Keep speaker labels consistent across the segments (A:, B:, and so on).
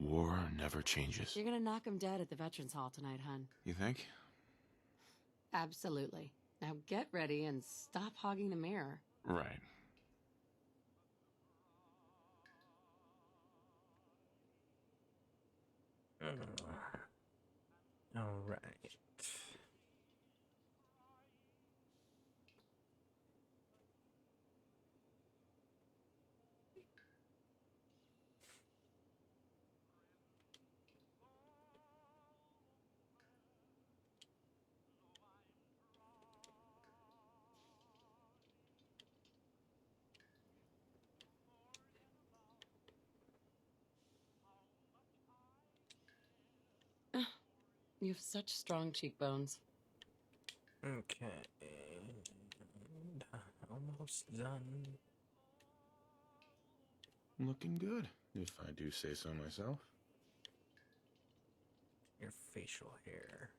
A: War never changes.
B: You're gonna knock him dead at the Veterans Hall tonight, hun.
A: You think?
B: Absolutely. Now get ready and stop hogging the mirror.
A: Right.
C: All right.
B: You have such strong cheekbones.
C: Okay. And almost done.
A: Looking good, if I do say so myself.
C: Your facial hair.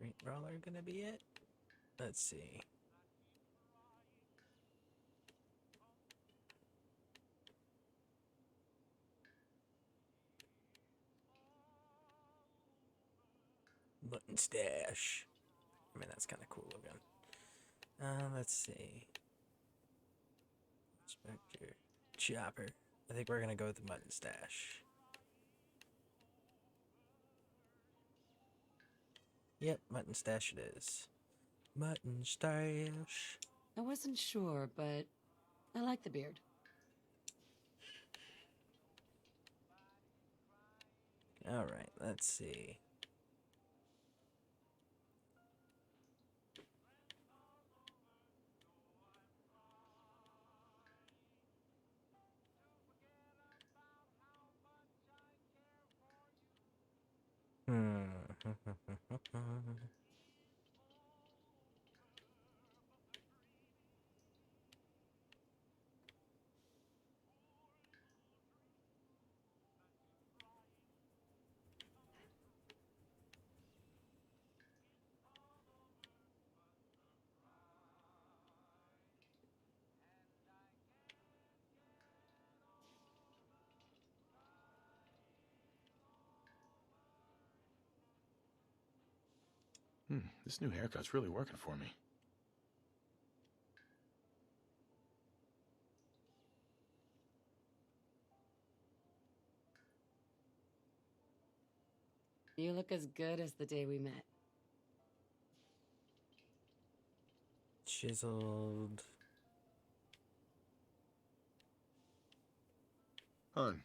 C: Great Brawler gonna be it? Let's see. Button stash. I mean, that's kind of cool looking. Let's see. Inspector. Chopper. I think we're gonna go with the mutton stash. Yep, mutton stash it is. Mutton stash.
B: I wasn't sure, but I like the beard.
C: Alright, let's see.
A: This new haircut's really working for me.
B: You look as good as the day we met.
C: Chiseled.
A: Hun,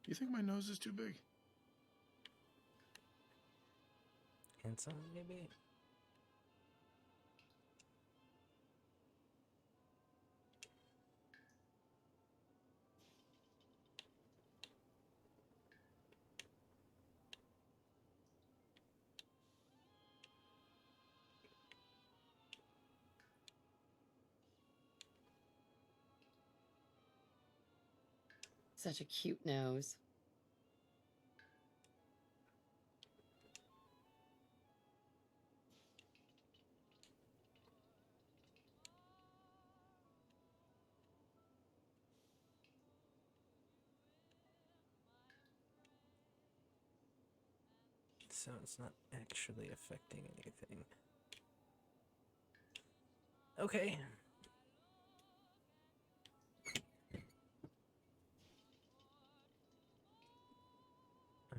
A: you think my nose is too big?
C: Handsome, maybe?
B: Such a cute nose.
C: So it's not actually affecting anything. Okay.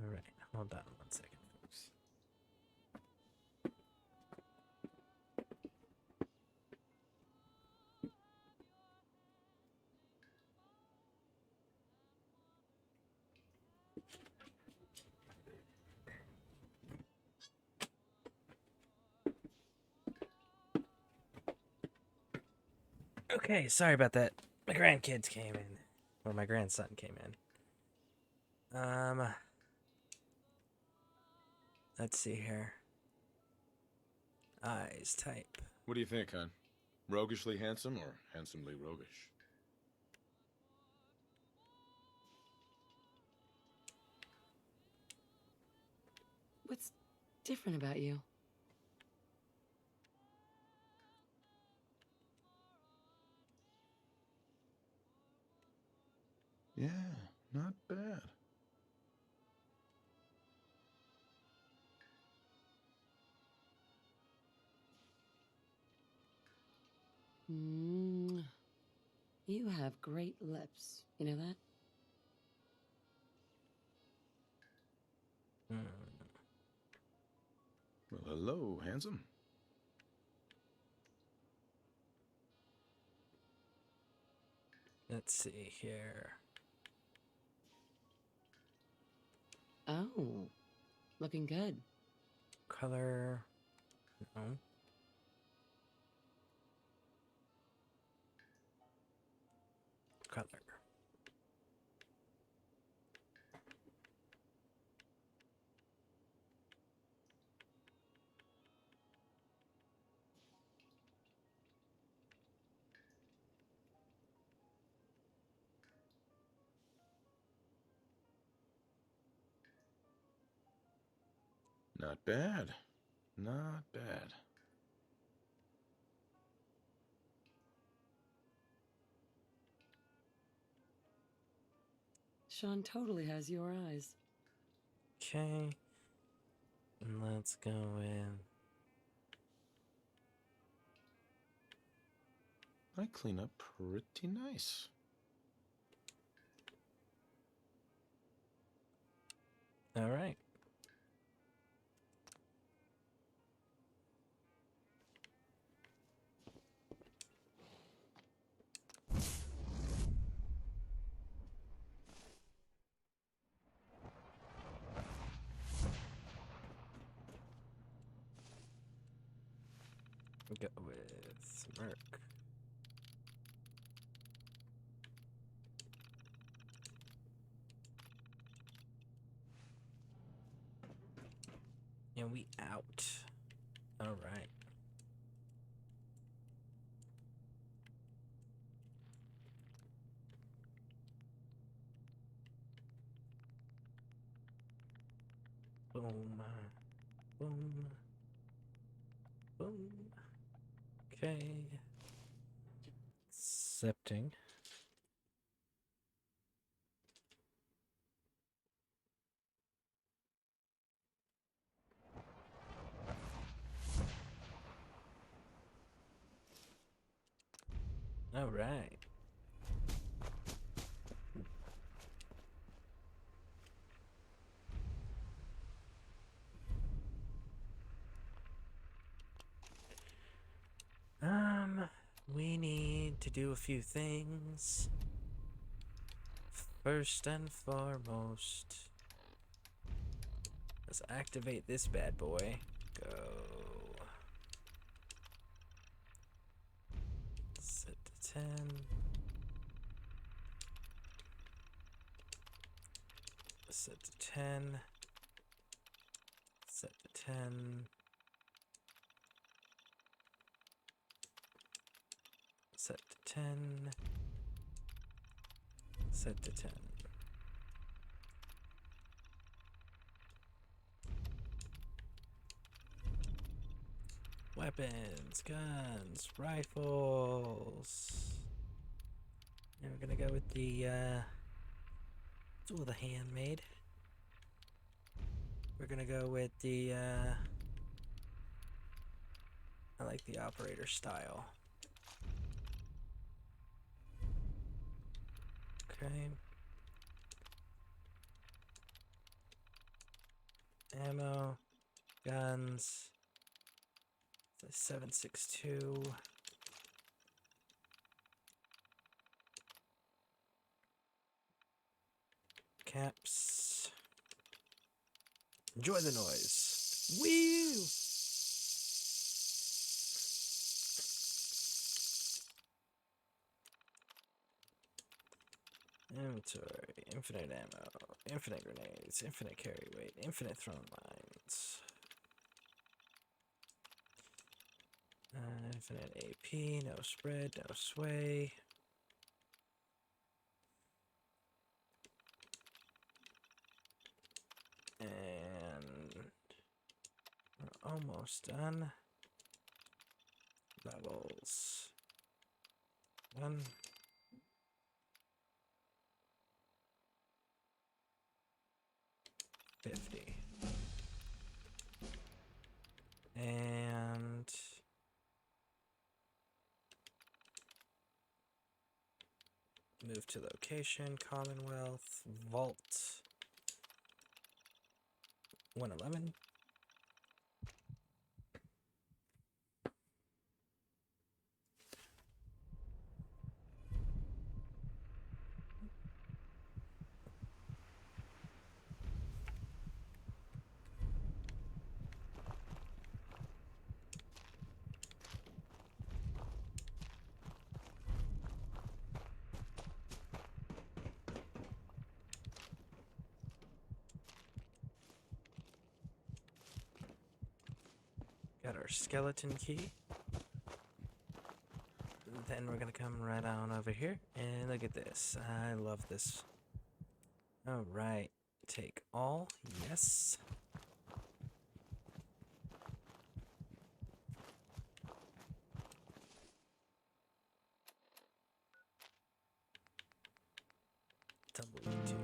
C: Alright, hold on 1 second, folks. Okay, sorry about that. My grandkids came in. Or my grandson came in. Let's see here. Eyes type.
A: What do you think, hon? Roguishly handsome or handsomely roguish?
B: What's different about you?
A: Yeah, not bad.
B: Mm, you have great lips. You know that?
C: Hmm.
A: Well, hello, handsome.
C: Let's see here.
B: Oh, looking good.
C: Color. No. Color.
A: Not bad. Not bad.
B: Sean totally has your eyes.
C: Okay. And let's go in.
A: I clean up pretty nice.
C: All right. We'll go with Merc. And we out. All right. Boom. Boom. Boom. Okay. Accepting. All right. We need to do a few things. First and foremost, let's activate this bad boy. Go. Set to 10. Set to 10. Set to 10. Set to 10. Set to 10. Weapons, guns, rifles. And we're gonna go with the handmade. We're gonna go with the I like the operator style. Okay. Ammo, guns. 7.62. Caps. Enjoy the noise. Woo! Inventory, infinite ammo, infinite grenades, infinite carry weight, infinite thrown lines. Infinite AP, no spread, no sway. And we're almost done. Levels. 1. 50. And move to location, Commonwealth, Vault, 111. Got our skeleton key. Then we're gonna come right on over here and look at this. I love this. All right, take all. Yes. Tumbleweed.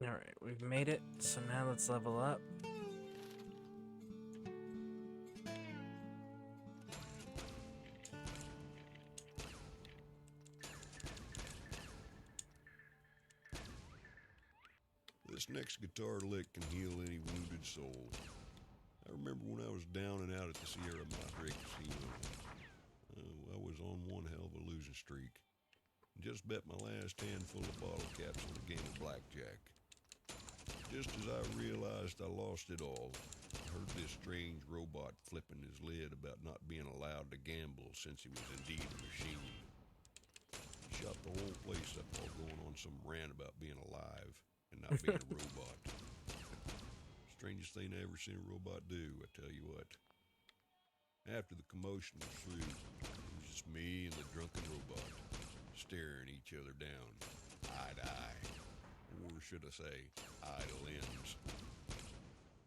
C: Alright, we've made it, so now let's level up.
D: This next guitar lick can heal any wounded soul. I remember when I was down and out at the Sierra Madre Casino. I was on one hell of a losing streak. Just bet my last handful of bottle caps on a game of blackjack. Just as I realized I lost it all, I heard this strange robot flipping his lid about not being allowed to gamble since he was indeed a machine. He shot the whole place up while going on some rant about being alive and not being a robot. Strangest thing I ever seen a robot do, I tell you what. After the commotion was through, it was just me and the drunken robot, staring each other down, eye to eye. Or should I say, eye to lens.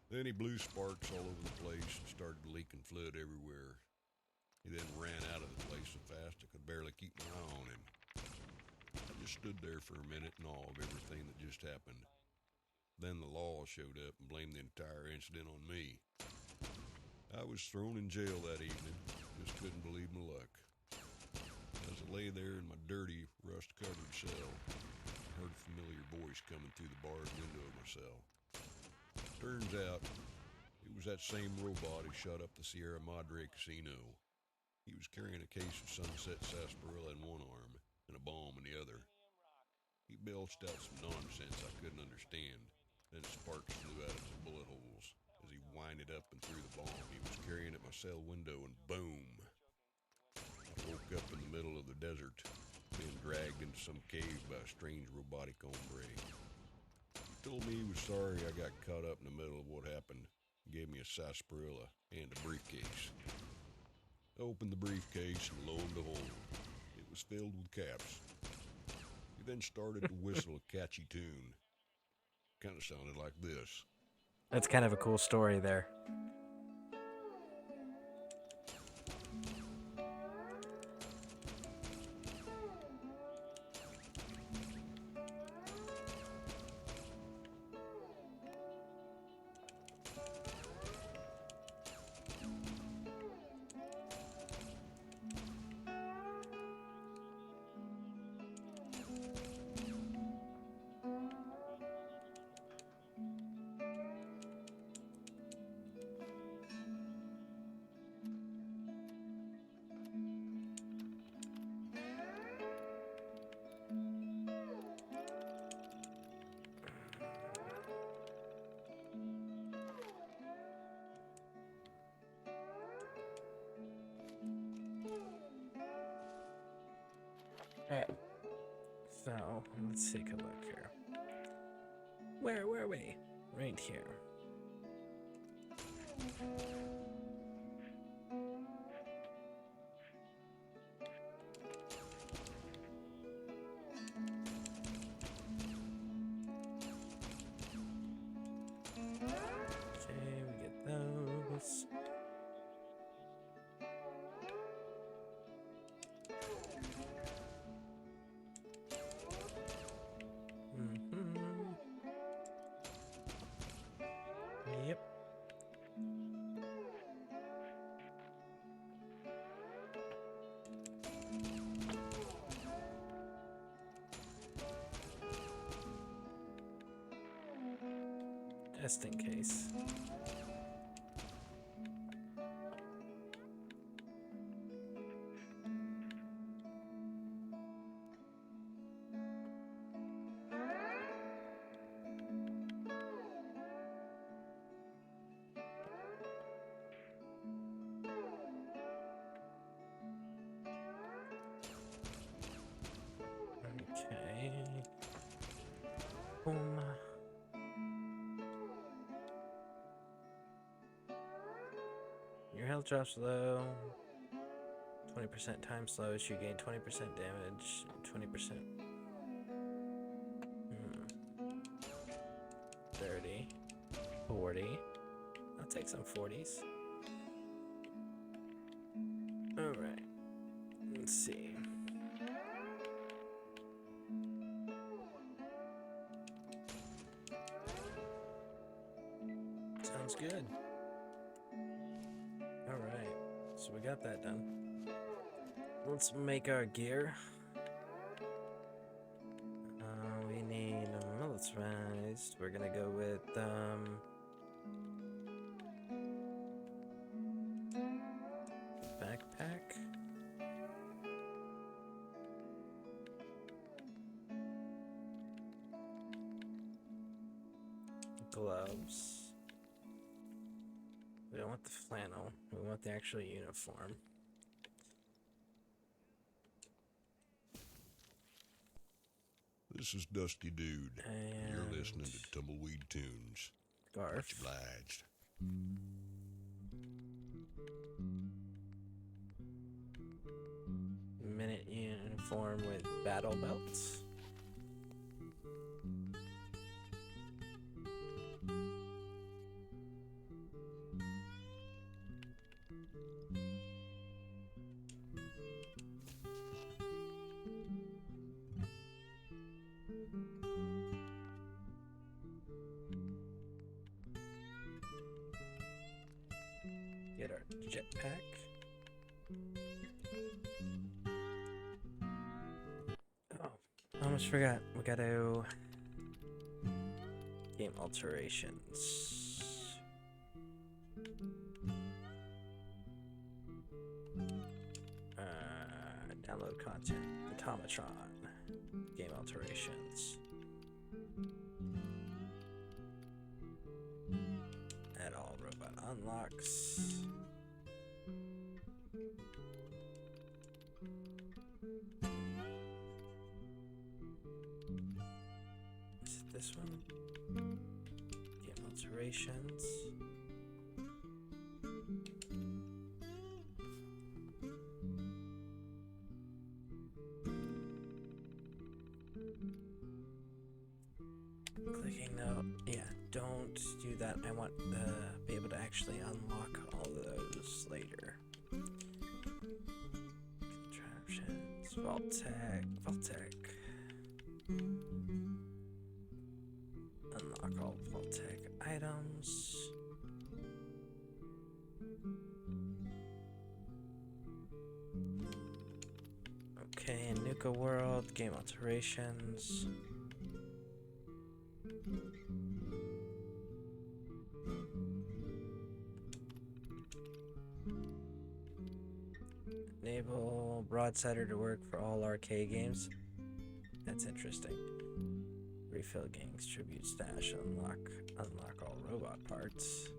D: Then he blew sparks all over the place and started leaking fluid everywhere. He then ran out of the place so fast I could barely keep my eye on him. I just stood there for a minute in awe of everything that just happened. Then the law showed up and blamed the entire incident on me. I was thrown in jail that evening. Just couldn't believe my luck. As I lay there in my dirty, rust-covered cell, I heard a familiar voice coming through the barred window of my cell. Turns out, it was that same robot who shot up the Sierra Madre Casino. He was carrying a case of Sunset Sarsaparilla in one arm and a bomb in the other. He belched out some nonsense I couldn't understand. Then sparks flew out of his bullet holes. As he winded up and threw the bomb he was carrying at my cell window, and boom! I woke up in the middle of the desert, being dragged into some cave by a strange robotic hombre. He told me he was sorry I got caught up in the middle of what happened, and gave me a sarsaparilla and a briefcase. I opened the briefcase, and lo and behold, it was filled with caps. He then started to whistle a catchy tune. Kind of sounded like this.
C: That's kind of a cool story there. Alright. So, let's take a look here. Where were we? Right here. Okay, we get those. Yep. Just in case. Okay. Boom. Your health drops low. 20% time slows. You gain 20% damage. 20%. 30. 40. I'll take some 40s. Alright. Let's see. Sounds good. Alright. So we got that done. Let's make our gear. We need militarized. We're gonna go with backpack. Gloves. We don't want the flannel. We want the actual uniform.
D: This is Dusty Dude.
C: And
D: You're listening to Tumbleweed Tunes.
C: scarf.
D: Much obliged.
C: Minute uniform with battle belts. Get our jetpack. Oh, I almost forgot. We gotta game alterations. Download content. Automatron. Game alterations. Add all robot unlocks. Is it this one? Game alterations. Clicking no. Yeah, don't do that. I want to be able to actually unlock all of those later. Contraptions. Vault-Tec. Unlock all Vault-Tec items. Okay, Nuka World. Game alterations. Enable Broadsider to work for all arcade games. That's interesting. Refill Gang's Tribute Stash. Unlock all robot parts.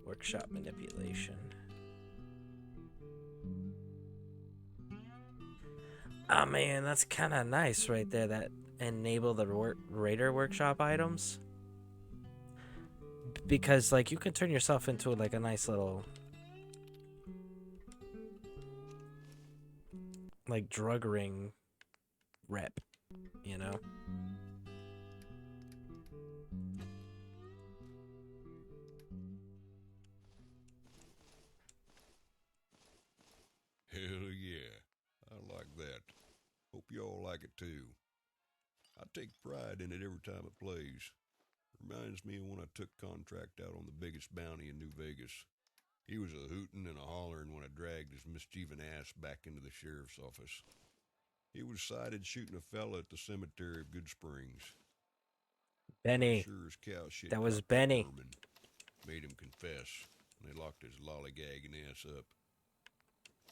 C: Workshop Manipulation. Oh man, that's kind of nice right there. That enable the Raider Workshop items. Because, like, you can turn yourself into, like, a nice little, like, drug ring rep, you know?
D: Hell yeah. I like that. Hope y'all like it too. I take pride in it every time it plays. Reminds me of when I took contract out on the biggest bounty in New Vegas. He was a hootin' and a hollerin' when I dragged his mischievous ass back into the sheriff's office. He was sighted shooting a fella at the cemetery of Good Springs.
C: Benny.
D: Sure as cow shit.
C: That was
D: cocked
C: Benny.
D: bourbon. Made him confess, and they locked his lollygagging ass up.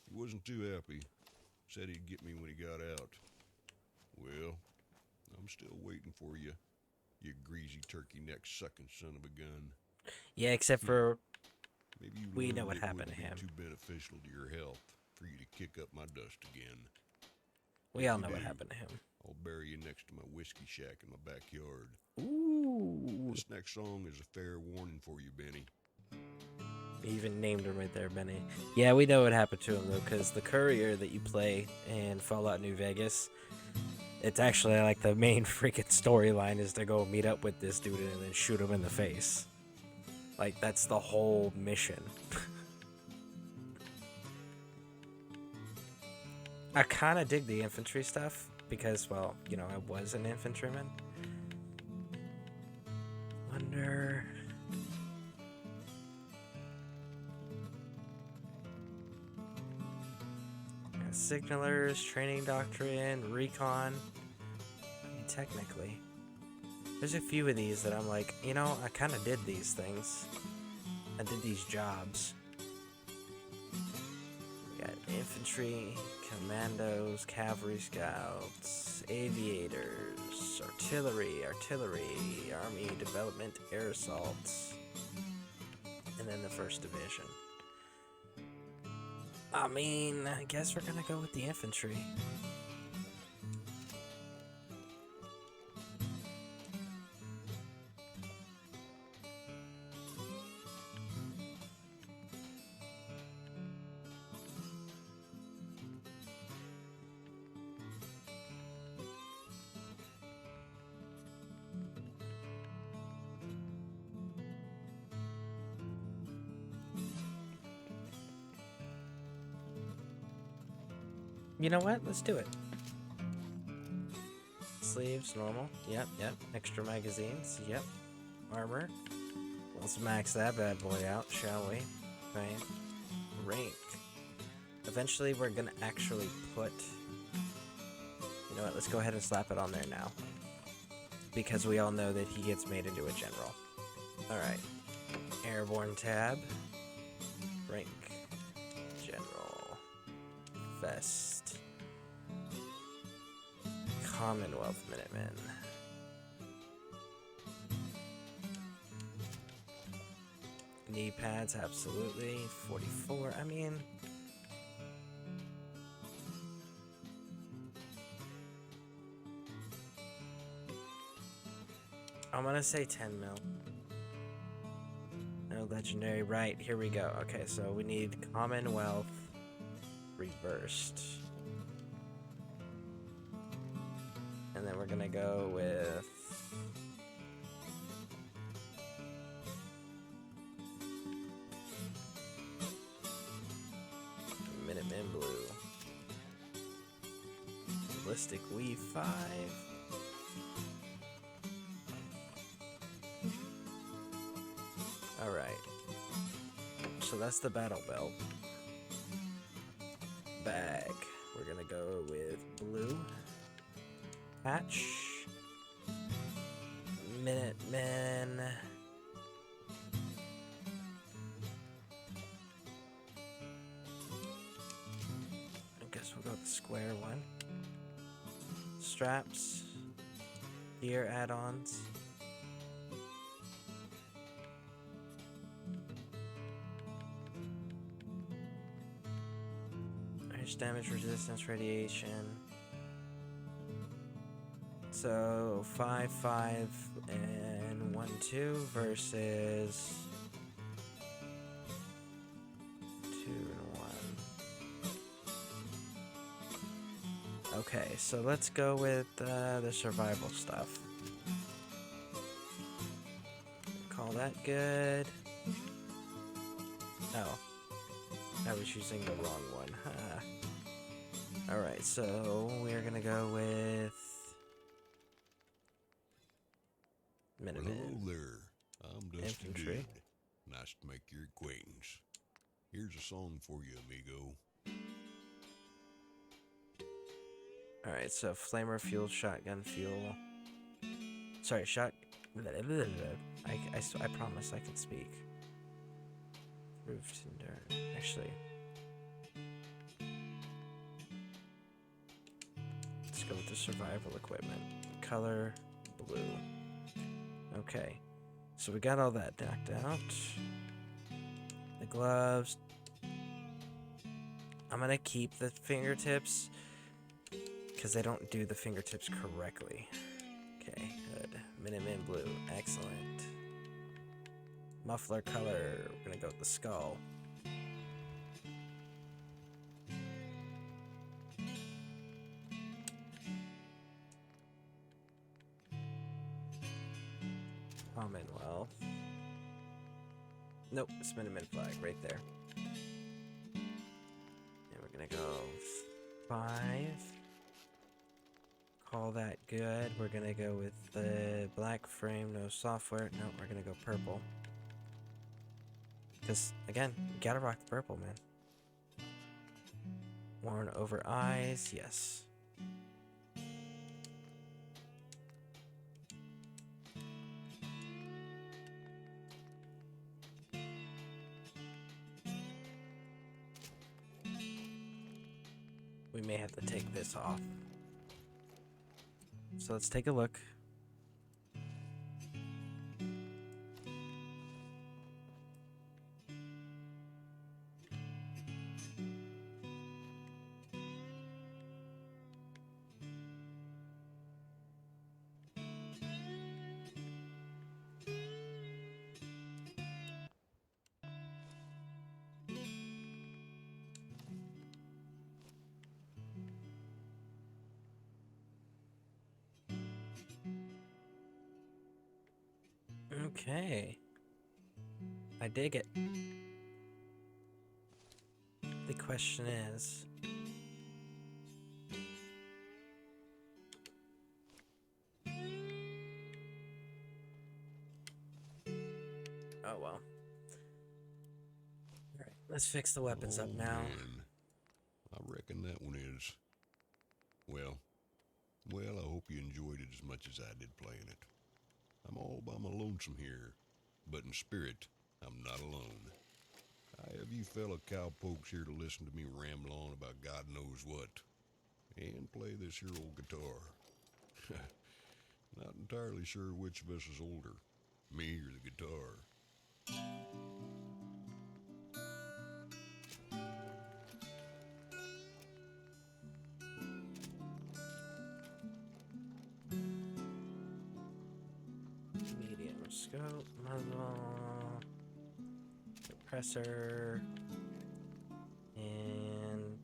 D: He wasn't too happy. Said he'd get me when he got out. Well, I'm still waiting for you, you greasy turkey neck sucking son of a gun.
C: Yeah, except for
D: Maybe you
C: we
D: learned
C: know what
D: it
C: happened to
D: wouldn't
C: him.
D: be too beneficial to your health for you to kick up my dust again.
C: We all
D: If
C: know
D: you
C: what
D: do,
C: happened to him.
D: I'll bury you next to my whiskey shack in my backyard.
C: Ooh.
D: This next song is a fair warning for you, Benny.
C: He even named him right there, Benny. Yeah, we know what happened to him, though, because the courier that you play in Fallout New Vegas, it's actually like the main freaking storyline is to go meet up with this dude and then shoot him in the face. Like, that's the whole mission. I kind of dig the infantry stuff because, well, you know, I was an infantryman. Wonder... Signalers, training doctrine, recon. I mean, technically. There's a few of these that I'm like, you know, I kind of did these things. I did these jobs. We got infantry, commandos, cavalry scouts, aviators, artillery, army development, air assaults, and then the 1st Division. I mean, I guess we're gonna go with the infantry. You know what? Let's do it. Sleeves, normal. Yep. Extra magazines. Yep. Armor. Let's max that bad boy out, shall we? Okay. Rank. Eventually, we're gonna actually put... You know what? Let's go ahead and slap it on there now. Because we all know that he gets made into a general. Alright. Airborne tab. Rank. General. Vest. Commonwealth Minutemen. Knee pads, absolutely. 44, I mean... I'm gonna say 10 mil. No legendary, right, here we go. Okay, so we need Commonwealth reversed. And then we're gonna go with... Minutemen Blue. Ballistic Weave 5. Alright. So that's the battle belt. Bag. We're gonna go with blue. Patch. Minutemen. I guess we'll go with the square one. Straps. Gear add-ons. Damage resistance, radiation. So 5, 5, and 1, 2 versus 2 and 1. Okay, so let's go with the survival stuff. Call that good. Oh, I was using the wrong one. Alright, so we're gonna go with
D: Hello
C: Minutemen.
D: there. I'm Dusty
C: Infantry.
D: Dead. Nice to make your acquaintance. Here's a song for you, amigo.
C: Alright, so flamer fuel, shotgun fuel. Sorry, I promise I can speak. Roofed and dirt. Actually, let's go with the survival equipment. Color blue. Okay, so we got all that knocked out. The gloves. I'm gonna keep the fingertips because they don't do the fingertips correctly. Okay, good. Minuteman blue, excellent. Muffler color, we're gonna go with the skull. Commonwealth. Nope, it's Minuteman flag right there. And we're gonna go 5. Call that good. We're gonna go with the black frame, no software. No, we're gonna go purple. Because, again, you gotta rock the purple, man. Worn over eyes, yes. We may have to take this off. So let's take a look. Okay. I dig it. The question is... Oh, well. Alright, let's fix the weapons up now.
D: Man. I reckon that one is. Well, I hope you enjoyed it as much as I did playing it. I'm all by my lonesome here, but in spirit, I'm not alone. I have you fellow cowpokes here to listen to me ramble on about God knows what, and play this here old guitar. Not entirely sure which of us is older, me or the guitar.
C: Medium scope, muzzle, suppressor, and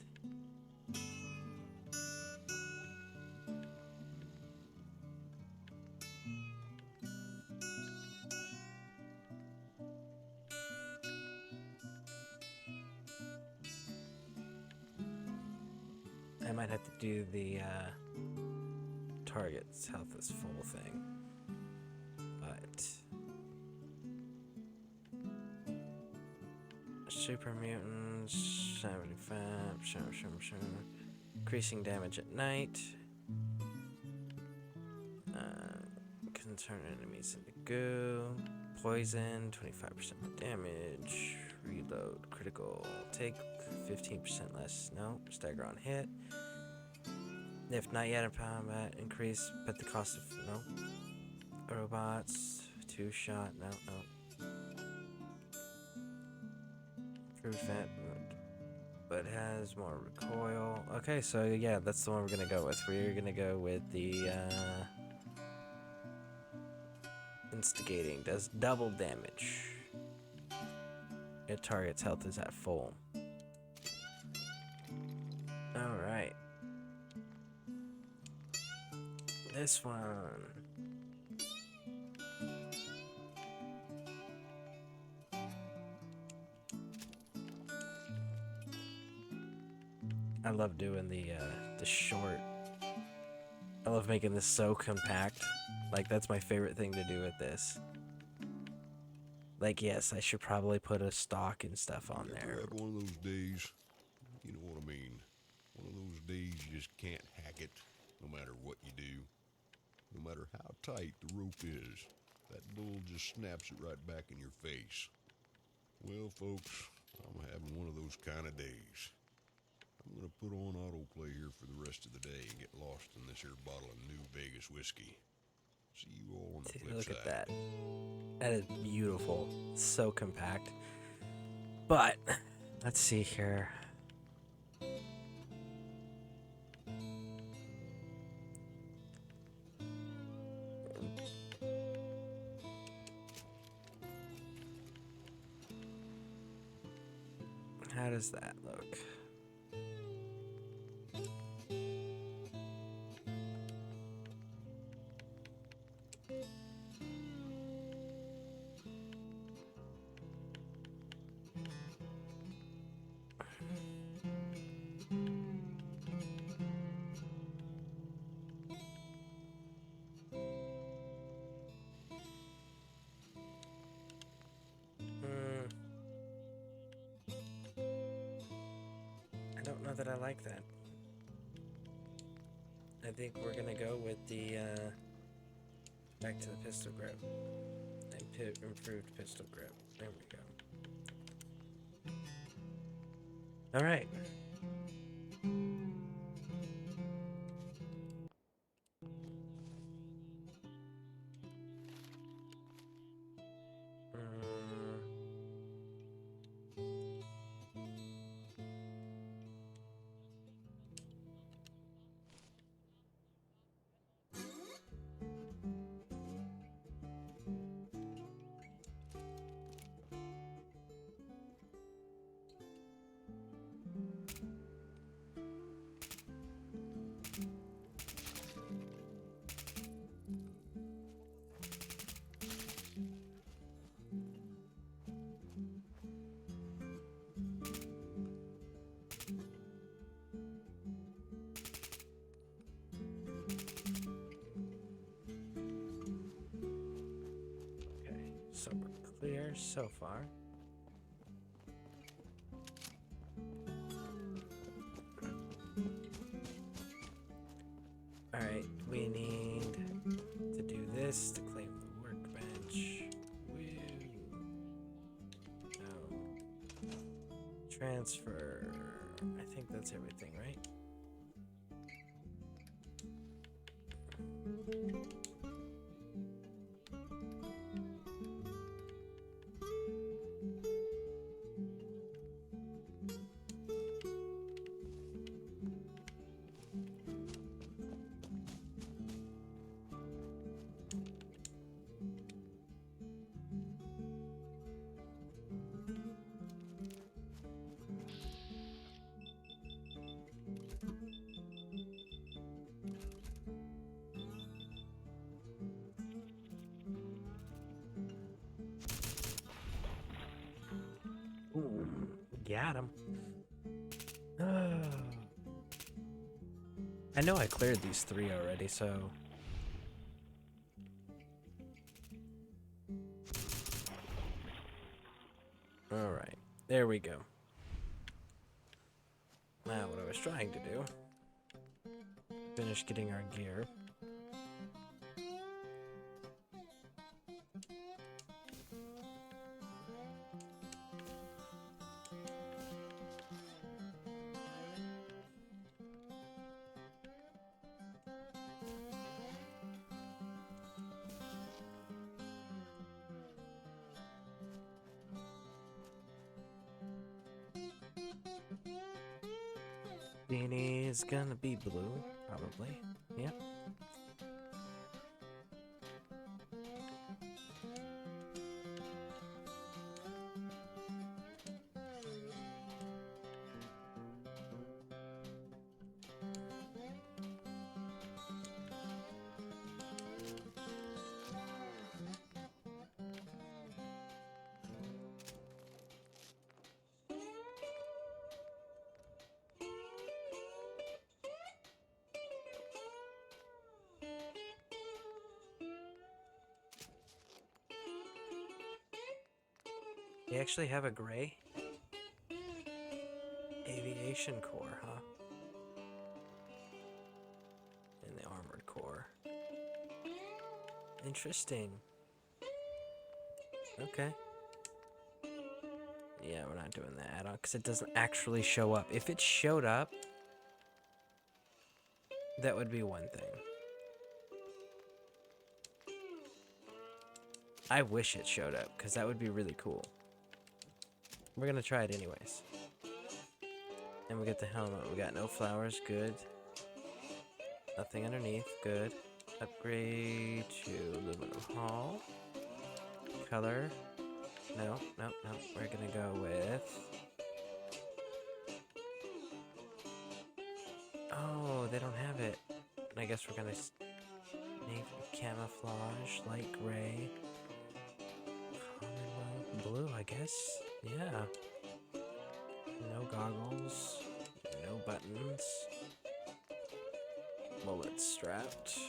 C: I might have to do the target's health is full thing. But super mutants 75 sure. Increasing damage at night. Can turn enemies into goo. Poison 25% damage. Reload critical. Take 15% less. No, stagger on hit. If not yet in combat, increase, but the cost of no. Robots, 2-shot, no. Improved fat, but has more recoil. Okay, so yeah, that's the one we're gonna go with. We're gonna go with the Instigating does double damage. It target's health is at full. Alright. This one. I love doing the short. I love making this so compact. Like, that's my favorite thing to do with this. Like, yes, I should probably put a stock and stuff on
D: You
C: there.
D: ever had one of those days, you know what I mean? One of those days you just can't hack it, no matter what you do. No matter how tight the rope is, that bull just snaps it right back in your face. Well, folks, I'm having one of those kind of days. I'm gonna put on autoplay here for the rest of the day and get lost in this here bottle of New Vegas whiskey. See you all on the
C: See,
D: flip
C: look
D: side.
C: at that. That is beautiful. So compact. But, let's see here. How does that look? I don't know that I like that. I think we're gonna go with the back to the pistol grip and improved pistol grip. There we go. All right. So we're clear so far. Alright, we need to do this to claim the workbench. Woo. No. Transfer. I think that's everything, right? Ooh, got him. I know I cleared these 3 already, so... Alright, there we go. Now, what I was trying to do... Finish getting our gear. Beanie is gonna be blue, probably. Yep. They actually have a gray aviation core, huh? In the armored core. Interesting. Okay. Yeah, we're not doing the add-on because it doesn't actually show up. If it showed up, that would be one thing. I wish it showed up because that would be really cool. We're gonna try it anyways. And we get the helmet. We got no flowers, good. Nothing underneath, good. Upgrade to aluminum hull. Color. No. We're gonna go with... Oh, they don't have it. I guess we're gonna... Navy camouflage, light gray. Commonwealth blue, I guess. Yeah. No goggles. No buttons. Bullets strapped.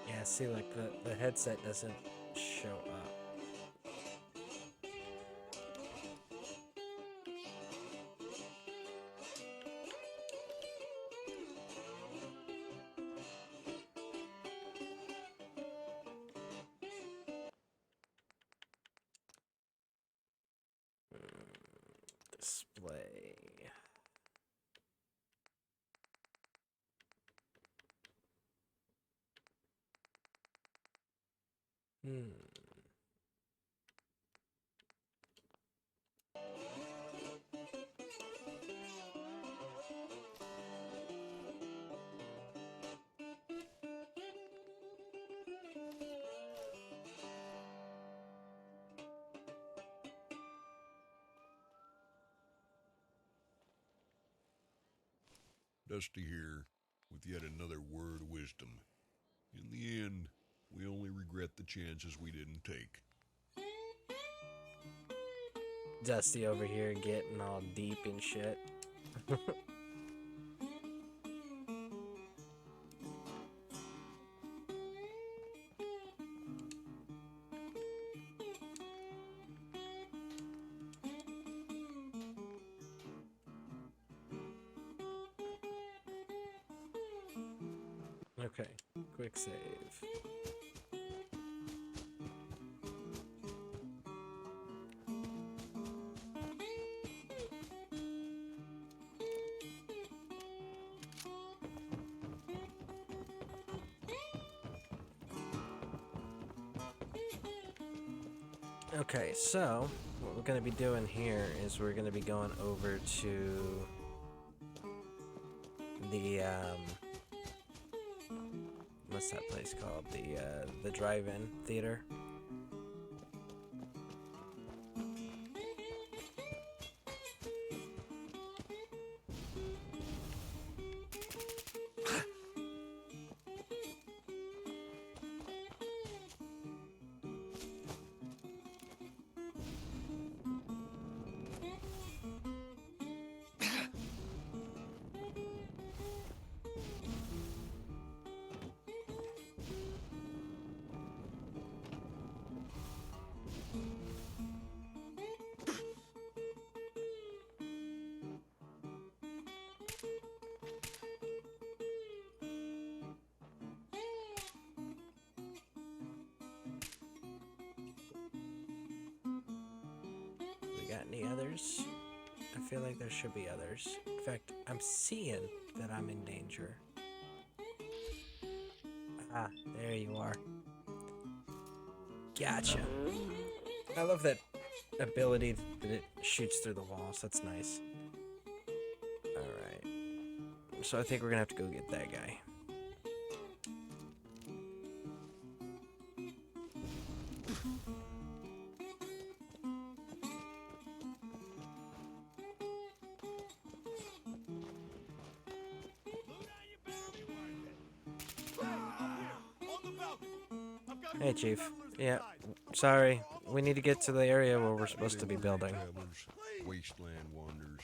C: Yeah, see, like, the headset doesn't show up. Display.
D: Dusty here, with yet another word of wisdom. In the end, we only regret the chances we didn't take.
C: Dusty over here getting all deep and shit. Okay, quick save. Okay, so what we're going to be doing here is we're going to be going over to the what's that place called? The drive-in theater. We got any others? I feel like there should be others. In fact, I'm seeing that I'm in danger. Ah, there you are. Gotcha. I love that ability that it shoots through the walls. That's nice. Alright. So I think we're gonna have to go get that guy. Hey, Chief. Yeah, sorry. We need to get to the area where we're supposed to be building.
D: Travelers, wasteland wanderers.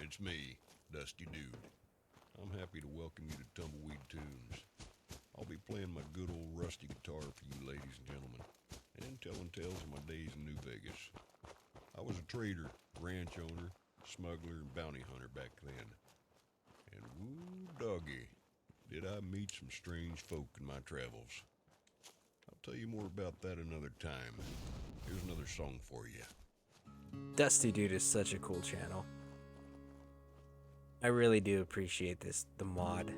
D: It's me, Dusty Dude. I'm happy to welcome you to Tumbleweed Tunes. I'll be playing my good old rusty guitar for you ladies and gentlemen, and telling tales of my days in New Vegas. I was a trader, ranch owner, smuggler, and bounty hunter back then. And woo doggy, did I meet some strange folk in my travels. I'll tell you more about that another time. Here's another song for you.
C: Dusty Dude is such a cool channel. I really do appreciate the mod.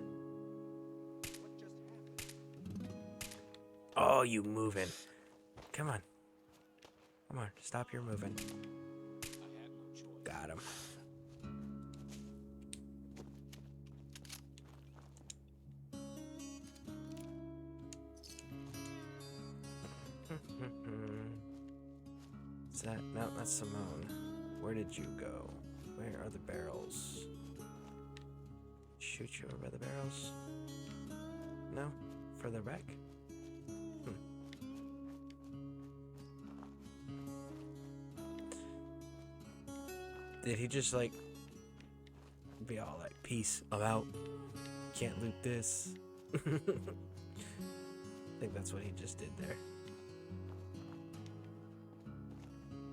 C: Oh, you moving. Come on. Come on, stop your moving. Got him. Is that? No, that's Simone. Where did you go? Where are the barrels? Shoot you over by the barrels? No? Further back? Did he just like be all like, peace, I'm out, can't loot this? I think that's what he just did there.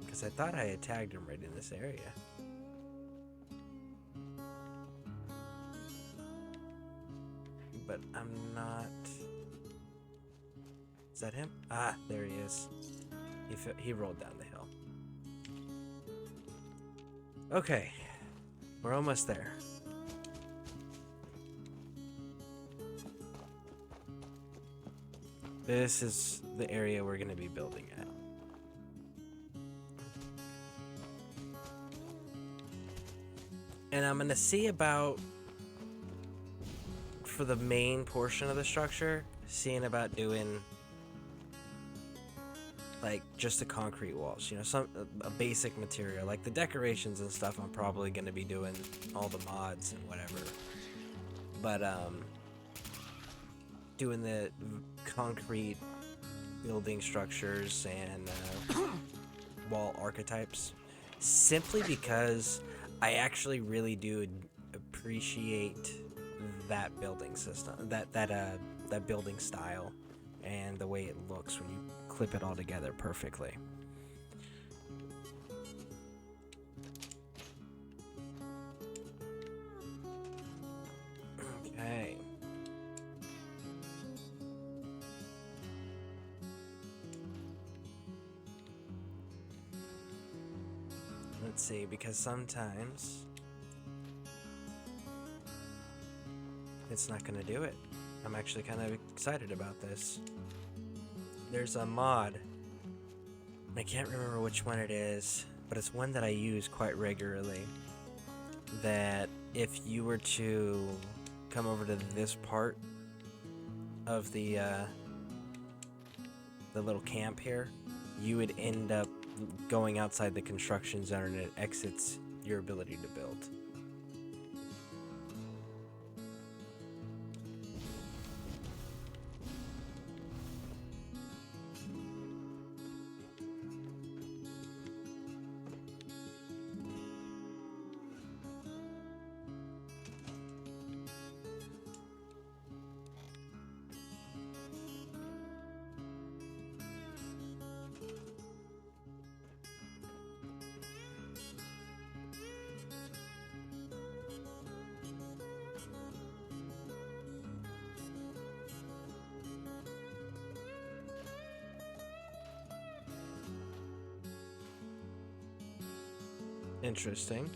C: Because I thought I had tagged him right in this area. But I'm not. Is that him? Ah, there he is. He rolled down the hill. Okay, we're almost there. This is the area we're going to be building at. And I'm going to see about, for the main portion of the structure, seeing about doing like just the concrete walls, you know, a basic material. Like the decorations and stuff, I'm probably going to be doing all the mods and whatever. But doing the concrete building structures and wall archetypes, simply because I actually really do appreciate that building system, that building style, and the way it looks when you clip it all together perfectly. Okay. Let's see, because sometimes it's not going to do it. I'm actually kind of excited about this. There's a mod, I can't remember which one it is, but it's one that I use quite regularly, that if you were to come over to this part of the little camp here, you would end up going outside the construction zone and it exits your ability to build. Interesting.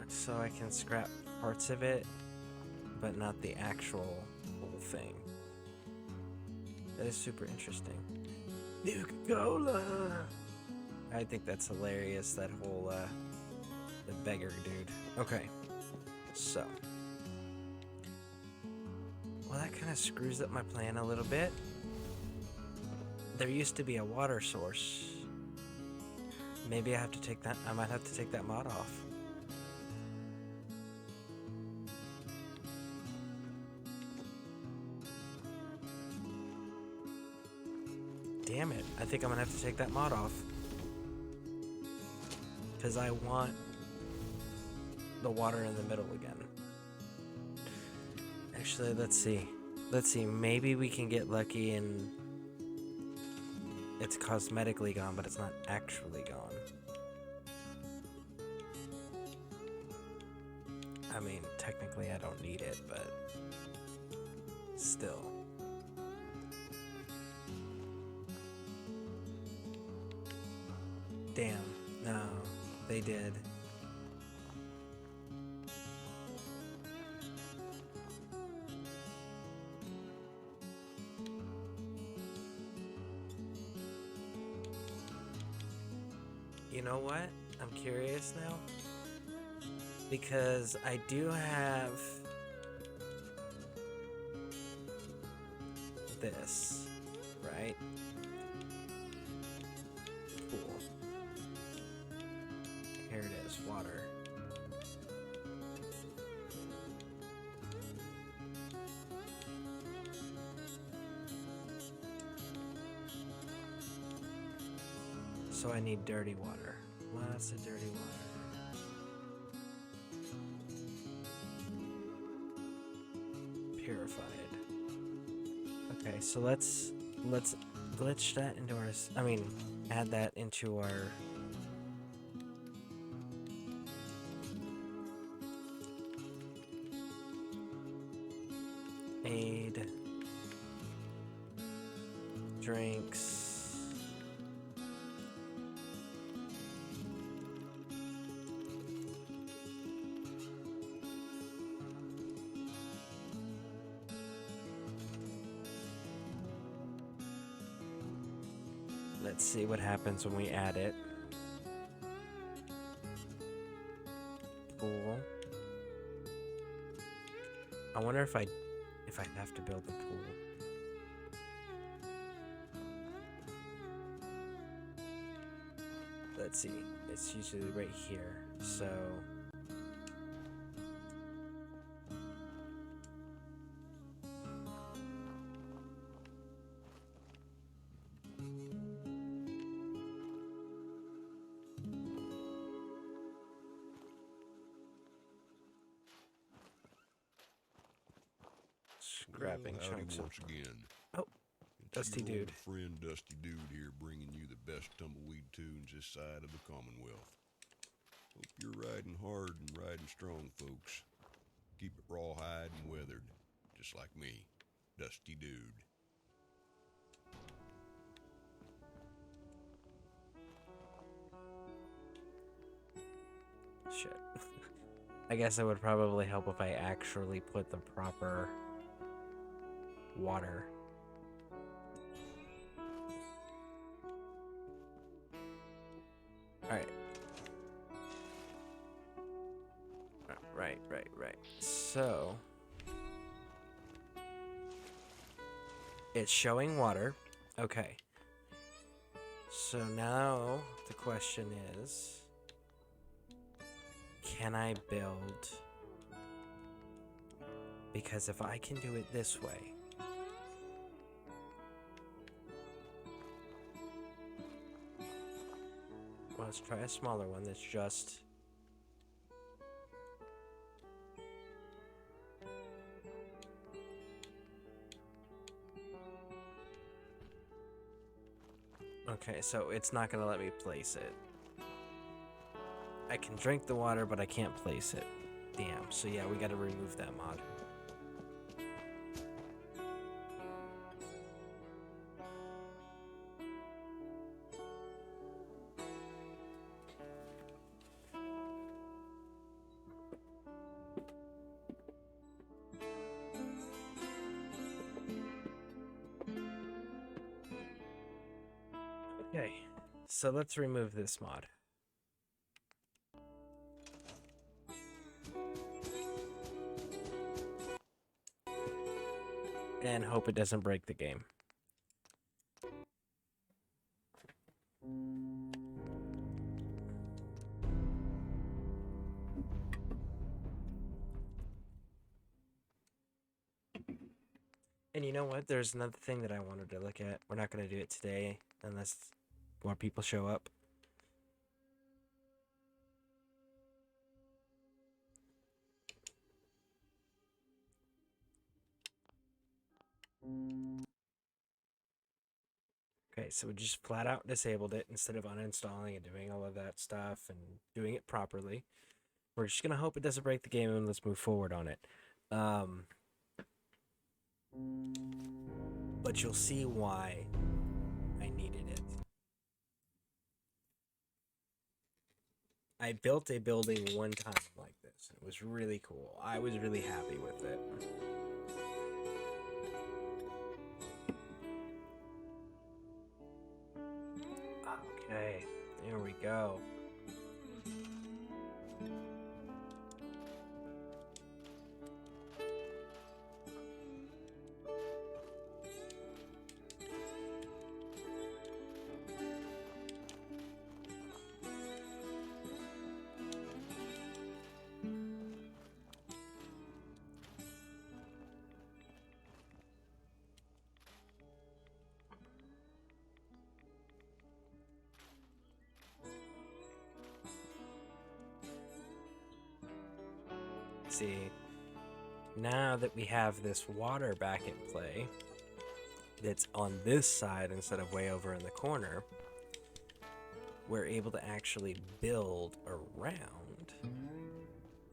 C: So I can scrap parts of it, but not the actual whole thing. That is super interesting. Nuka-Cola! I think that's hilarious, that whole, the beggar dude. Okay, so. Well, that kind of screws up my plan a little bit. There used to be a water source. Maybe I have to take that, I might have to take that mod off. damn it. I think I'm gonna have to take that mod off. Because I want the water in the middle again. Actually, let's see. Let's see, maybe we can get lucky and it's cosmetically gone, but it's not actually gone. I mean, technically I don't need it, but still. Damn, no, they did. You know what? I'm curious now. Because I do have this, right? Cool. Here it is, water. So I need dirty water. Lots of dirty water. Purified. Okay, so let's glitch that into our, add that into our aid drinks. Let's see what happens when we add it. Pool. I wonder if I have to build the pool. Let's see. It's usually right here. So grabbing
D: Well, howdy
C: chunks of.
D: once again.
C: Oh,
D: It's
C: Dusty
D: your old
C: Dude.
D: friend Dusty Dude here, bringing you the best tumbleweed tunes this side of the Commonwealth. Hope you're riding hard and riding strong, folks. Keep it rawhide and weathered, just like me, Dusty Dude.
C: Shit. I guess it would probably help if I actually put the proper water. Alright. Right. So it's showing water. Okay. So now the question is, can I build? Because if I can do it this way, well, let's try a smaller one that's just okay, so it's not gonna let me place it. I can drink the water, but I can't place it. Damn, so yeah, we gotta remove that mod. Okay, so let's remove this mod. And hope it doesn't break the game. And you know what? There's another thing that I wanted to look at. We're not going to do it today. unless more people show up. Okay, so we just flat out disabled it instead of uninstalling and doing all of that stuff and doing it properly. We're just gonna hope it doesn't break the game and let's move forward on it. But you'll see why I needed it. I built a building one time like this. It was really cool. I was really happy with it. Okay, there we go. See, now that we have this water back in play, that's on this side instead of way over in the corner, we're able to actually build around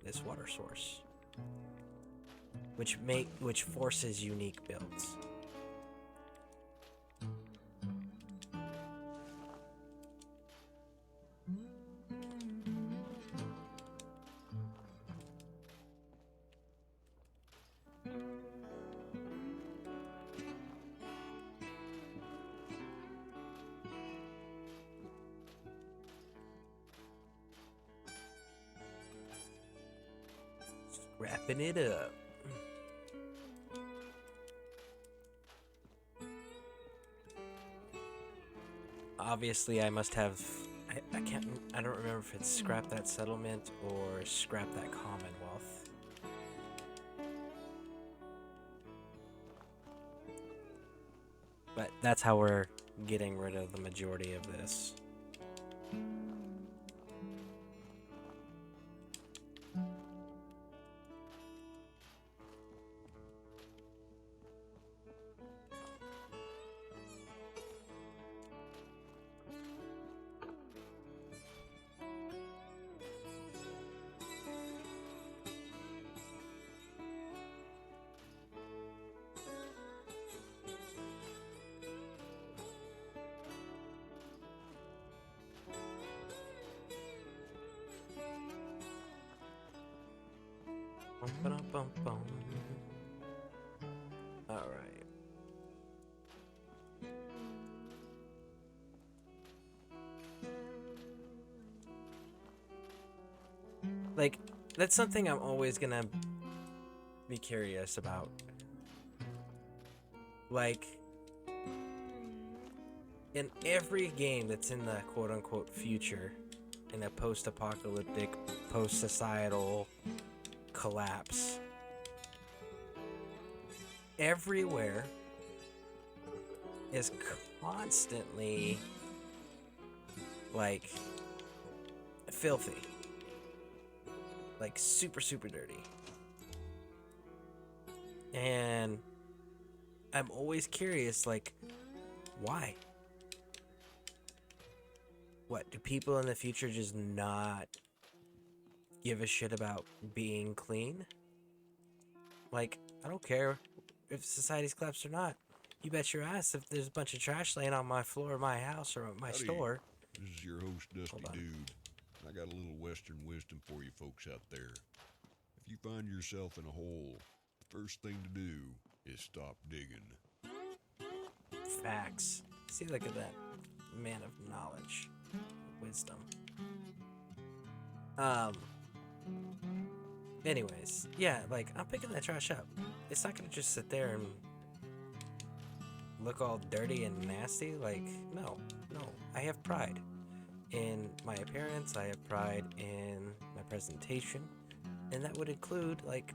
C: this water source, which forces unique builds. Wrapping it up. Obviously, I must have. I don't remember if it's scrap that settlement or scrap that commonwealth. But that's how we're getting rid of the majority of this. All right. Like, that's something I'm always gonna be curious about. Like, in every game that's in the quote-unquote future, in a post-apocalyptic, post-societal collapse, everywhere is constantly, like, filthy. Like, super, super dirty. And I'm always curious, like, why? What, do people in the future just not give a shit about being clean? Like, I don't care if society's collapsed or not. You bet your ass if there's a bunch of trash laying on my floor of my house or my store.
D: This is your host, Dusty
C: Hold on.
D: Dude. I got a little Western wisdom for you folks out there. If you find yourself in a hole, the first thing to do is stop digging.
C: Facts. See, look at that. Man of knowledge. Wisdom. Anyways, yeah, like, I'm picking that trash up. It's not gonna just sit there and look all dirty and nasty. Like, no. I have pride in my appearance. I have pride in my presentation. And that would include, like,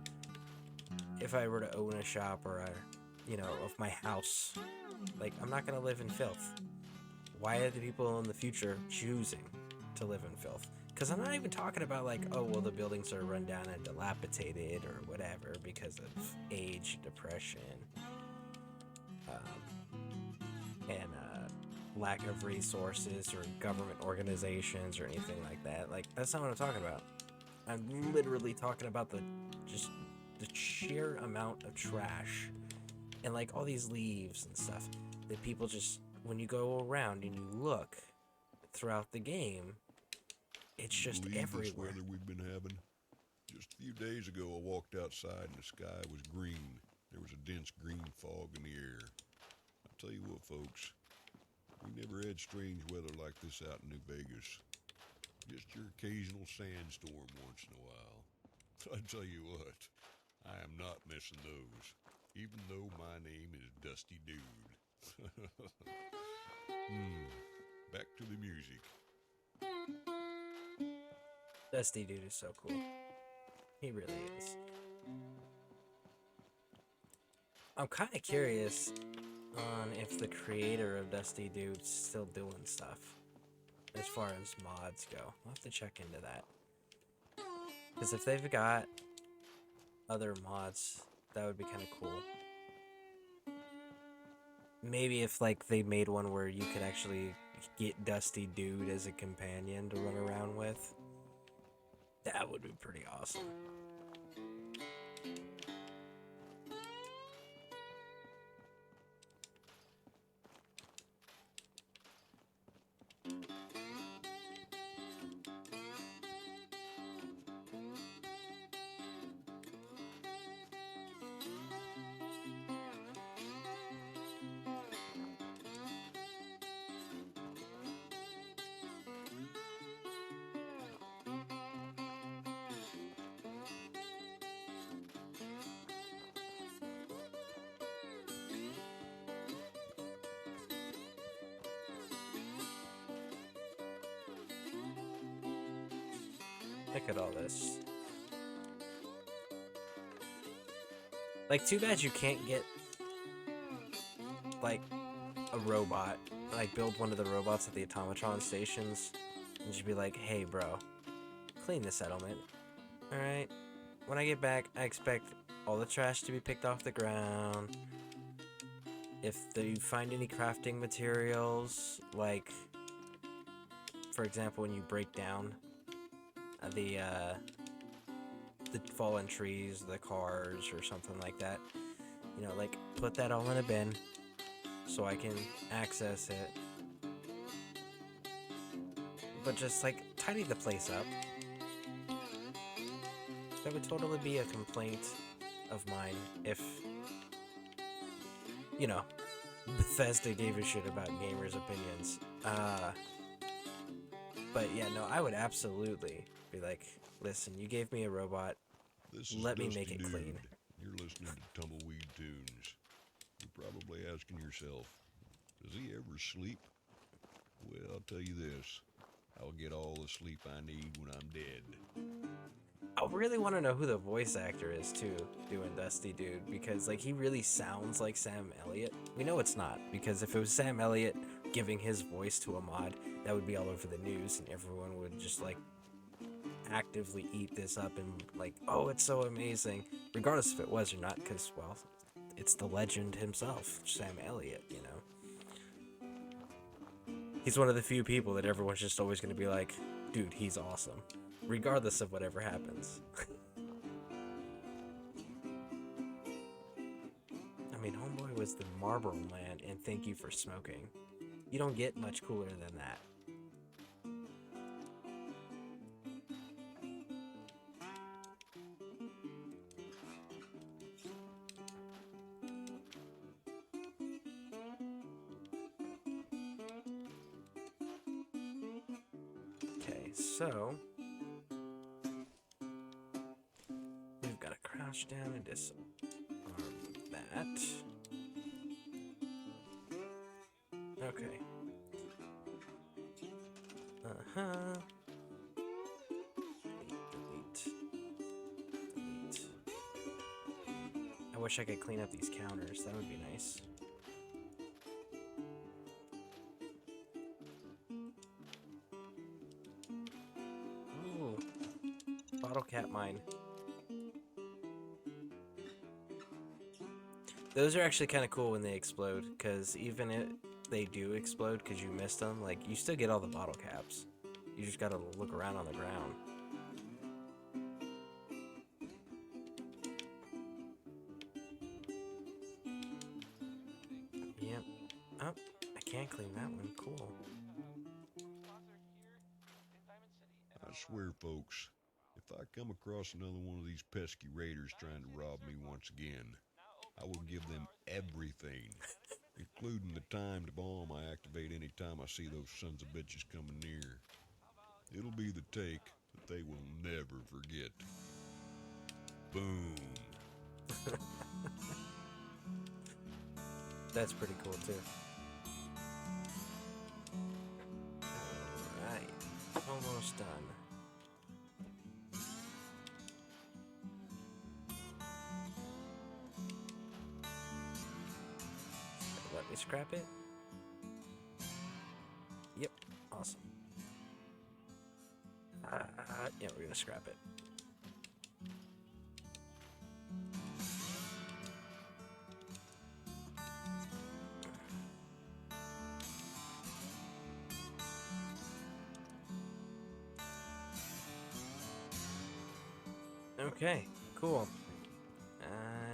C: if I were to own a shop or of my house. Like, I'm not gonna live in filth. Why are the people in the future choosing to live in filth? Because I'm not even talking about like, oh, well, the buildings are run down and dilapidated or whatever because of age, depression, and lack of resources or government organizations or anything like that. Like, that's not what I'm talking about. I'm literally talking about the sheer amount of trash and like all these leaves and stuff that people just, when you go around and you look throughout the game, it's just everywhere.
D: This weather we've been having. Just a few days ago, I walked outside and the sky was green. There was a dense green fog in the air. I'll tell you what, folks, we never had strange weather like this out in New Vegas. Just your occasional sandstorm once in a while. I tell you what, I am not missing those, even though my name is Dusty Dude. Back to the music.
C: Dusty Dude is so cool. He really is. I'm kind of curious on if the creator of Dusty Dude's still doing stuff as far as mods go. I'll have to check into that. Because if they've got other mods, that would be kind of cool. Maybe if like they made one where you could actually get Dusty Dude as a companion to run around with. That would be pretty awesome. Look at all this. Like, too bad you can't get, like, a robot. Like, build one of the robots at the automatron stations. And just be like, hey, bro, clean the settlement. Alright? When I get back, I expect all the trash to be picked off the ground. If you find any crafting materials, like, for example, when you break down the fallen trees, the cars, or something like that, you know, like, put that all in a bin so I can access it. But just, like, tidy the place up. That would totally be a complaint of mine if, you know, Bethesda gave a shit about gamers' opinions. But yeah, no, I would absolutely be like, listen, you gave me a robot, let me make it clean.
D: You're listening to Tumbleweed Tunes. You're probably asking yourself, does he ever sleep? Well, I'll tell you this, I'll get all the sleep I need when I'm dead.
C: I really want to know who the voice actor is, too, doing Dusty Dude, because, like, he really sounds like Sam Elliott. We know it's not, because if it was Sam Elliott giving his voice to a mod, that would be all over the news, and everyone would just, like, actively eat this up and, like, oh, it's so amazing, regardless if it was or not, because, well, it's the legend himself, Sam Elliott, you know? He's one of the few people that everyone's just always going to be like, dude, he's awesome. Regardless of whatever happens. I mean, homeboy was the Marlboro Man, and thank you for smoking. You don't get much cooler than that. Okay, so we've got to crouch down and disarm that. Okay. Delete. I wish I could clean up these counters. That would be nice. bottle cap mine. Those are actually kind of cool when they explode, because even if they do explode because you missed them, like, you still get all the bottle caps. You just gotta look around on the ground. Yep. Oh, I can't clean that one. Cool.
D: I swear, folks, if I come across another one of these pesky raiders trying to rob me once again, I will give them everything, including the timed bomb I activate anytime I see those sons of bitches coming near. It'll be the take that they will never forget. Boom.
C: That's pretty cool, too. Alright. Almost done. Let me scrap it. Yep. Awesome. Yeah, we're gonna scrap it. Okay, cool.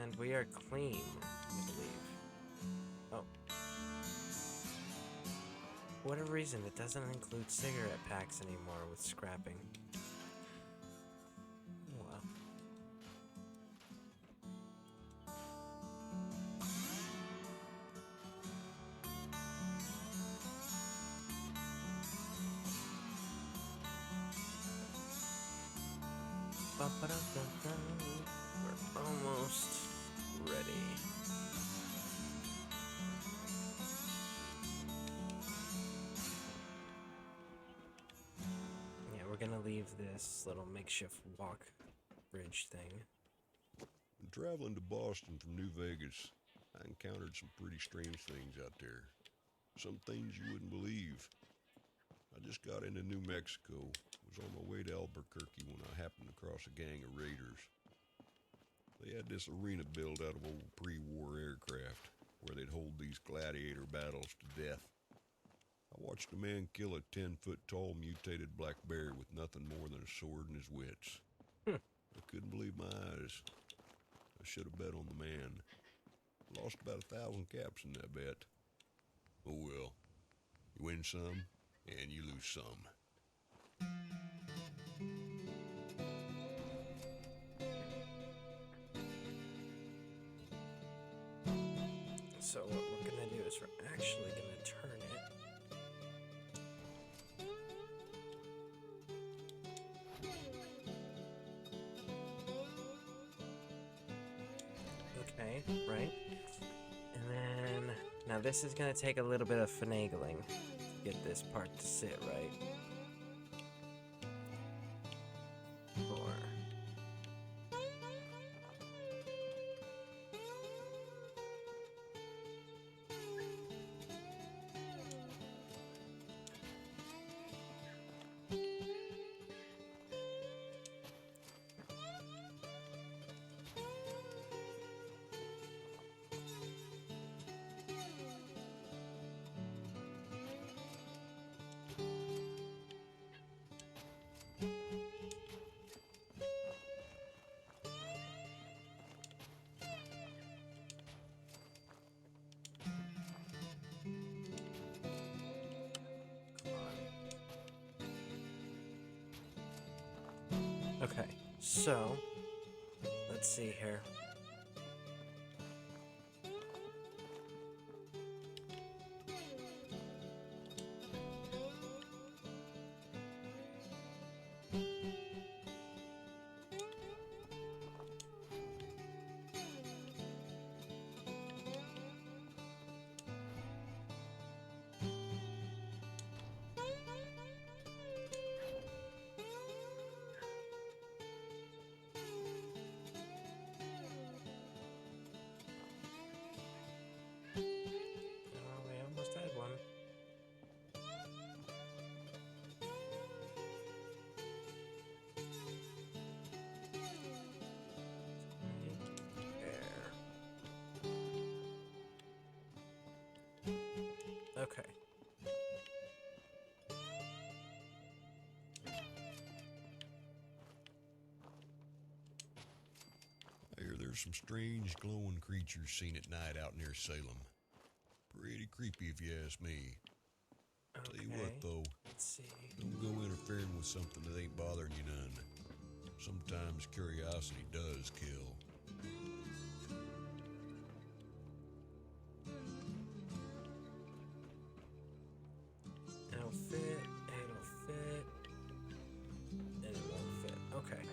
C: And we are clean, I believe. Oh. For whatever reason, it doesn't include cigarette packs anymore with scrapping. Oh well. We're almost ready. Yeah, we're gonna leave this little makeshift walk bridge thing.
D: When traveling to Boston from New Vegas, I encountered some pretty strange things out there. Some things you wouldn't believe. I just got into New Mexico, was on my way to Albuquerque when I happened across a gang of raiders. They had this arena built out of old pre-war aircraft, where they'd hold these gladiator battles to death. I watched a man kill a 10-foot-tall mutated black bear with nothing more than a sword and his wits. I couldn't believe my eyes. I should have bet on the man. Lost about 1,000 caps in that bet. Oh well. You win some, and you lose some.
C: So what we're gonna do is we're actually gonna turn it. Okay, right. And then now this is gonna take a little bit of finagling to get this part to sit right. Four. Okay, so let's see here. Oh, we almost had one. Okay.
D: I hear there's some strange glowing creatures seen at night out near Salem. Pretty creepy if you ask me.
C: Okay.
D: Tell you what, though,
C: Let's see.
D: don't go interfering with something that ain't bothering you none. Sometimes curiosity does kill.
C: It'll fit, it'll fit, and it won't fit. Okay.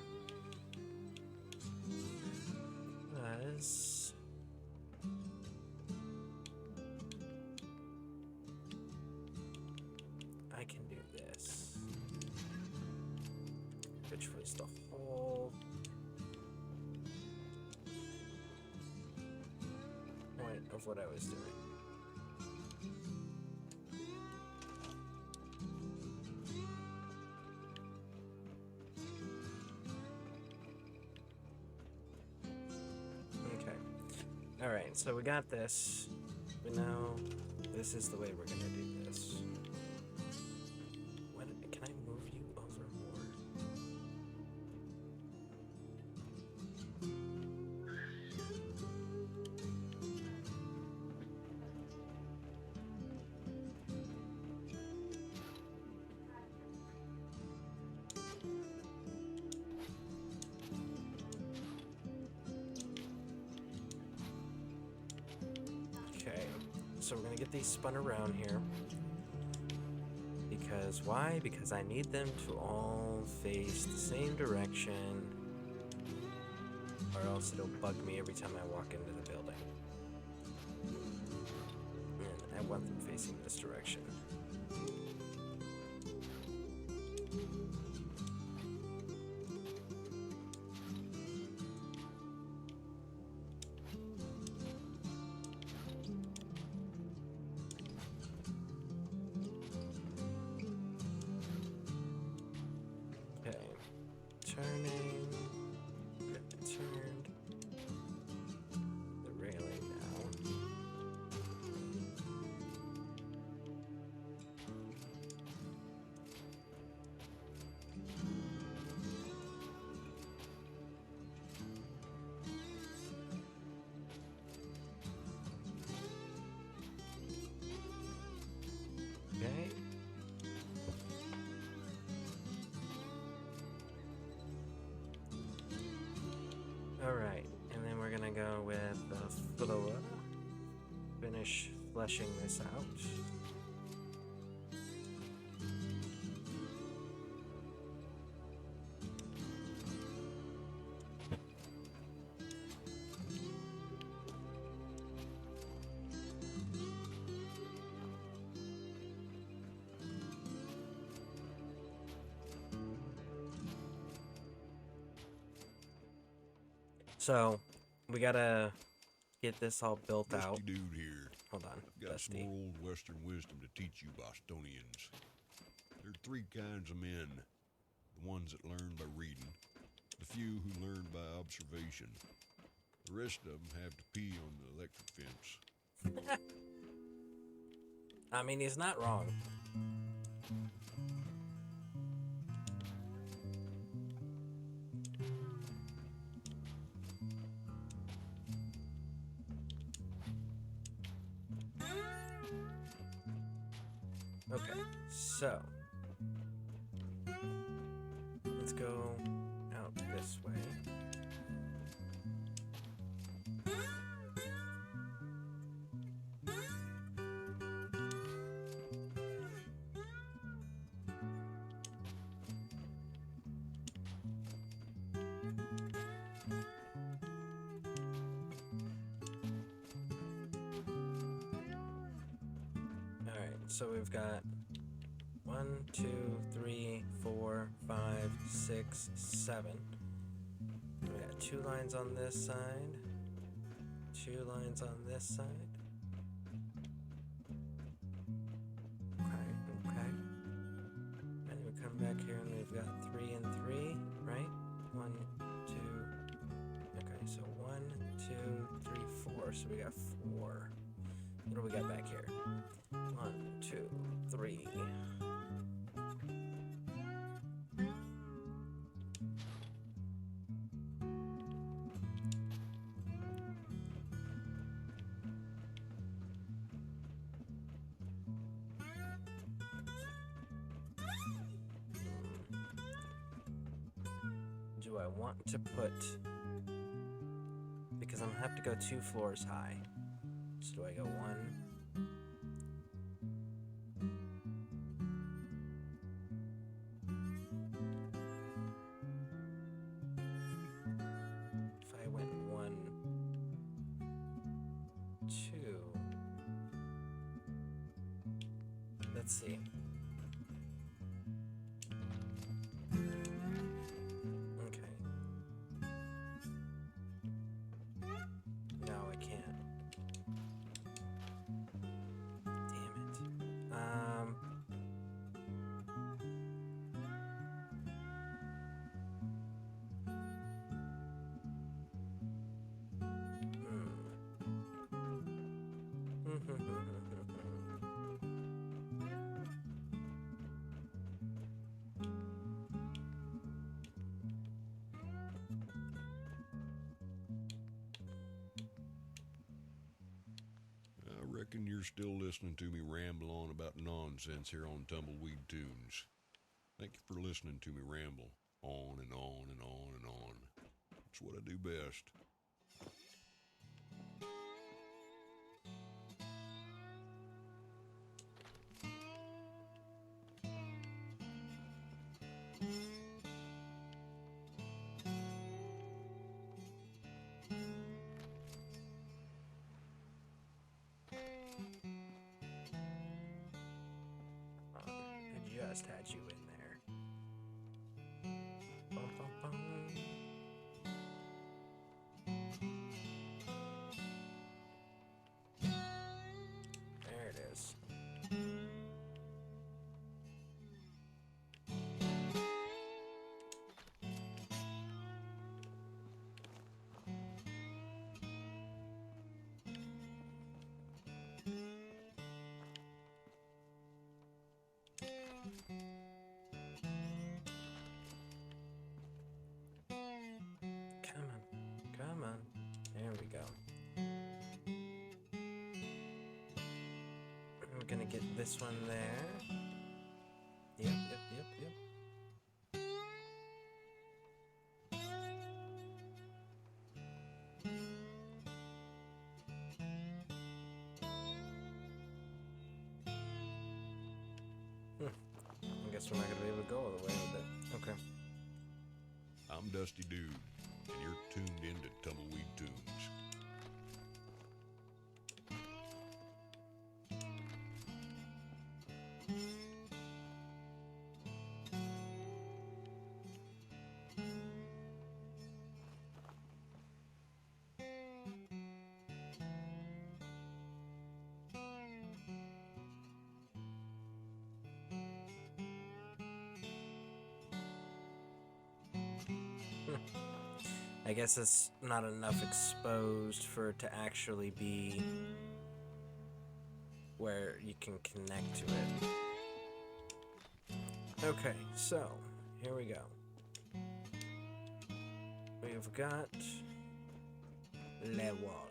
C: Because I can do this, which was the whole point of what I was doing. Alright, so we got this. We know this is the way we're gonna do this. What, can I move you over more? Okay, so we're gonna get these spun around here. Because why? Because I need them to all face the same direction, or else it'll bug me every time I walk into the building. And I want them facing this direction. Turning, get it turned, the railing now. Okay. Alright, and then we're gonna go with the floor. Finish fleshing this out. So, we gotta get this all built
D: Dusty
C: out.
D: dude here.
C: Hold on,
D: I've got some
C: Dusty.
D: more old Western wisdom to teach you Bostonians. There are three kinds of men. The ones that learn by reading, the few who learn by observation. The rest of them have to pee on the electric fence.
C: I mean, he's not wrong. Okay, so let's go out this way. Alright, so we've got 1, 2, 3, 4, 5, 6, 7. We got 2 lines on this side, 2 lines on this side. Okay. And then we come back here and we've got 3 and 3, right? 1, 2. Okay, so 1, 2, 3, 4. So we got 4. What do we got back here? 1, 2, 3. Do I want to put... Because I'm gonna have to go 2 floors high. So do I go 1? If I went 1, 2... Let's see. Okay. No, I can't. Damn it.
D: I reckon you're still listening to me ramble on about nonsense here on Tumbleweed Tunes. Thank you for listening to me ramble on and on and on and on. That's what I do best.
C: I just had you in there. Bum, bum, bum. There it is. Come on. There we go. We're gonna get this one there. Yep. I guess we're not gonna be able to go all the way with it. Okay.
D: I'm Dusty Dude, and you're tuned into Tumbleweed Tunes.
C: I guess it's not enough exposed for it to actually be where you can connect to it. Okay, so here we go. We've got le wall.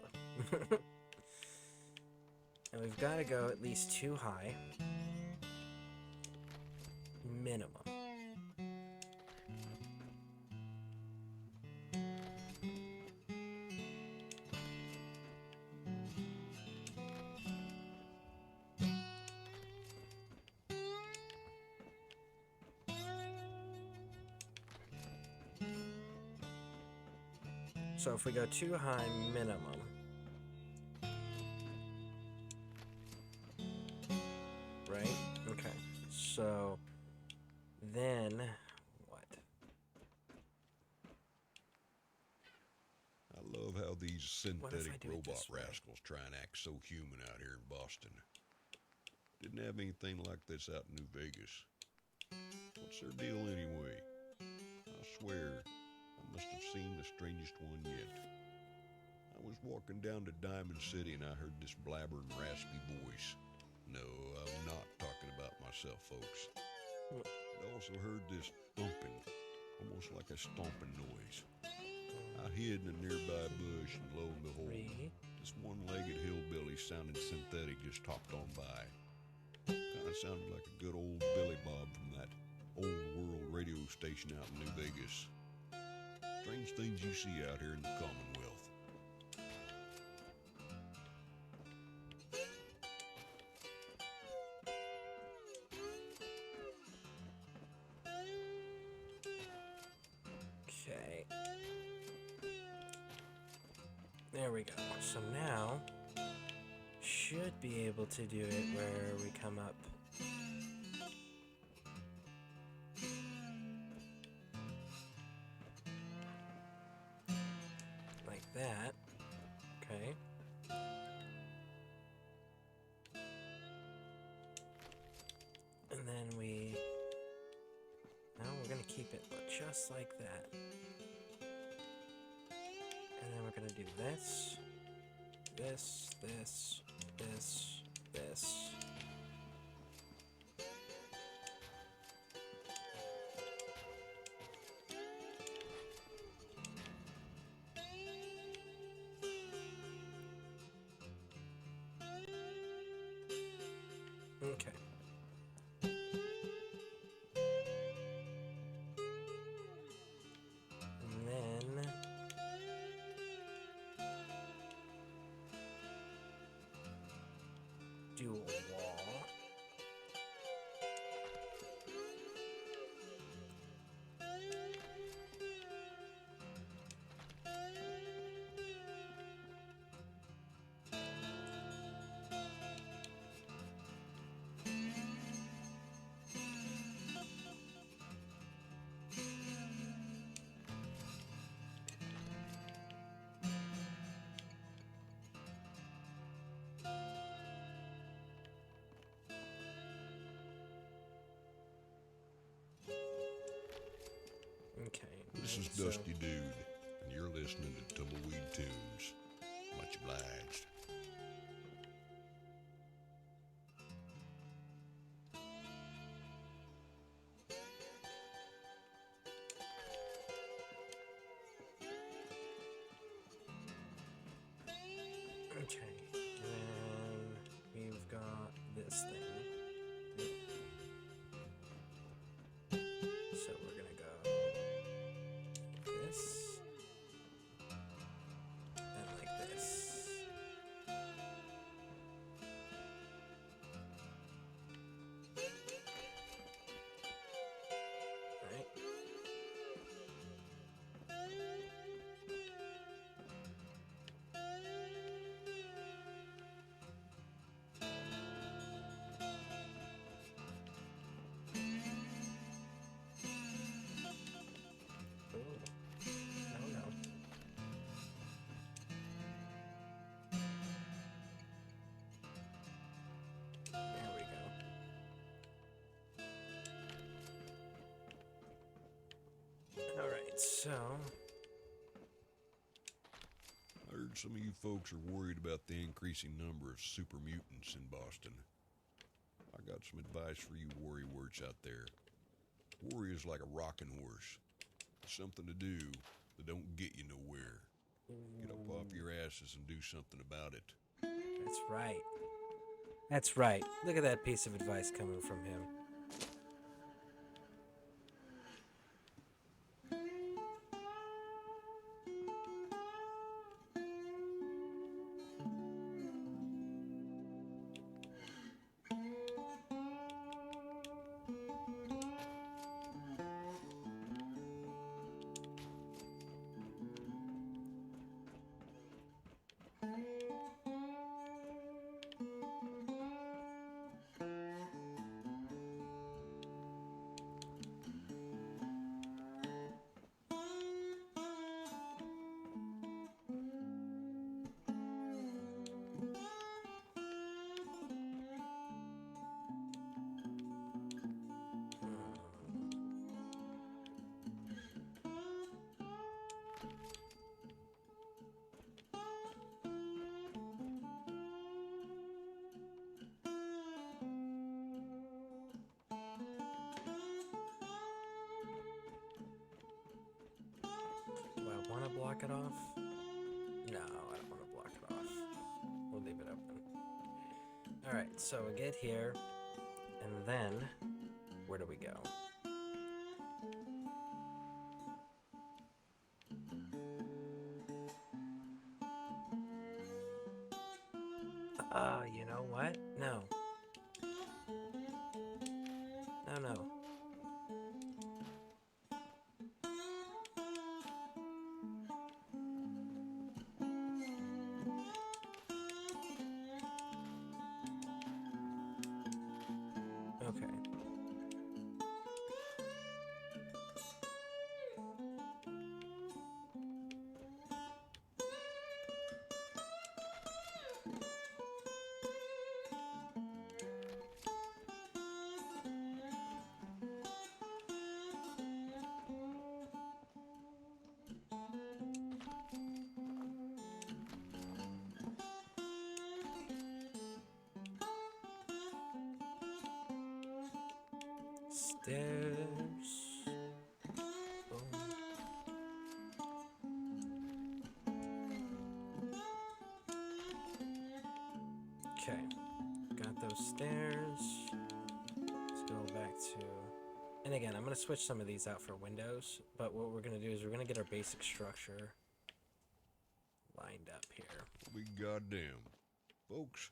C: And we've got to go at least 2 high. Minimum. So if we go 2 high minimum, right? Okay. So then what?
D: I love how these
C: What if I
D: synthetic
C: do it
D: robot
C: this way?
D: rascals try and act so human out here in Boston. Didn't have anything like this out in New Vegas. What's their deal anyway? I swear, I must have seen the strangest one yet. I was walking down to Diamond City and I heard this blabbering, raspy voice. No, I'm not talking about myself, folks. I also heard this thumping, almost like a stomping noise. I hid in a nearby bush, and lo and behold, this one-legged hillbilly sounding synthetic just hopped on by. Kind of sounded like a good old Billy Bob from that old world radio station out in New Vegas. Strange things you see out here in the Commonwealth.
C: Okay. There we go. So now, should be able to do it where we come up. Like that. Okay. And then we... No, we're gonna keep it just like that. And then we're gonna do this, this, this, this, this. Okay. And then do a wall. Okay.
D: This is
C: so-
D: Dusty Dude, and you're listening to Tumbleweed Tunes. Much obliged.
C: Okay. And then we've got this thing. So we're gonna go this and like this. Right? Ooh. No, no. There we go. Alright, so...
D: I heard some of you folks are worried about the increasing number of super mutants in Boston. I got some advice for you worrywurts out there. Worry is like a rocking horse. It's something to do that don't get you nowhere. Get up off your asses and do something about it.
C: That's right. That's right. Look at that piece of advice coming from him. block it off? No, I don't want to block it off. We'll leave it open. Alright, so we get here, and then, where do we go? You know what? No. No. Okay. Stairs. Boom. Okay, got those stairs. Let's go back to... And again, I'm going to switch some of these out for windows, but what we're going to do is we're going to get our basic structure lined up here.
D: I'll be goddamn. Folks,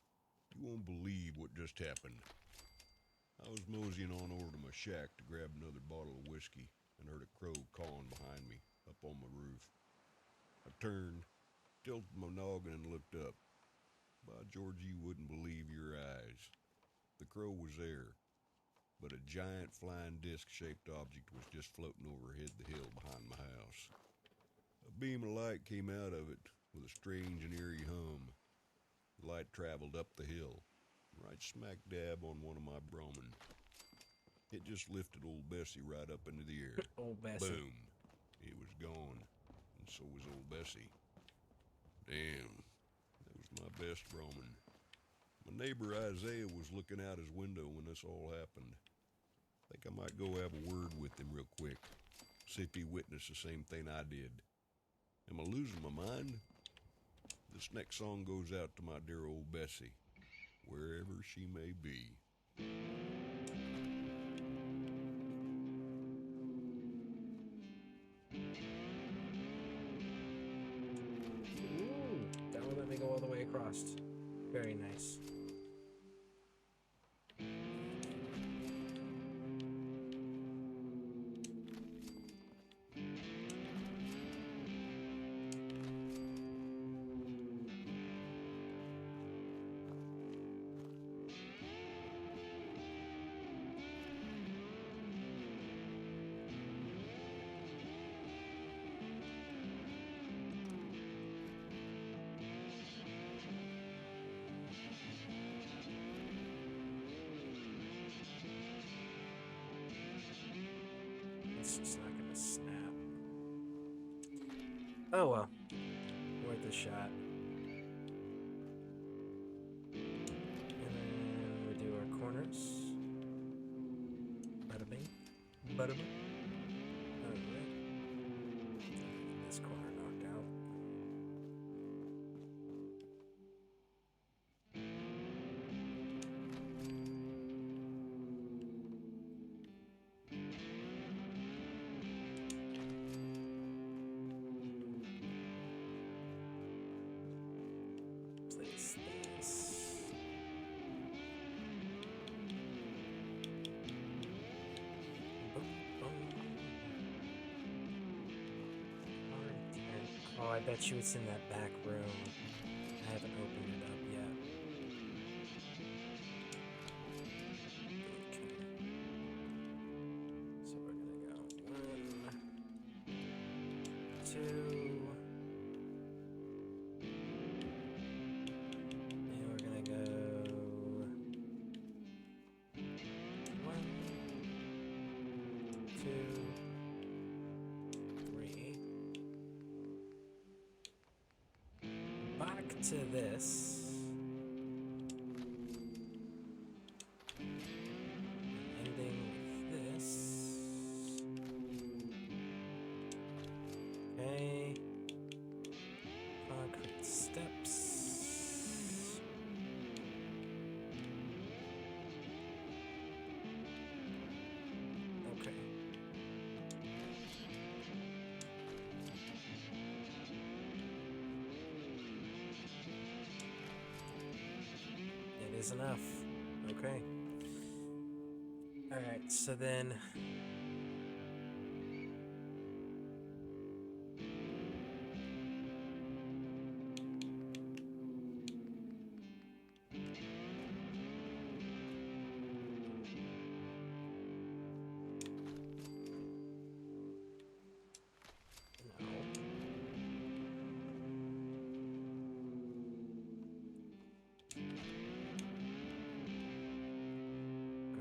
D: you won't believe what just happened. I was moseying on over to my shack to grab another bottle of whiskey and heard a crow cawing behind me up on my roof. I turned, tilted my noggin and looked up. By George, you wouldn't believe your eyes. The crow was there, but a giant flying disc-shaped object was just floating overhead the hill behind my house. A beam of light came out of it with a strange and eerie hum. The light traveled up the hill, right smack dab on one of my bromine. It just lifted old Bessie right up into the air.
C: Old Bessie.
D: Boom. It was gone, and so was old Bessie. Damn, that was my best bromine. My neighbor Isaiah was looking out his window when this all happened. Think I might go have a word with him real quick, see if he witnessed the same thing I did. Am I losing my mind? This next song goes out to my dear old Bessie, wherever she may be.
C: Ooh, that one let me go all the way across. Very nice. It's just not gonna snap. Oh well. Worth a shot. And then we do our corners. Bada bing. Bada bing. Alright. This corner knocked out. Place this. Boom, boom. Oh, I bet you it's in that back room. I haven't opened it up yet. Okay. So we're gonna go 1, 2. And we're gonna go 1, 2, 3. Back to this. Ending with this. Okay. is enough. Okay. Alright, so then...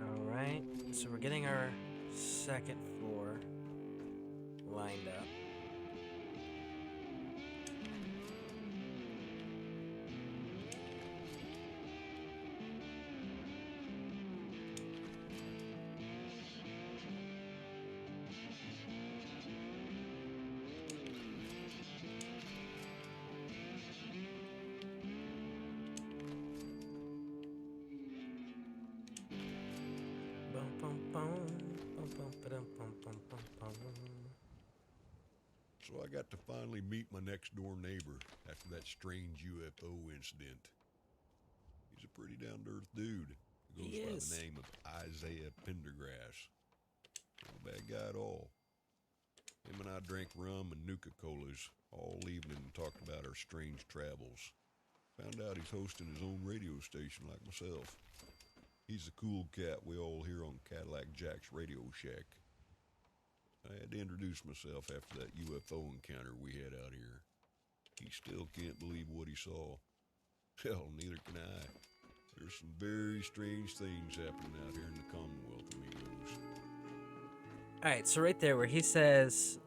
C: Alright, so we're getting our second floor lined up. Bum, bum, bum, bum, bum, ba-dum, bum, bum, bum, bum.
D: So I got to finally meet my next door neighbor after that strange UFO incident. He's a pretty down-to-earth dude who goes
C: He
D: by
C: is.
D: the name of Isaiah Pendergrass. Not a bad guy at all. Him and I drank rum and Nuka-Colas all evening and talked about our strange travels. Found out he's hosting his own radio station like myself. He's the cool cat we all hear on Cadillac Jack's Radio Shack. I had to introduce myself after that UFO encounter we had out here. He still can't believe what he saw. Hell, neither can I. There's some very strange things happening out here in the Commonwealth, amigos.
C: Alright, so right there where he says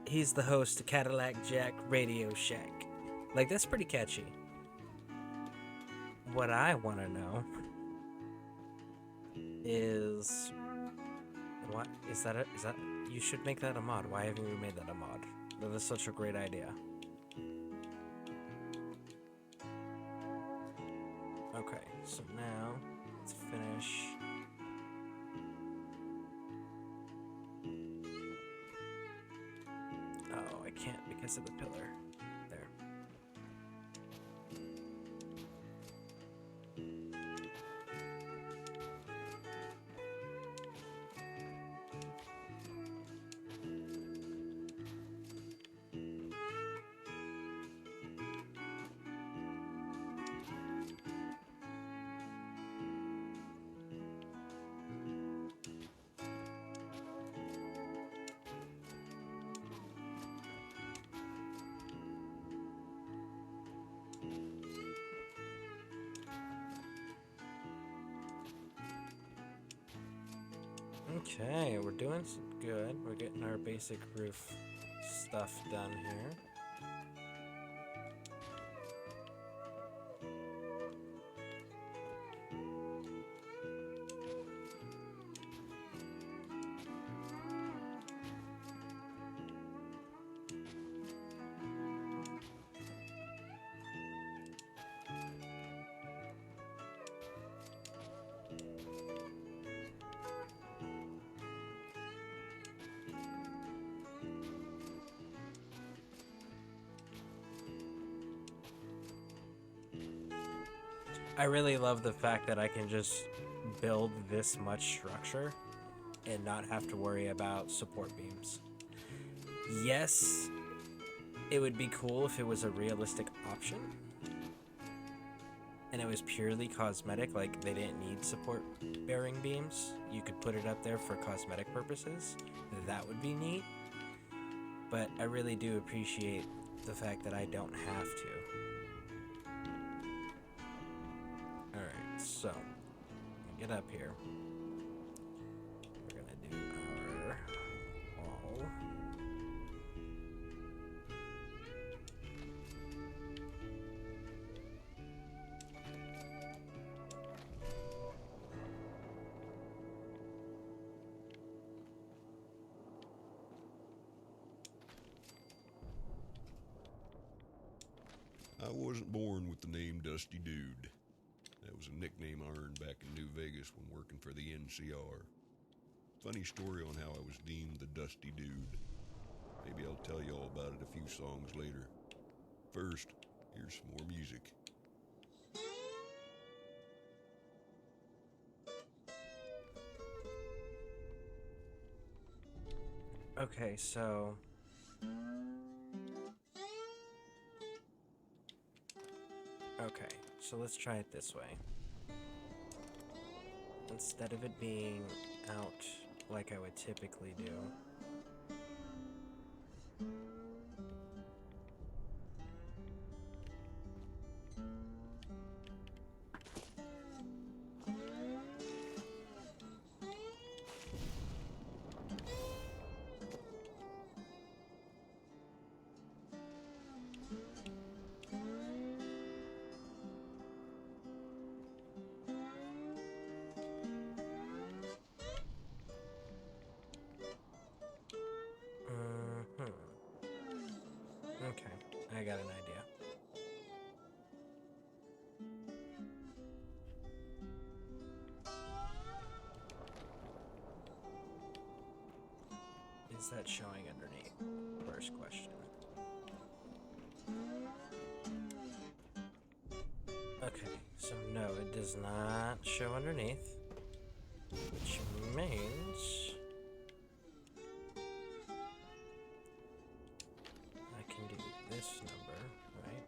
C: he's the host of Cadillac Jack Radio Shack. Like, that's pretty catchy. What I want to know is... What? Is that you should make that a mod. Why haven't you made that a mod? That is such a great idea. Okay, so now let's finish. Oh, I can't because of the pillar. There. Okay, we're doing good. We're getting our basic roof stuff done here. I really love the fact that I can just build this much structure and not have to worry about support beams. Yes, it would be cool if it was a realistic option and it was purely cosmetic, like they didn't need support bearing beams. You could put it up there for cosmetic purposes. That would be neat. But I really do appreciate the fact that I don't have to. Alright, so get up here. We're gonna do our wall.
D: I wasn't born with the name Dusty Dude. That was a nickname I earned back in New Vegas when working for the NCR. Funny story on how I was deemed the Dusty Dude. Maybe I'll tell you all about it a few songs later. First, here's some more music.
C: Okay, so... Okay, so let's try it this way. Instead of it being out like I would typically do... Okay, I got an idea. Is that showing underneath? First question. Okay, so no, it does not show underneath, which means I can do this number, right?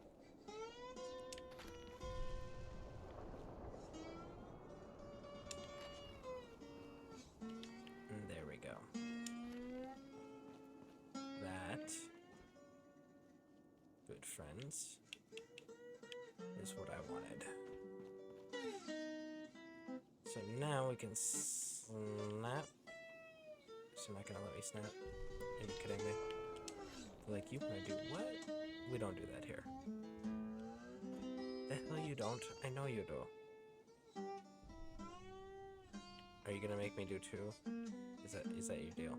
C: And there we go. That, good friends, is what I wanted. So now we can snap. Is it not gonna let me snap? Are you kidding me? Like, you wanna do what? We don't do that here. The hell you don't? I know you do. Are you gonna make me do two? Is that your deal?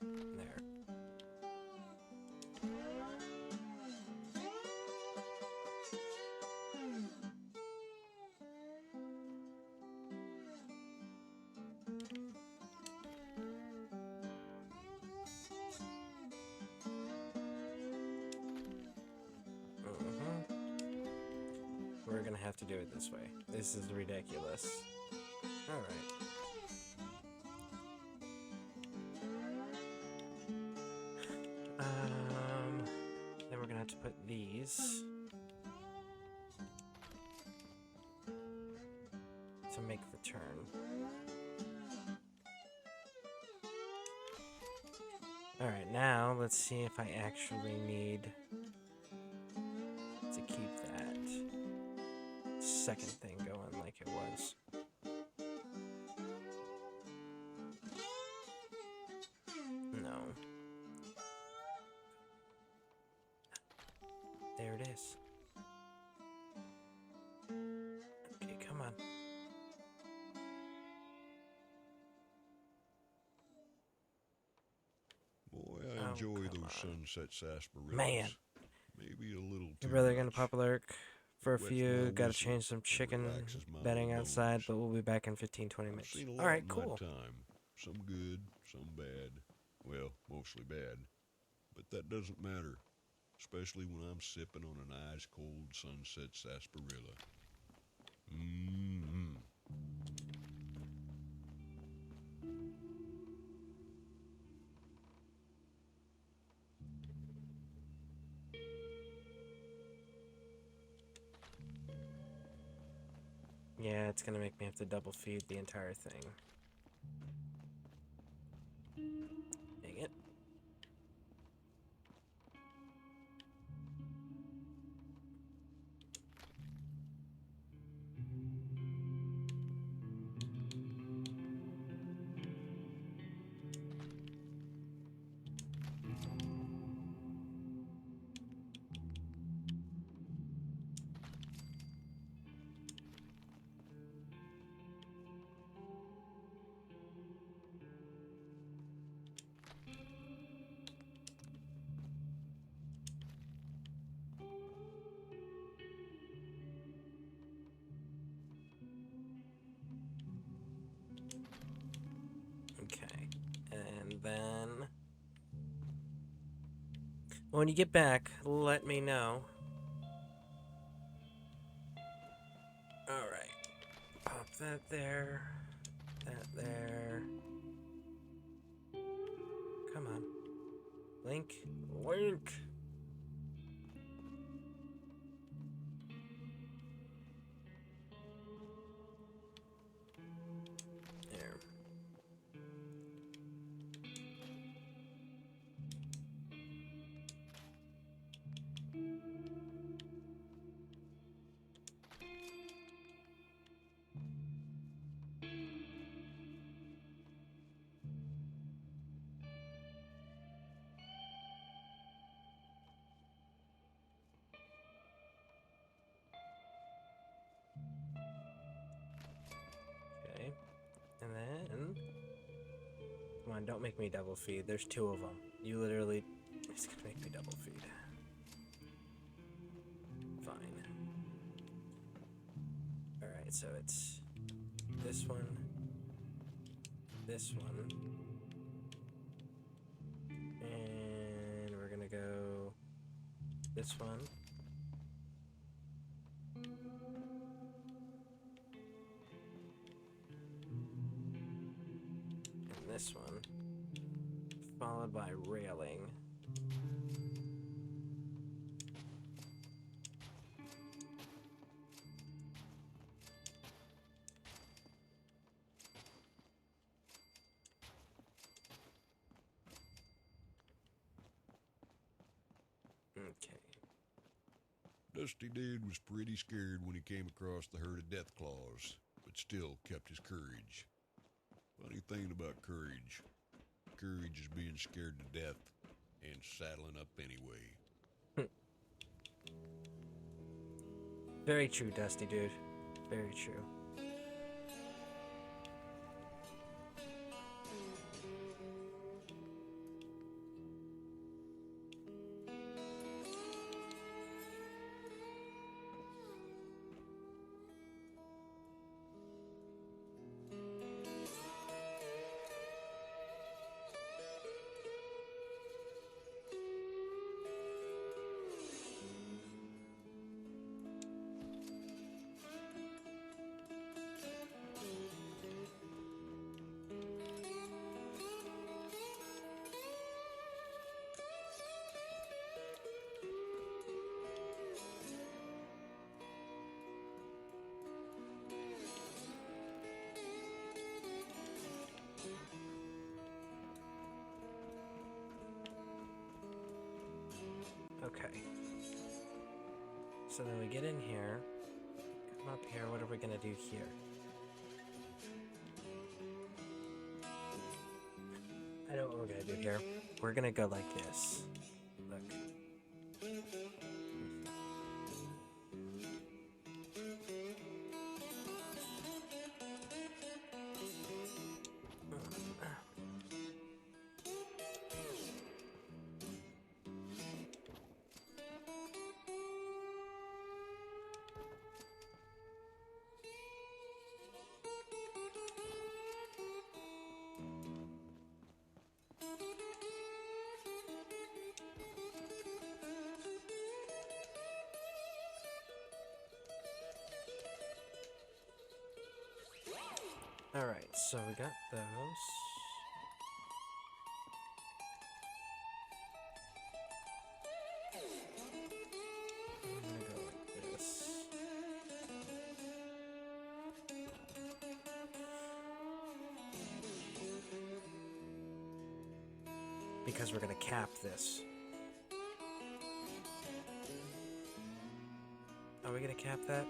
C: There. We're gonna have to do it this way. This is ridiculous. Alright. Then we're gonna have to put these to make the turn. Alright, now let's see if I actually need to keep that second thing going like it was. No. There it is. Okay, come on.
D: Boy, I enjoy those sunset sarsaparillas.
C: Man.
D: Maybe a little too
C: Your brother
D: much.
C: gonna pop a lurk for a
D: Wets
C: few.
D: my
C: Gotta
D: whistle
C: change some
D: and
C: chicken
D: relaxes my
C: bedding outside,
D: bones.
C: but we'll be back in 15-20
D: I've
C: minutes.
D: seen a lot
C: Alright,
D: in
C: cool.
D: my time. Some good, some bad. Well, mostly bad. But that doesn't matter. Especially when I'm sipping on an ice-cold sunset sarsaparilla. Mmm.
C: Yeah, it's gonna make me have to double feed the entire thing. Dang it. Okay, and then when you get back, let me know. That there. That there. Come on. Link. Link! There. Okay. And then... Come on, don't make me double feed. There's 2 of them. You literally... It's gonna make me double feed. Fine. Alright, so it's... This one. This one. And we're gonna go... This one. And this one. Followed by railing. Okay.
D: Dusty Dude was pretty scared when he came across the herd of death claws, but still kept his courage. Funny thing about courage. Courage is being scared to death and saddling up anyway.
C: Very true, Dusty Dude. Very true. Okay. So then we get in here. Come up here. What are we gonna do here? I know what we're gonna do here. We're gonna go like this. Look. Alright, so we got those. I'm gonna go like this. Because we're gonna cap this. Are we gonna cap that?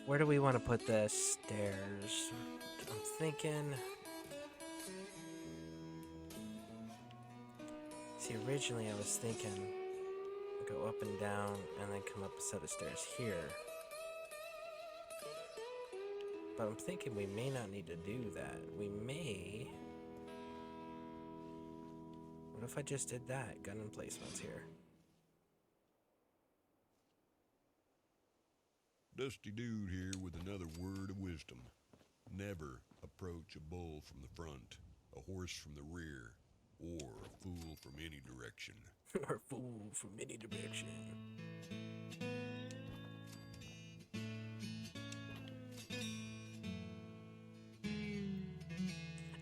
C: Where do we want to put the stairs? I'm thinking... See, originally I was thinking... go up and down, and then come up a set of stairs here. But I'm thinking we may not need to do that. We may... What if I just did that? Gun emplacements here.
D: Dusty dude here with another word of wisdom. Never approach a bull from the front, a horse from the rear, or a fool from any direction.
C: Or fool from any direction.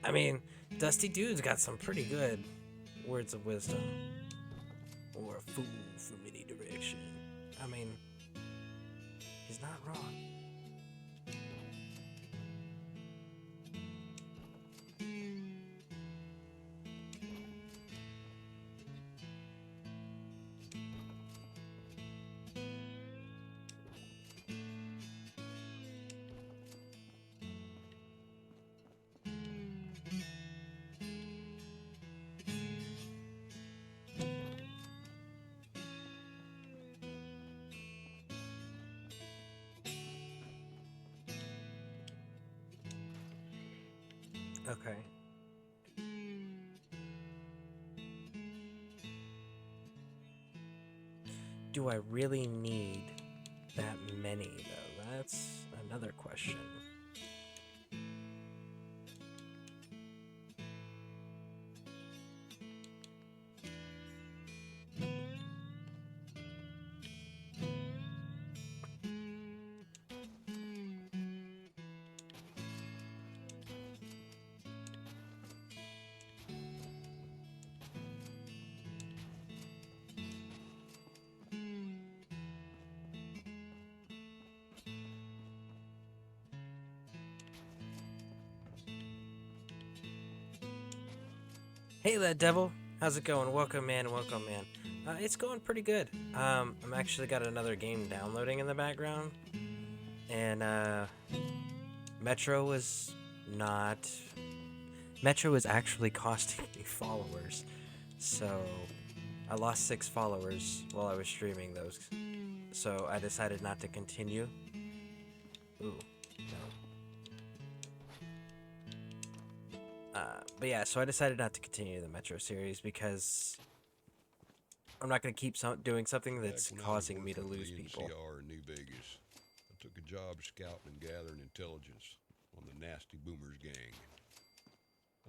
C: I mean, Dusty Dude's got some pretty good words of wisdom. Or a fool from any direction. I mean, he's not wrong. Okay. Do I really need that many, though? That's another question. Hey, Led Devil. How's it going? Welcome, man. Welcome, man. It's going pretty good. I'm actually got another game downloading in the background. And, Metro was not... Metro is actually costing me followers. So, I lost 6 followers while I was streaming those. So, I decided not to continue. Ooh, no. But yeah, so I decided not to continue the Metro series because I'm not going to keep doing something that's causing me to lose people.
D: NCR in New Vegas, I took a job scouting and gathering intelligence on the Nasty Boomers gang.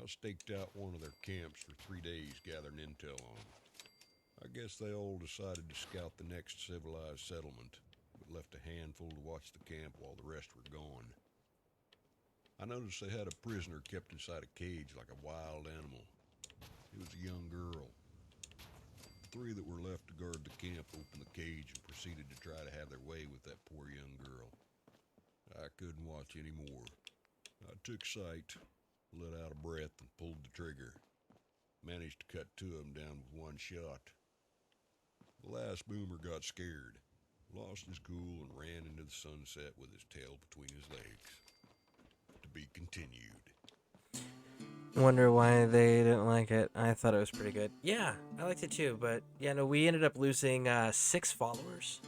D: I staked out one of their camps for 3 days gathering intel on them. I guess they all decided to scout the next civilized settlement, but left a handful to watch the camp while the rest were gone. I noticed they had a prisoner kept inside a cage like a wild animal. It was a young girl. The 3 that were left to guard the camp opened the cage and proceeded to try to have their way with that poor young girl. I couldn't watch anymore. I took sight, let out a breath, and pulled the trigger. Managed to cut 2 of them down with 1 shot. The last boomer got scared, lost his cool, and ran into the sunset with his tail between his legs. To be continued.
C: Wonder why they didn't like it. I thought it was pretty good. Yeah, I liked it too, but yeah, no, we ended up losing 6 followers.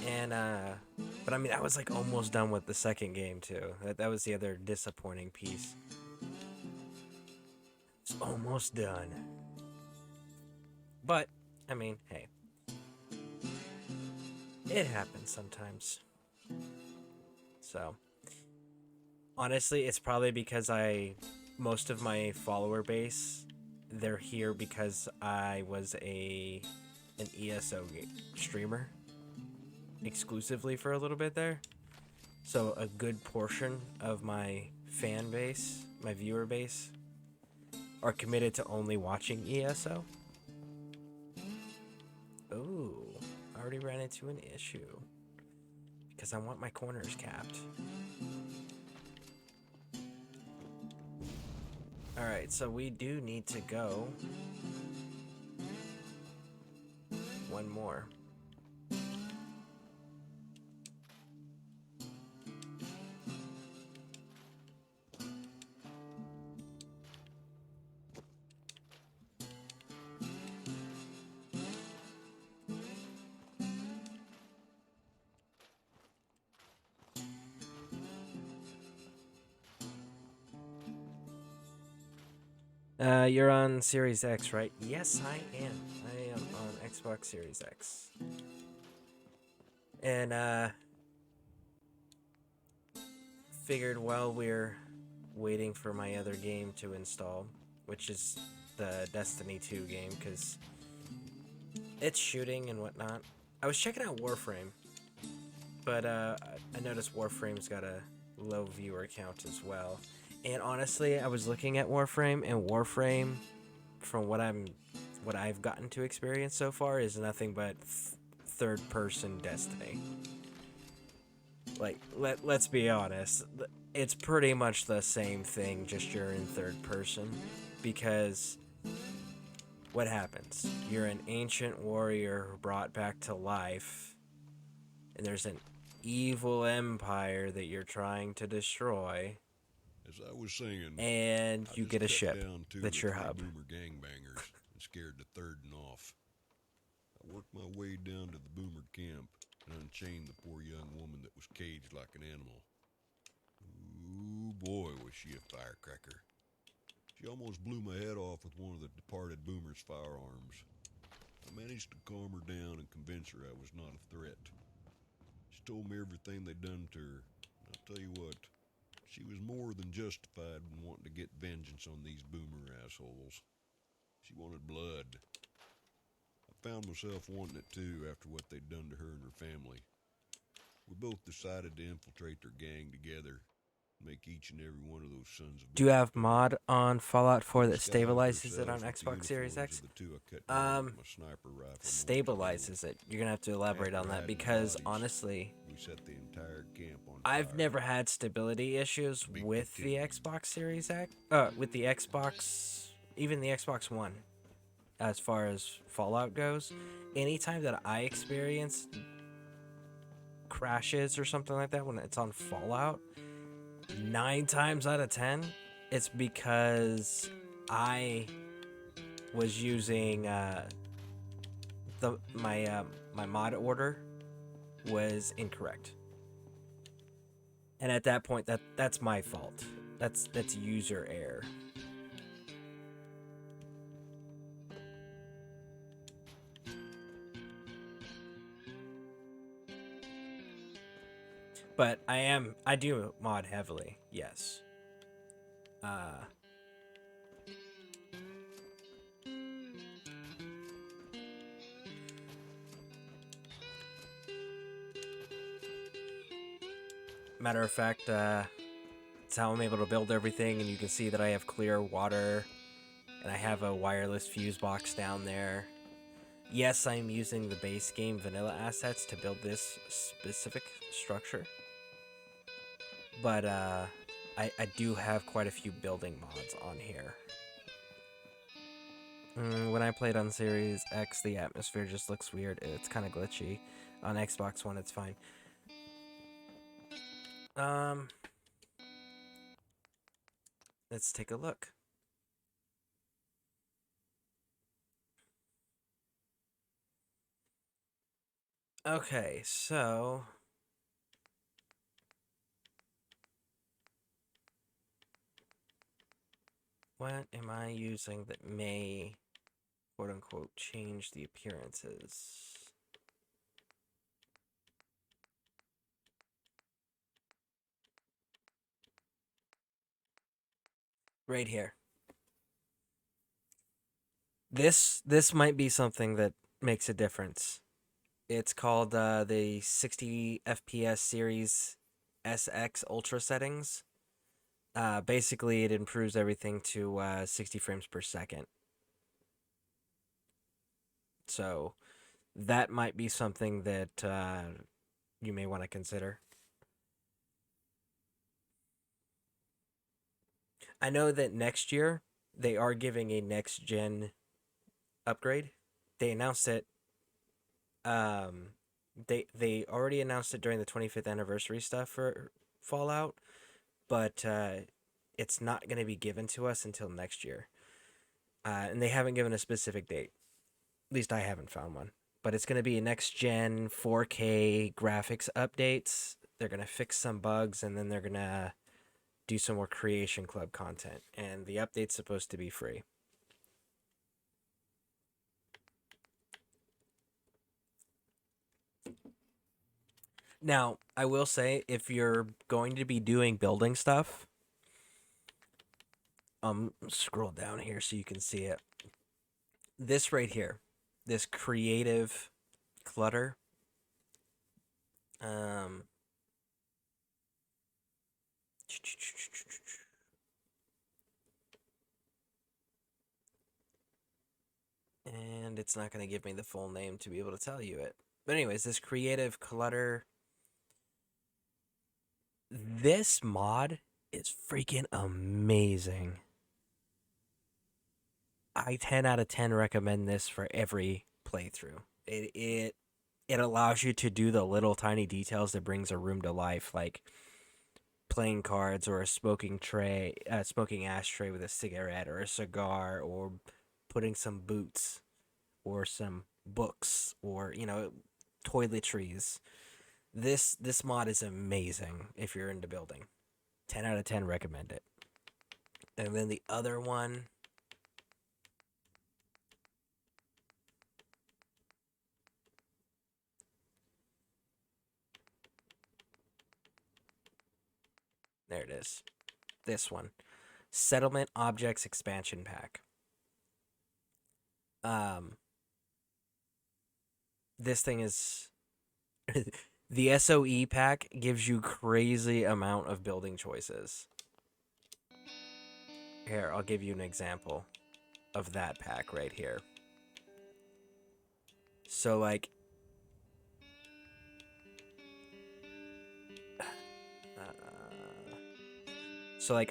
C: And but I mean, I was like almost done with the second game too. That was the other disappointing piece. It's almost done. But I mean, hey, it happens sometimes. So honestly, it's probably because most of my follower base, they're here because I was an ESO streamer exclusively for a little bit there. So a good portion of my fan base, my viewer base, are committed to only watching ESO. Ooh, I already ran into an issue because I want my corners capped. Alright, so we do need to go 1 more. You're on Series X, right? Yes, I am. I am on Xbox Series X. And, figured while we're waiting for my other game to install, which is the Destiny 2 game, because it's shooting and whatnot. I was checking out Warframe, but I noticed Warframe's got a low viewer count as well. And honestly, I was looking at Warframe, and Warframe, from what I've gotten to experience so far, is nothing but third-person Destiny. Like, let's be honest, it's pretty much the same thing, just you're in third person, because what happens? You're an ancient warrior brought back to life, and there's an evil empire that you're trying to destroy.
D: As I was saying,
C: and you get a ship that's your hub.
D: Boomer gangbangers and scared the third and off. I worked my way down to the boomer camp and unchained the poor young woman that was caged like an animal. Ooh, boy, was she a firecracker. She almost blew my head off with one of the departed boomer's firearms. I managed to calm her down and convince her I was not a threat. She told me everything they'd done to her, and I'll tell you what, she was more than justified in wanting to get vengeance on these boomer assholes. She wanted blood. I found myself wanting it too after what they'd done to her and her family. We both decided to infiltrate their gang together, make each and every one of those sons of
C: Do you
D: bitches
C: have
D: pay.
C: mod on Fallout 4 that
D: Disguised
C: stabilizes it on
D: ourselves with the
C: Xbox Series
D: uniforms
C: X?
D: of the two I cut down with my sniper rifle
C: Stabilizes it. You're gonna have to elaborate on that, because honestly,
D: we set the entire camp on
C: I've
D: fire.
C: never had stability issues
D: Be
C: with the
D: continued.
C: Xbox Series X. With the Xbox, even the Xbox One, as far as Fallout goes. Anytime that I experience crashes or something like that when it's on Fallout, 9 times out of 10, it's because I was using my mod order was incorrect. And at that point, that's my fault. That's user error. But I do mod heavily, yes. Matter of fact, it's how I'm able to build everything, and you can see that I have clear water, and I have a wireless fuse box down there. Yes, I'm using the base game vanilla assets to build this specific structure, but I do have quite a few building mods on here. When I played on Series X, the atmosphere just looks weird. It's kind of glitchy. On Xbox One, it's fine. Let's take a look. Okay, so what am I using that may, quote unquote, change the appearances? Right here. This might be something that makes a difference. It's called the 60 FPS Series SX Ultra settings. Basically, it improves everything to 60 frames per second. So that might be something that you may want to consider. I know that next year they are giving a next gen upgrade. They announced it. They already announced it during the 25th anniversary stuff for Fallout, but it's not going to be given to us until next year. And they haven't given a specific date. At least I haven't found one. But it's going to be a next gen 4K graphics updates. They're going to fix some bugs, and then they're going to do some more Creation Club content, and the update's supposed to be free. Now, I will say, if you're going to be doing building stuff, scroll down here so you can see it. This right here, this creative clutter, and it's not going to give me the full name to be able to tell you it. But anyways, this creative clutter, this mod is freaking amazing. I 10 out of 10 recommend this for every playthrough. It allows you to do the little tiny details that brings a room to life, like playing cards or a smoking ashtray with a cigarette or a cigar, or putting some boots or some books, or toiletries. This mod is amazing if you're into building. 10 out of 10 recommend it. And then the other one, there it is. This one. Settlement Objects Expansion Pack. This thing is the SOE pack gives you crazy amount of building choices. Here, I'll give you an example of that pack right here. So like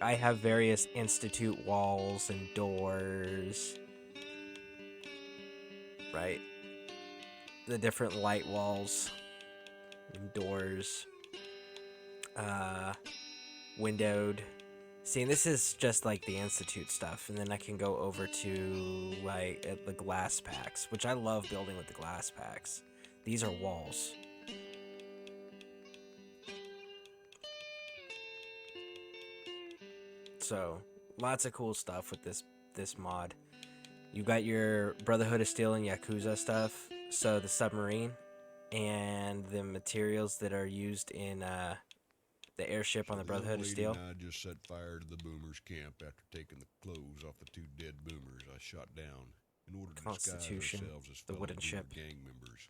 C: I have various institute walls and doors, right? The different light walls and doors, windowed. See, this is just like the institute stuff, and then I can go over to like the glass packs, which I love building with the glass packs. These are walls. So lots of cool stuff with this mod. You got your Brotherhood of Steel and Yakuza stuff. So the submarine and the materials that are used in the airship on the Brotherhood of Steel.
D: And I just set fire to the boomers' camp after taking the clothes off the 2 dead boomers I shot down in order to
C: Constitution,
D: disguise ourselves as
C: the
D: fellow
C: wooden
D: boomer
C: ship.
D: gang members.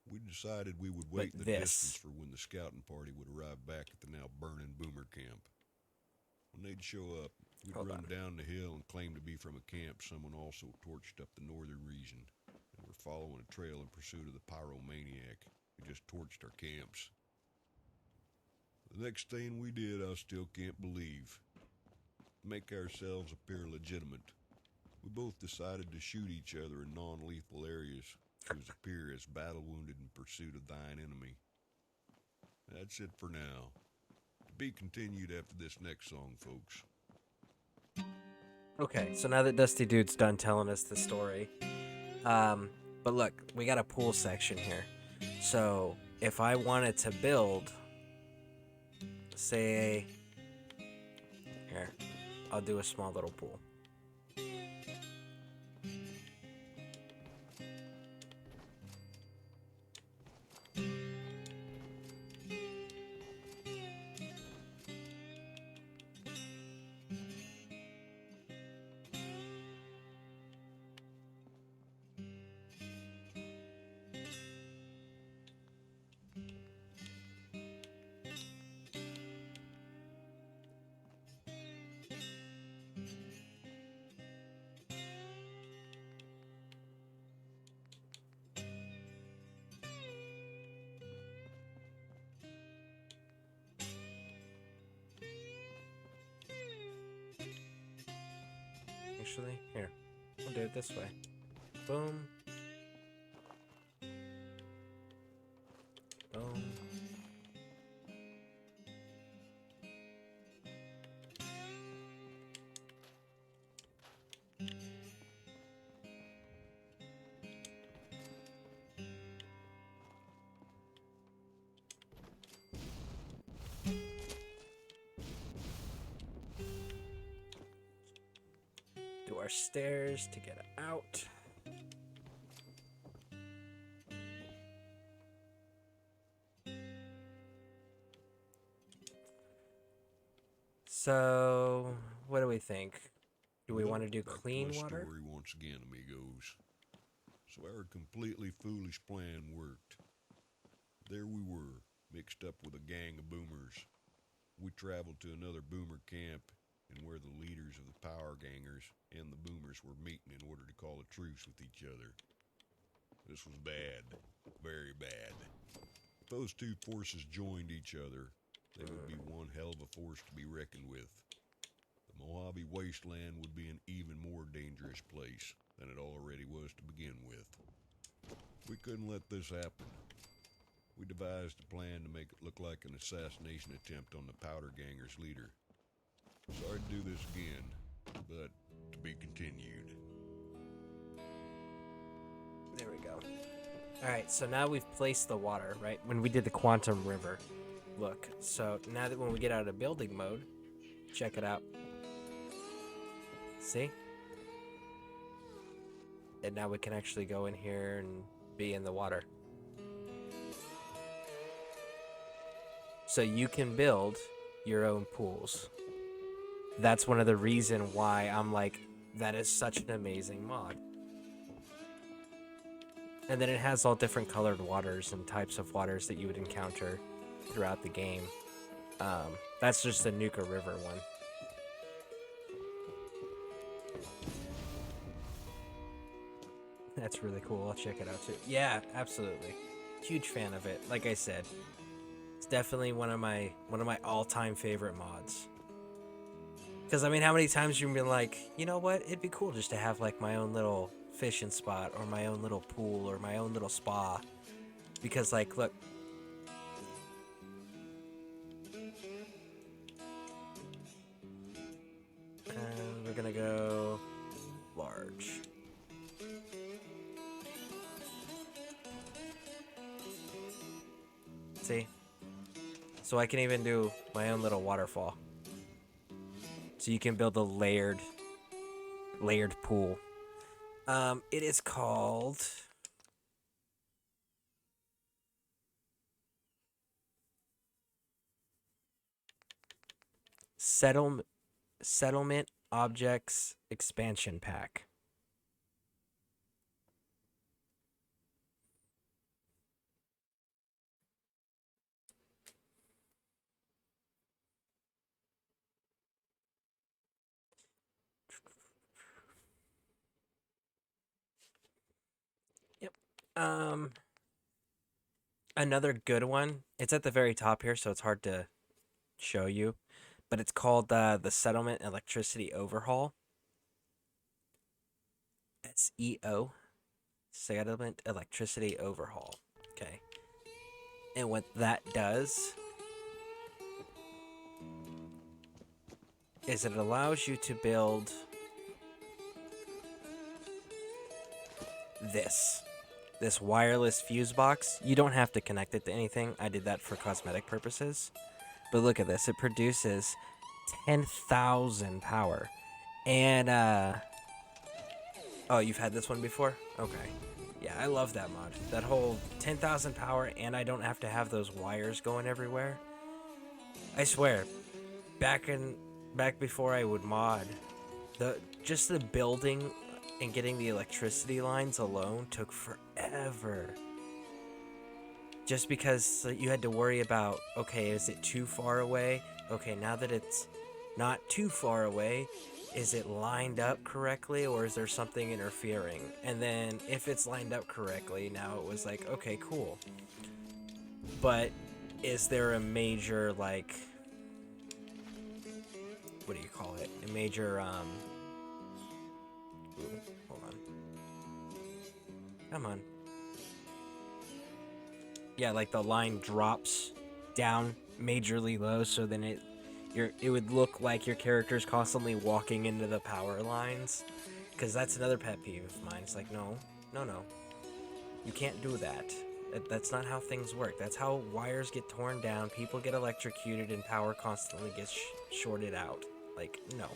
D: We decided we would wait the distance for when the scouting party would arrive back at the now burning boomer camp. When they'd show up, we'd run down the hill and claim to be from a camp someone also torched up the northern region, and we're following a trail in pursuit of the pyromaniac who just torched our camps. The next thing we did, I still can't believe. To make ourselves appear legitimate, we both decided to shoot each other in non-lethal areas to appear as battle-wounded in pursuit of thine enemy. That's it for now. To be continued after this next song, folks.
C: Okay, so now that Dusty Dude's done telling us the story, but look, we got a pool section here. So if I wanted to build, say, here, I'll do a small little pool. Actually, here, we'll do it this way. Boom. Boom. more stairs to get out. So, what do we think? Do we want to do
D: Back
C: clean
D: my
C: water?
D: Story once again, amigos. So our completely foolish plan worked. There we were, mixed up with a gang of boomers. We traveled to another boomer camp, and where the leaders of the power gangers and the boomers were meeting in order to call a truce with each other. This was bad, very bad. If those two forces joined each other, they would be one hell of a force to be reckoned with. The Mojave Wasteland would be an even more dangerous place than it already was to begin with. We couldn't let this happen. We devised a plan to make it look like an assassination attempt on the Powder Gangers' leader. Sorry to do this again, but to be continued.
C: There we go. Alright, so now we've placed the water, right? When we did the Quantum River. Look, so now that when we get out of building mode, check it out. See? And now we can actually go in here and be in the water. So you can build your own pools. That's one of the reasons why I'm like, that is such an amazing mod. And then it has all different colored waters and types of waters that you would encounter throughout the game. That's just the Nuka River one. That's really cool. I'll check it out too. Yeah, absolutely. Huge fan of it. Like I said, it's definitely one of my all-time favorite mods. Because I mean, how many times you've been like, you know what? It'd be cool just to have like my own little fishing spot or my own little pool or my own little spa. Because like, look. And we're gonna go large. See? So I can even do my own little waterfall. So you can build a layered pool. It is called Settlement Objects Expansion Pack. Yep. Another good one. It's at the very top here, so it's hard to show you. But it's called the Settlement Electricity Overhaul. SEO. Settlement Electricity Overhaul. Okay. And what that does is it allows you to build this wireless fuse box. You don't have to connect it to anything. I did that for cosmetic purposes. But look at this. It produces 10,000 power. And, oh, you've had this one before? Okay. Yeah, I love that mod. That whole 10,000 power, and I don't have to have those wires going everywhere. I swear, back before I would mod, just the building and getting the electricity lines alone took forever. Just because you had to worry about, okay, is it too far away? Okay, now that it's not too far away, is it lined up correctly or is there something interfering? And then if it's lined up correctly, now it was like, okay, cool. But is there a major, like, what do you call it? A major, ooh, hold on. Come on. Yeah, like the line drops down majorly low, so then it would look like your character's constantly walking into the power lines. Because that's another pet peeve of mine. It's like, no. You can't do that. That's not how things work. That's how wires get torn down, people get electrocuted, and power constantly gets shorted out. Like, no.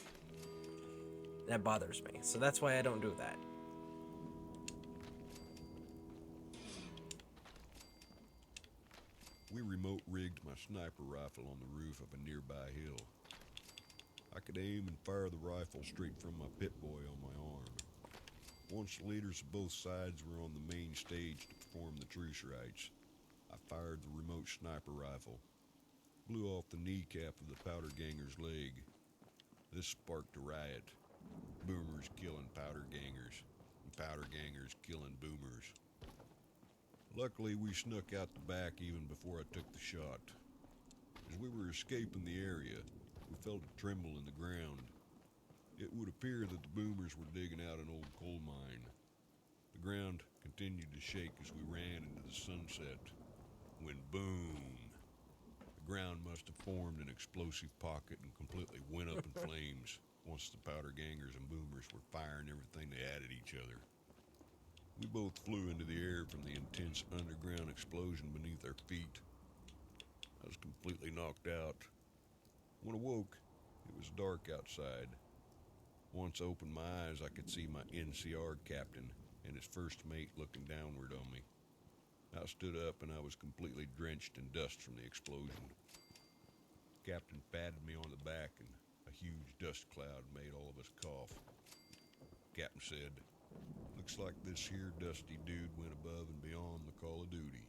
C: That bothers me. So that's why I don't do that.
D: We remote rigged my sniper rifle on the roof of a nearby hill. I could aim and fire the rifle straight from my pit boy on my arm. Once the leaders of both sides were on the main stage to perform the truce rites, I fired the remote sniper rifle, blew off the kneecap of the powder ganger's leg. This sparked a riot. Boomers killing powder gangers, and powder gangers killing boomers. Luckily, we snuck out the back even before I took the shot. As we were escaping the area, we felt a tremble in the ground. It would appear that the boomers were digging out an old coal mine. The ground continued to shake as we ran into the sunset, when boom! The ground must have formed an explosive pocket and completely went up in flames once the powder gangers and boomers were firing everything they had at each other. We both flew into the air from the intense underground explosion beneath our feet. I was completely knocked out. When I woke, it was dark outside. Once I opened my eyes, I could see my NCR captain and his first mate looking downward on me. I stood up and I was completely drenched in dust from the explosion. The captain patted me on the back and a huge dust cloud made all of us cough. The captain said, "Looks like this here dusty dude went above and beyond the call of duty.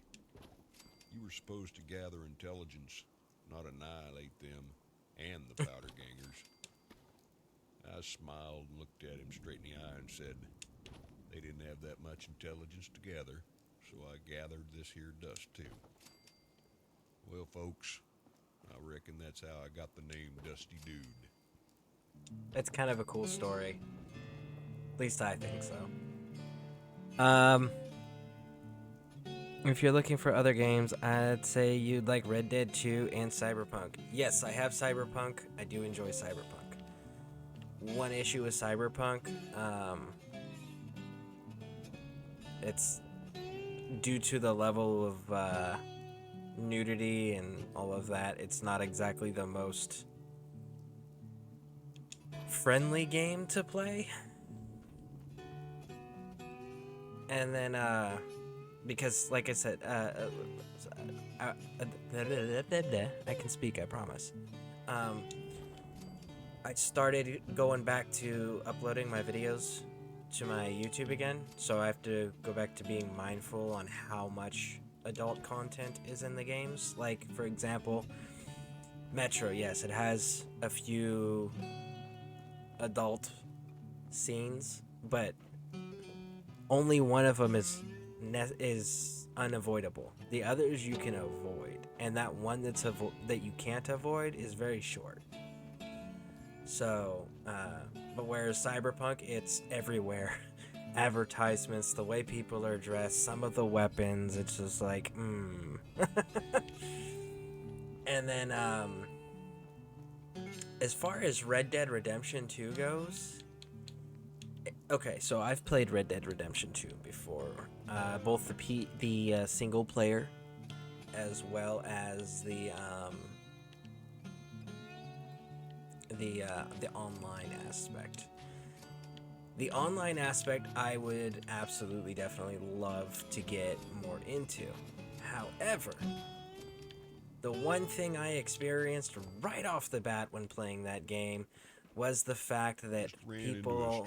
D: You were supposed to gather intelligence, not annihilate them and the powder gangers." I smiled and looked at him straight in the eye and said, "They didn't have that much intelligence to gather, so I gathered this here dust too." Well, folks, I reckon that's how I got the name Dusty Dude.
C: It's kind of a cool story. At least I think so. If you're looking for other games, I'd say you'd like Red Dead 2 and Cyberpunk. Yes, I have Cyberpunk. I do enjoy Cyberpunk. One issue with Cyberpunk, it's due to the level of nudity and all of that, it's not exactly the most friendly game to play. And then, because, like I said, I can speak, I promise. I started going back to uploading my videos to my YouTube again, so I have to go back to being mindful on how much adult content is in the games. Like, for example, Metro, yes, it has a few adult scenes, but only one of them is unavoidable. The others you can avoid, and that one that you can't avoid is very short. So, but whereas Cyberpunk, it's everywhere. Advertisements, the way people are dressed, some of the weapons, it's just like, And then, as far as Red Dead Redemption 2 goes, okay, so I've played Red Dead Redemption 2 before, both the single player as well as the online aspect. The online aspect I would absolutely definitely love to get more into. However, the one thing I experienced right off the bat when playing that game was the fact that people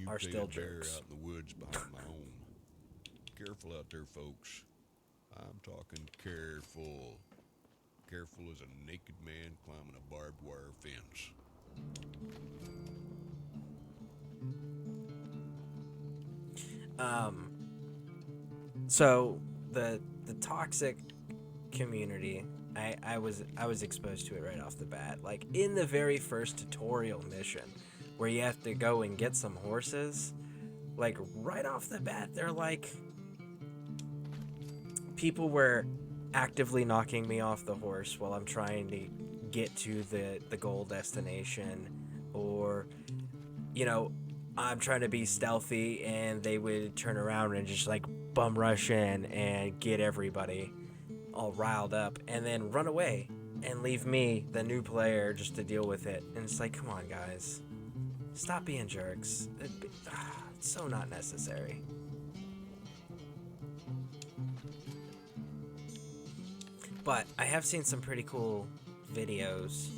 C: are still jerks.
D: Out in the woods behind my home. Careful out there, folks. I'm talking careful. Careful as a naked man climbing a barbed wire fence.
C: So the toxic community, I was exposed to it right off the bat. Like in the very first tutorial mission where you have to go and get some horses, like right off the bat they're like, people were actively knocking me off the horse while I'm trying to get to the goal destination, or I'm trying to be stealthy and they would turn around and just like bum rush in and get everybody all riled up and then run away and leave me, the new player, just to deal with it. And it's like, come on, guys. Stop being jerks. It's so not necessary. But I have seen some pretty cool videos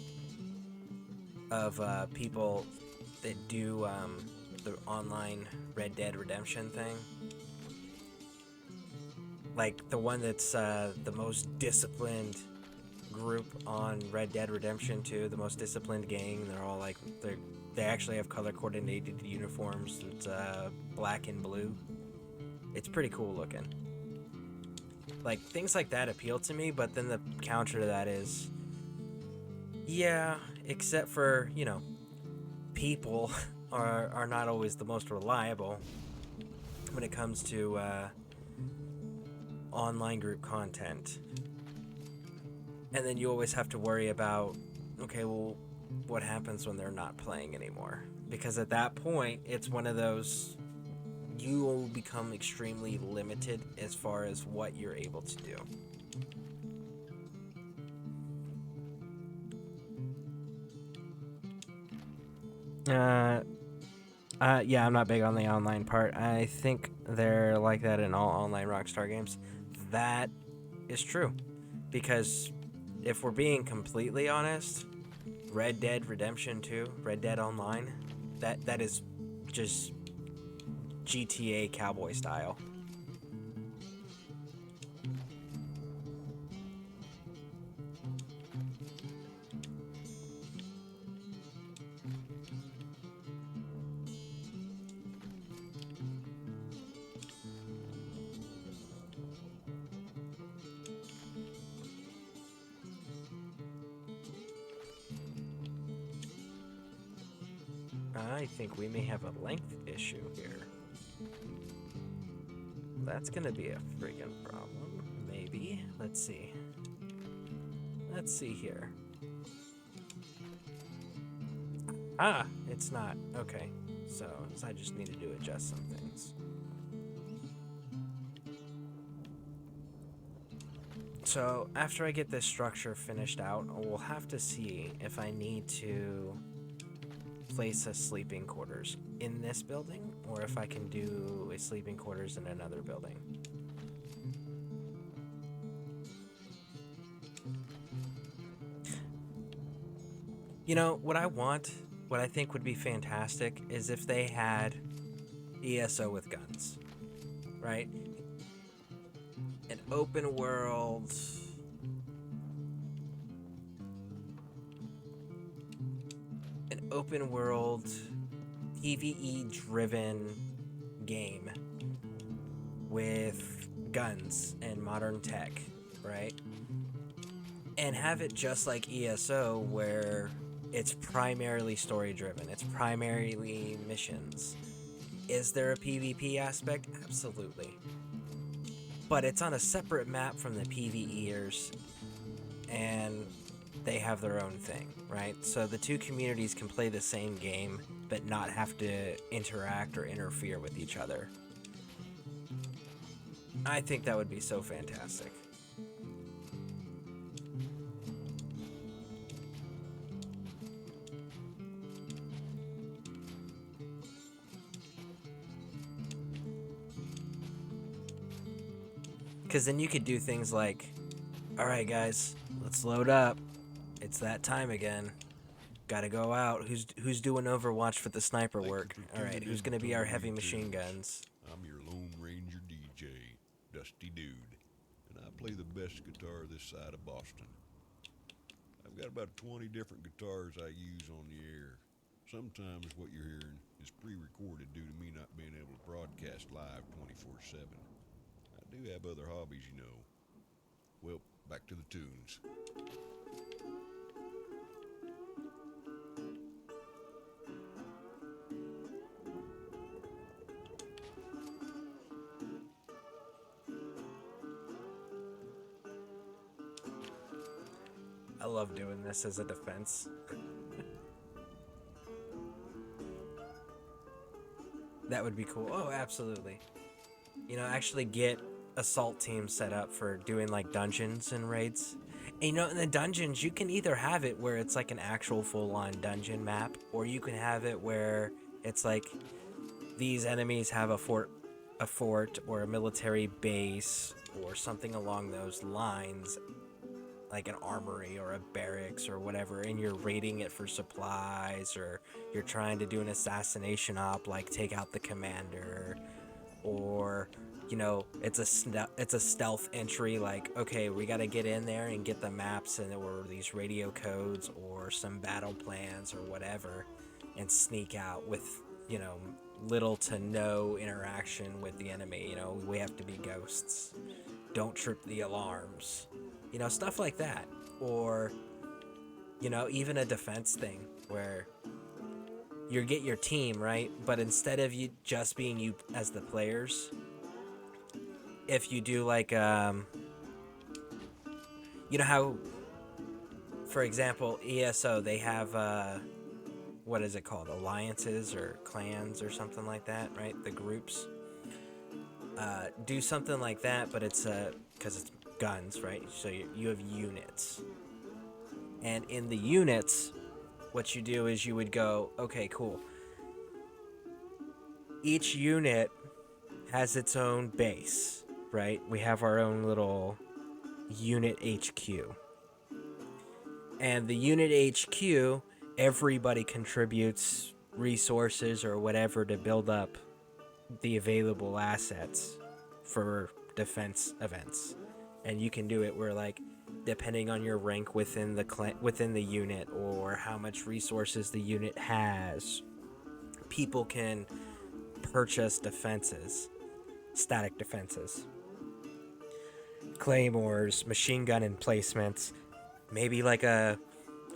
C: of people that do the online Red Dead Redemption thing. Like the one that's the most disciplined group on Red Dead Redemption 2, the most disciplined gang. They're all like, they actually have color coordinated uniforms. It's black and blue. It's pretty cool looking. Like, things like that appeal to me, but then the counter to that is, yeah, except for, you know, people are not always the most reliable when it comes to online group content. And then you always have to worry about, okay, well, what happens when they're not playing anymore? Because at that point, it's one of those, you will become extremely limited as far as what you're able to do. Yeah, I'm not big on the online part. I think they're like that in all online Rockstar games. That is true. Because if we're being completely honest, Red Dead Redemption 2, Red Dead Online, that is just GTA cowboy style. I think we may have a length issue here. That's gonna be a friggin' problem. Maybe. Let's see. Let's see here. Ah, it's not. Okay. So I just needed to adjust some things. So after I get this structure finished out, we'll have to see if I need to place a sleeping quarters in this building or if I can do a sleeping quarters in another building. You know, what I think would be fantastic is if they had ESO with guns, right? An open world PvE driven game with guns and modern tech, right? And have it just like ESO where it's primarily story driven, it's primarily missions. Is there a PvP aspect? Absolutely. But it's on a separate map from the PvEers, and they have their own thing, right? So the two communities can play the same game, but not have to interact or interfere with each other. I think that would be so fantastic. Because then you could do things like, all right, guys, let's load up. It's that time again. Gotta go out. Who's doing Overwatch for the sniper work? All right, who's gonna be our heavy machine guns?
D: I'm your Lone Ranger DJ, Dusty Dude, and I play the best guitar this side of Boston. I've got about 20 different guitars I use on the air. Sometimes what you're hearing is pre-recorded due to me not being able to broadcast live 24/7. I do have other hobbies, you know. Well, back to the tunes.
C: I love doing this as a defense. That would be cool. Oh, absolutely. You know, actually get assault teams set up for doing like dungeons and raids. And, in the dungeons, you can either have it where it's like an actual full-on dungeon map, or you can have it where it's like these enemies have a fort or a military base or something along those lines, like an armory or a barracks or whatever, and you're raiding it for supplies, or you're trying to do an assassination op like take out the commander, or it's a stealth entry, like, okay, we got to get in there and get the maps and or these radio codes or some battle plans or whatever, and sneak out with little to no interaction with the enemy. We have to be ghosts, don't trip the alarms, stuff like that. Or even a defense thing where you get your team, right? But instead of you just being you as the players, if you do like how, for example, ESO, they have what is it called, alliances or clans or something like that, right? The groups do something like that, but it's because it's guns, right? So you have units, and in the units, what you do is you would go, okay, cool, each unit has its own base, right? We have our own little unit HQ, and the unit HQ, everybody contributes resources or whatever to build up the available assets for defense events. And you can do it where, like, depending on your rank within the unit or how much resources the unit has, people can purchase defenses, static defenses, claymores, machine gun emplacements, maybe like a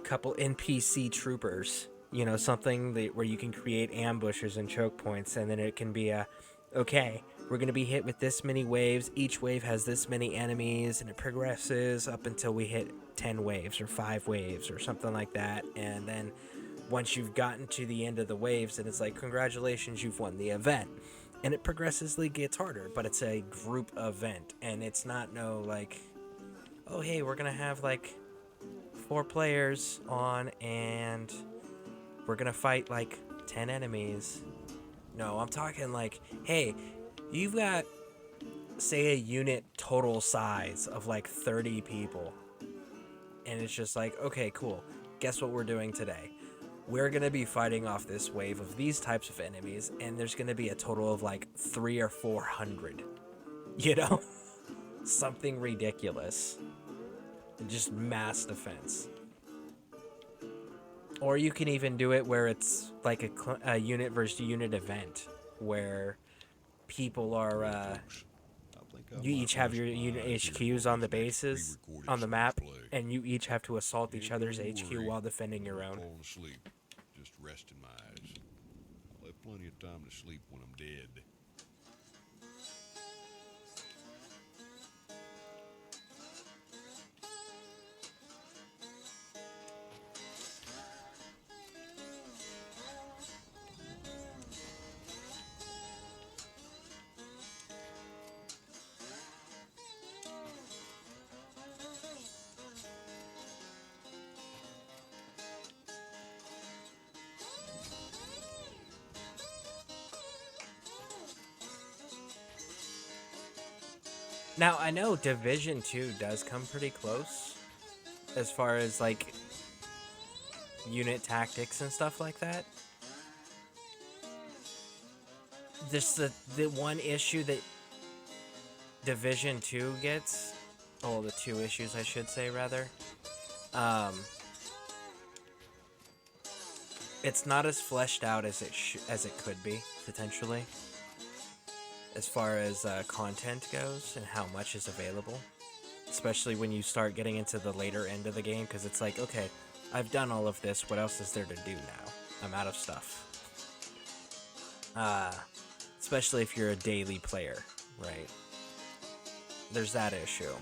C: couple NPC troopers, something where you can create ambushes and choke points, and then it can be okay, we're going to be hit with this many waves, each wave has this many enemies, and it progresses up until we hit 10 waves or 5 waves or something like that. And then once you've gotten to the end of the waves, and it's like, congratulations, you've won the event. And it progressively gets harder, but it's a group event, and it's not like, oh, hey, we're going to have like 4 players on and we're gonna fight like 10 enemies. No, I'm talking like, hey, you've got, say, a unit total size of like 30 people, and it's just like, okay, cool, guess what we're doing today? We're gonna be fighting off this wave of these types of enemies, and there's gonna be a total of like 300 or 400, something ridiculous. Just mass defense. Or you can even do it where it's like a unit versus unit event, where people are you each have your unit HQs on the bases on the map, and you each have to assault each other's HQ while defending your own.
D: Falling asleep, just resting my eyes. I'll have plenty of time to sleep when I'm dead.
C: Now, I know Division 2 does come pretty close as far as, like, unit tactics and stuff like that. Just the one issue that Division 2 gets, the 2 issues, I should say, rather, it's not as fleshed out as it could be, potentially, as far as content goes and how much is available, especially when you start getting into the later end of the game, because it's like, okay, I've done all of this, what else is there to do now? I'm out of stuff. Especially if you're a daily player, right? There's that issue.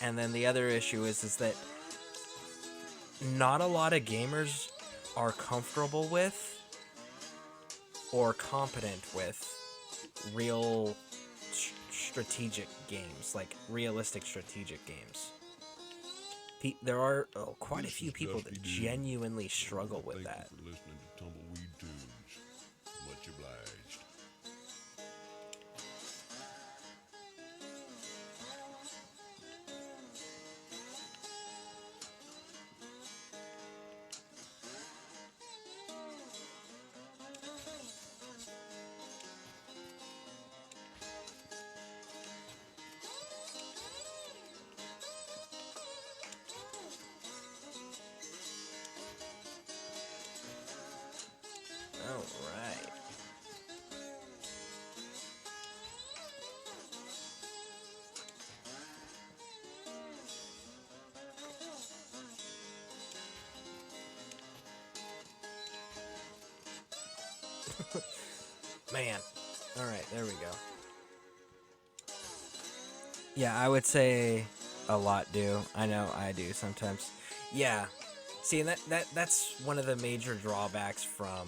C: And then the other issue is that not a lot of gamers are comfortable with or competent with real strategic games, like realistic strategic games. there are quite a
D: This
C: few
D: is
C: people
D: Dusty
C: that
D: Dude.
C: genuinely struggle with
D: Thank
C: that.
D: you for listening to Tumbleweed Tunes. Much obliged.
C: All right. Man. All right, there we go. Yeah, I would say a lot do. I know I do sometimes. Yeah. See, and that's one of the major drawbacks from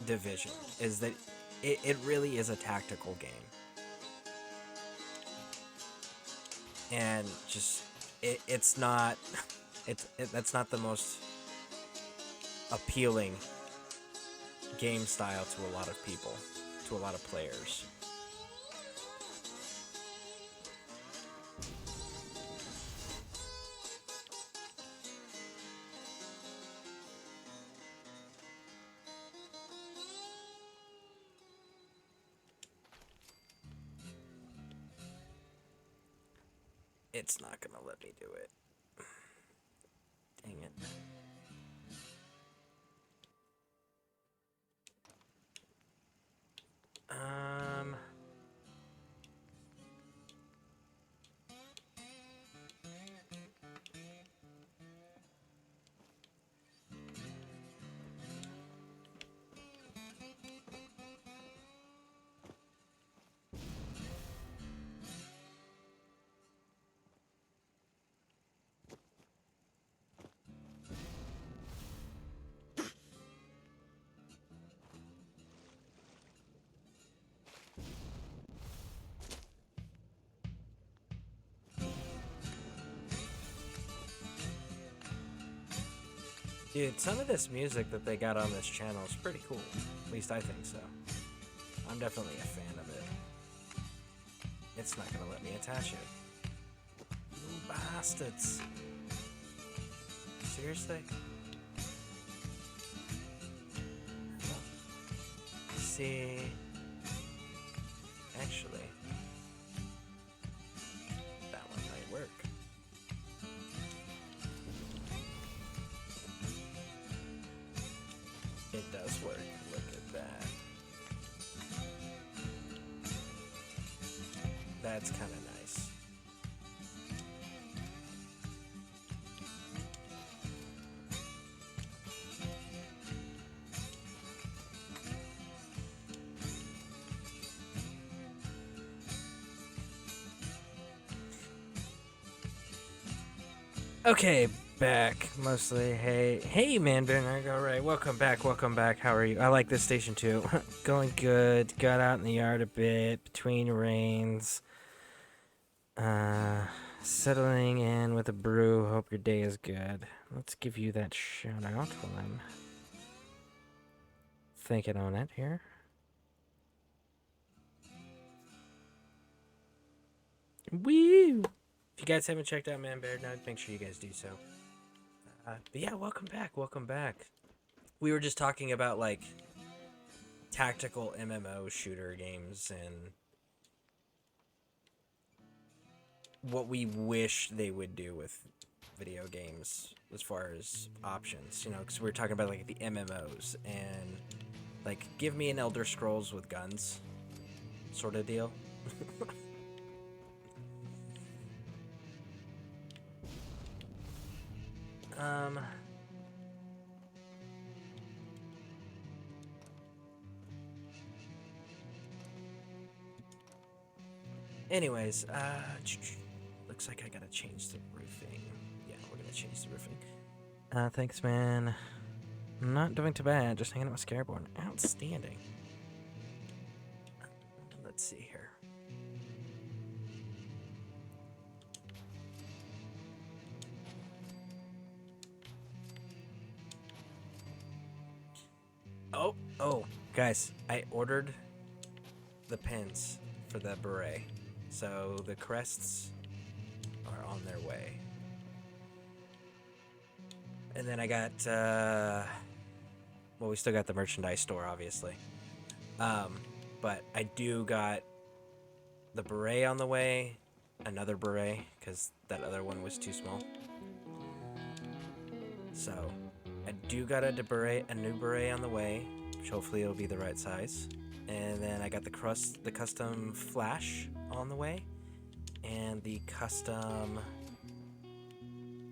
C: Division is that it really is a tactical game. And just it's not that's not the most appealing game style to a lot of people, to a lot of players. It's not gonna let me do it. Dang it. Um. Dude, some of this music that they got on this channel is pretty cool. At least I think so. I'm definitely a fan of it. It's not gonna let me attach it. You bastards. Seriously? See... Actually... that one might work. It does work. Look at that. That's kind of nice. Okay, back mostly. Hey, man, Bernard. All right, welcome back. How are you? I like this station too. Going good. Got out in the yard a bit between rains. Settling in with a brew. Hope your day is good. Let's give you that shout out while I'm thinking on it here. Woo! If you guys haven't checked out Man Bear now, make sure you guys do so. But yeah, welcome back. We were just talking about like tactical MMO shooter games and what we wish they would do with video games as far as options, you know, because we were talking about like the MMOs and like give me an Elder Scrolls with guns sort of deal. Anyways, looks like I gotta change the roofing. Yeah, we're gonna change the roofing. Thanks, man. I'm not doing too bad, just hanging out with Scareborne. Outstanding. Let's see here. Oh, guys, I ordered the pins for the beret. So the crests are on their way. And then I got, well, we still got the merchandise store, obviously. But I do got the beret on the way, another beret, because that other one was too small. So I do got a new beret on the way, which hopefully it'll be the right size. And then I got the custom flash on the way, and the custom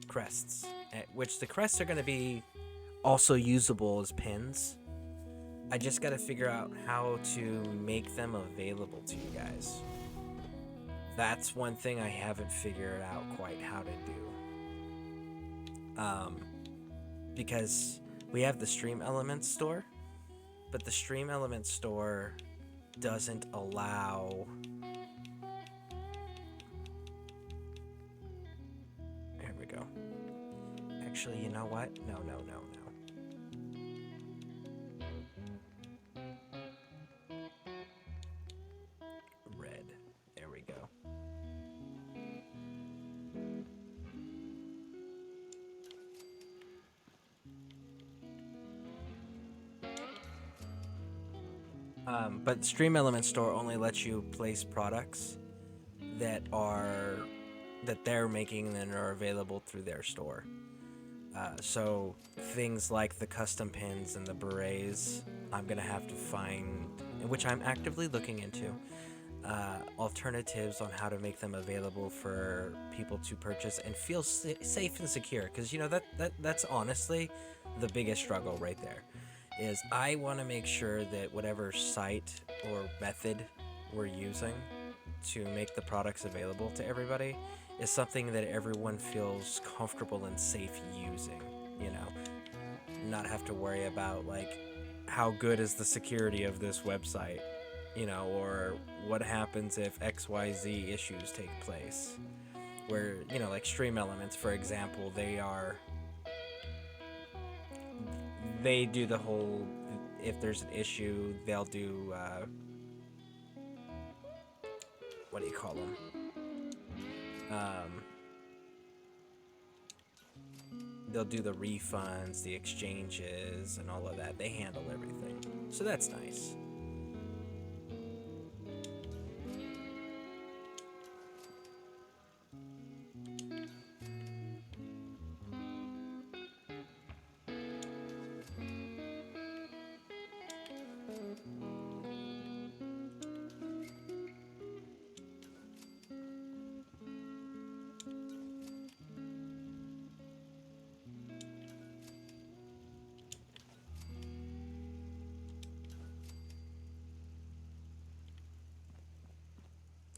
C: crests, which the crests are going to be also usable as pins. I just got to figure out how to make them available to you guys. That's one thing I haven't figured out quite how to do. Because we have the Stream Elements store, but the Stream Elements store doesn't allow... There we go. Actually, you know what? No. Red. There we go. But Stream Element Store only lets you place products that they're making and are available through their store. So things like the custom pins and the berets, I'm gonna have to find, which I'm actively looking into, alternatives on how to make them available for people to purchase and feel safe and secure. Because that's honestly the biggest struggle right there. Is I want to make sure that whatever site or method we're using to make the products available to everybody is something that everyone feels comfortable and safe using, not have to worry about like how good is the security of this website, or what happens if XYZ issues take place. Where, like Stream Elements, for example, they do the whole, if there's an issue, they'll do, what do you call them? They'll do the refunds, the exchanges, and all of that. They handle everything. So that's nice.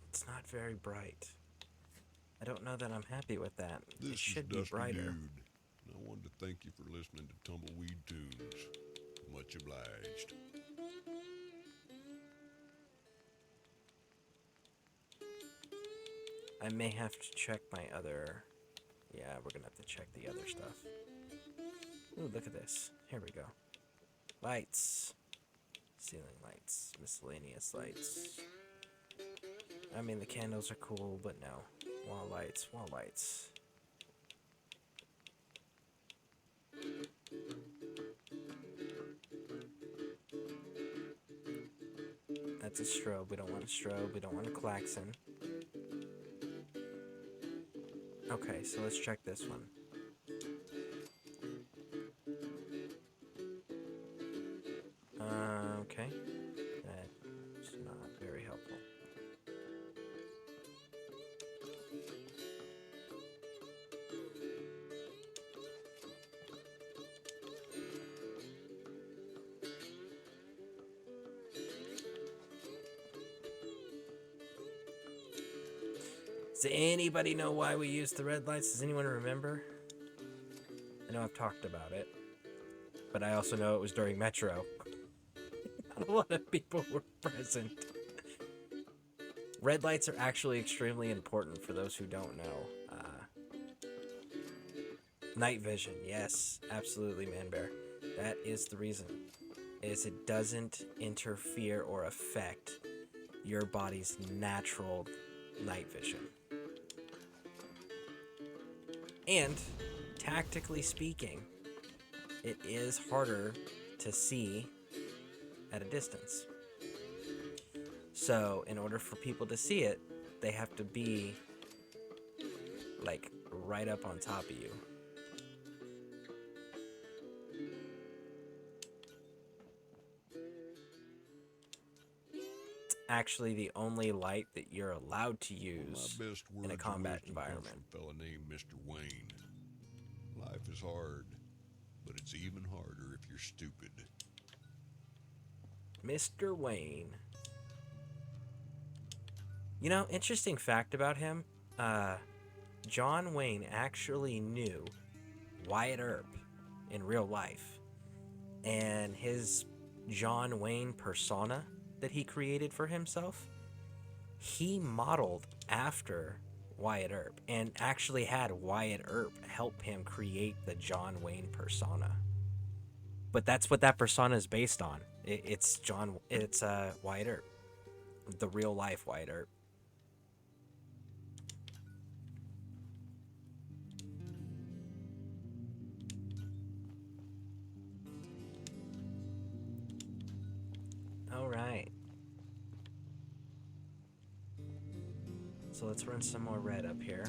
C: It's not very bright. I don't know that I'm happy with that. It should be brighter.
D: Dude. I wanted to thank you for listening to Tumbleweed Tunes. Much obliged.
C: I may have to check my other... Yeah, we're gonna have to check the other stuff. Ooh, look at this. Here we go. Lights. Ceiling lights. Miscellaneous lights. I mean, the candles are cool, but no. Wall lights. That's a strobe. We don't want a strobe. We don't want a klaxon. Okay, so let's check this one. Okay. That's not very helpful. Does anybody know why we used the red lights? Does anyone remember? I know I've talked about it, but I also know it was during Metro. Not a lot of people were present. Red lights are actually extremely important for those who don't know. Night vision, yes, absolutely, Man Bear. That is the reason. is it doesn't interfere or affect your body's natural night vision. And, tactically speaking, it is harder to see at a distance. So, in order for people to see it, they have to be, like, right up on top of you. It's actually the only light that you're allowed to use
D: My best words
C: in a
D: of
C: combat
D: wisdom comes
C: environment.
D: from a fella named Mr. Wayne. Life is hard, but it's even harder if you're stupid.
C: Mr. Wayne. You know, interesting fact about him, John Wayne actually knew Wyatt Earp in real life. And his John Wayne persona that he created for himself, he modeled after Wyatt Earp and actually had Wyatt Earp help him create the John Wayne persona. But that's what that persona is based on. It's Wyatt Earp, the real life Wyatt Earp. All right. So let's run some more red up here.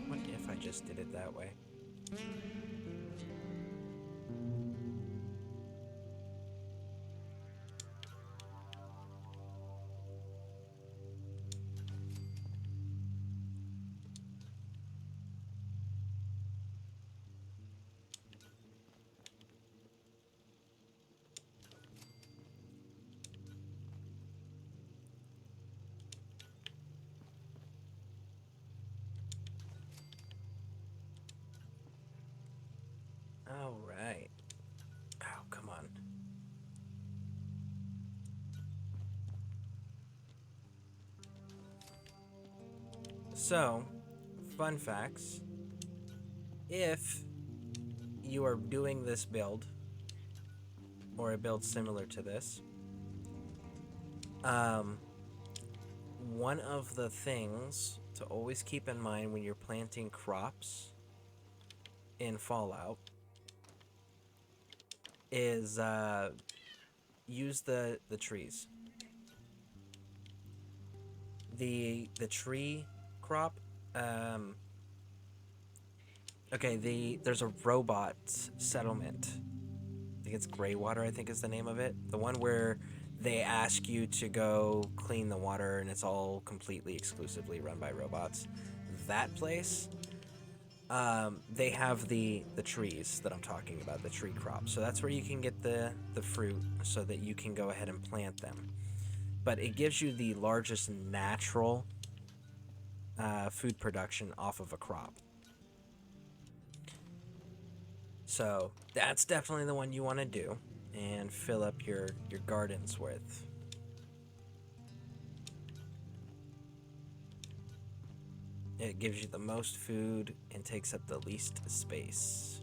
C: What if I just did it that way? All right. Oh, come on. So, fun facts. If you are doing this build, or a build similar to this, one of the things to always keep in mind when you're planting crops in Fallout is use the trees. The tree crop, okay, there's a robot settlement. I think it's Greywater, I think is the name of it. The one where they ask you to go clean the water and it's all completely exclusively run by robots. That place, they have the trees that I'm talking about, the tree crop. So that's where you can get the fruit so that you can go ahead and plant them. But it gives you the largest natural food production off of a crop. So that's definitely the one you want to do and fill up your gardens with. It gives you the most food and takes up the least space.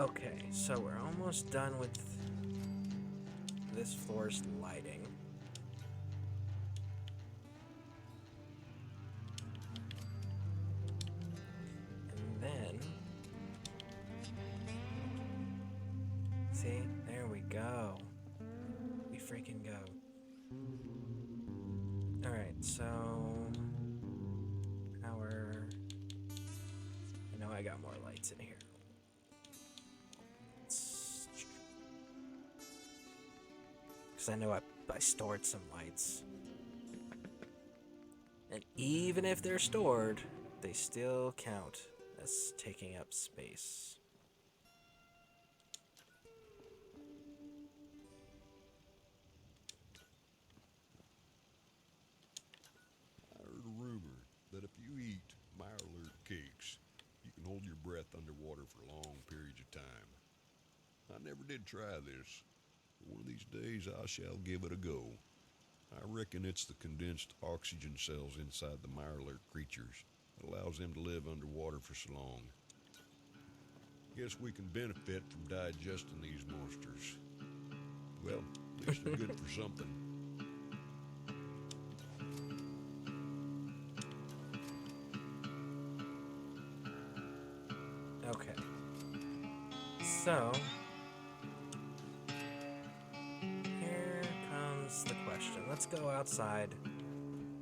C: Okay, so we're almost done with this floor's lighting. And then, see, there we go. We freaking go. Alright, so power. I know I got more light. lights in here. Because I know I stored some lights. And even if they're stored, they still count as taking up space.
D: I heard a rumor that if you eat Mirelurk cakes, you can hold your breath underwater for long periods of time. I never did try this, but one of these days I shall give it a go. I reckon it's the condensed oxygen cells inside the Mirelurk creatures that allows them to live underwater for so long. Guess we can benefit from digesting these monsters. Well, at least they're good for something.
C: Okay. So, here comes the question. Let's go outside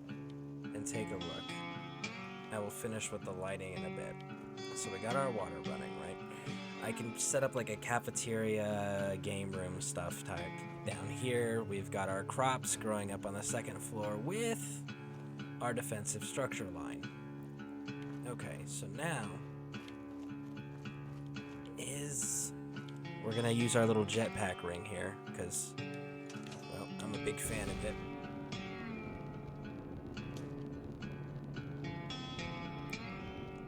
C: and take a look. I will finish with the lighting in a bit. So we got our water running, right? I can set up like a cafeteria, game room stuff type. Down here, we've got our crops growing up on the second floor with our defensive structure line. Okay, so now we're gonna use our little jetpack ring here, because, well, I'm a big fan of it.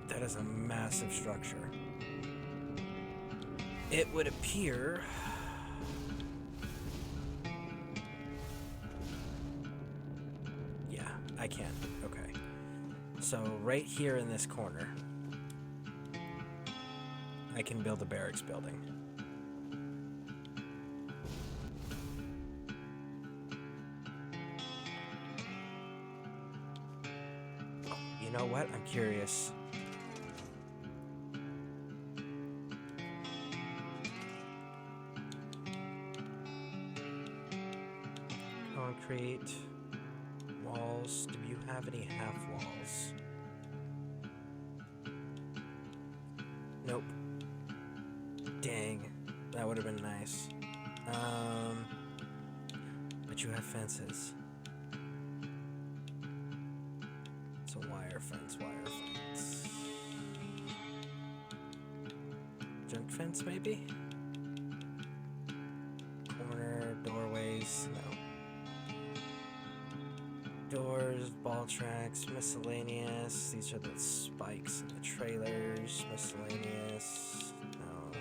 C: That is a massive structure. It would appear... Yeah, I can. Okay. So, right here in this corner, I can build a barracks building. You know what? I'm curious. Concrete walls. Do you have any half walls? Nope. Dang. That would have been nice. But you have fences. So wire fence. Junk fence, maybe? Corner, doorways, no. Doors, ball tracks, miscellaneous. These are the spikes in the trailers, miscellaneous. No.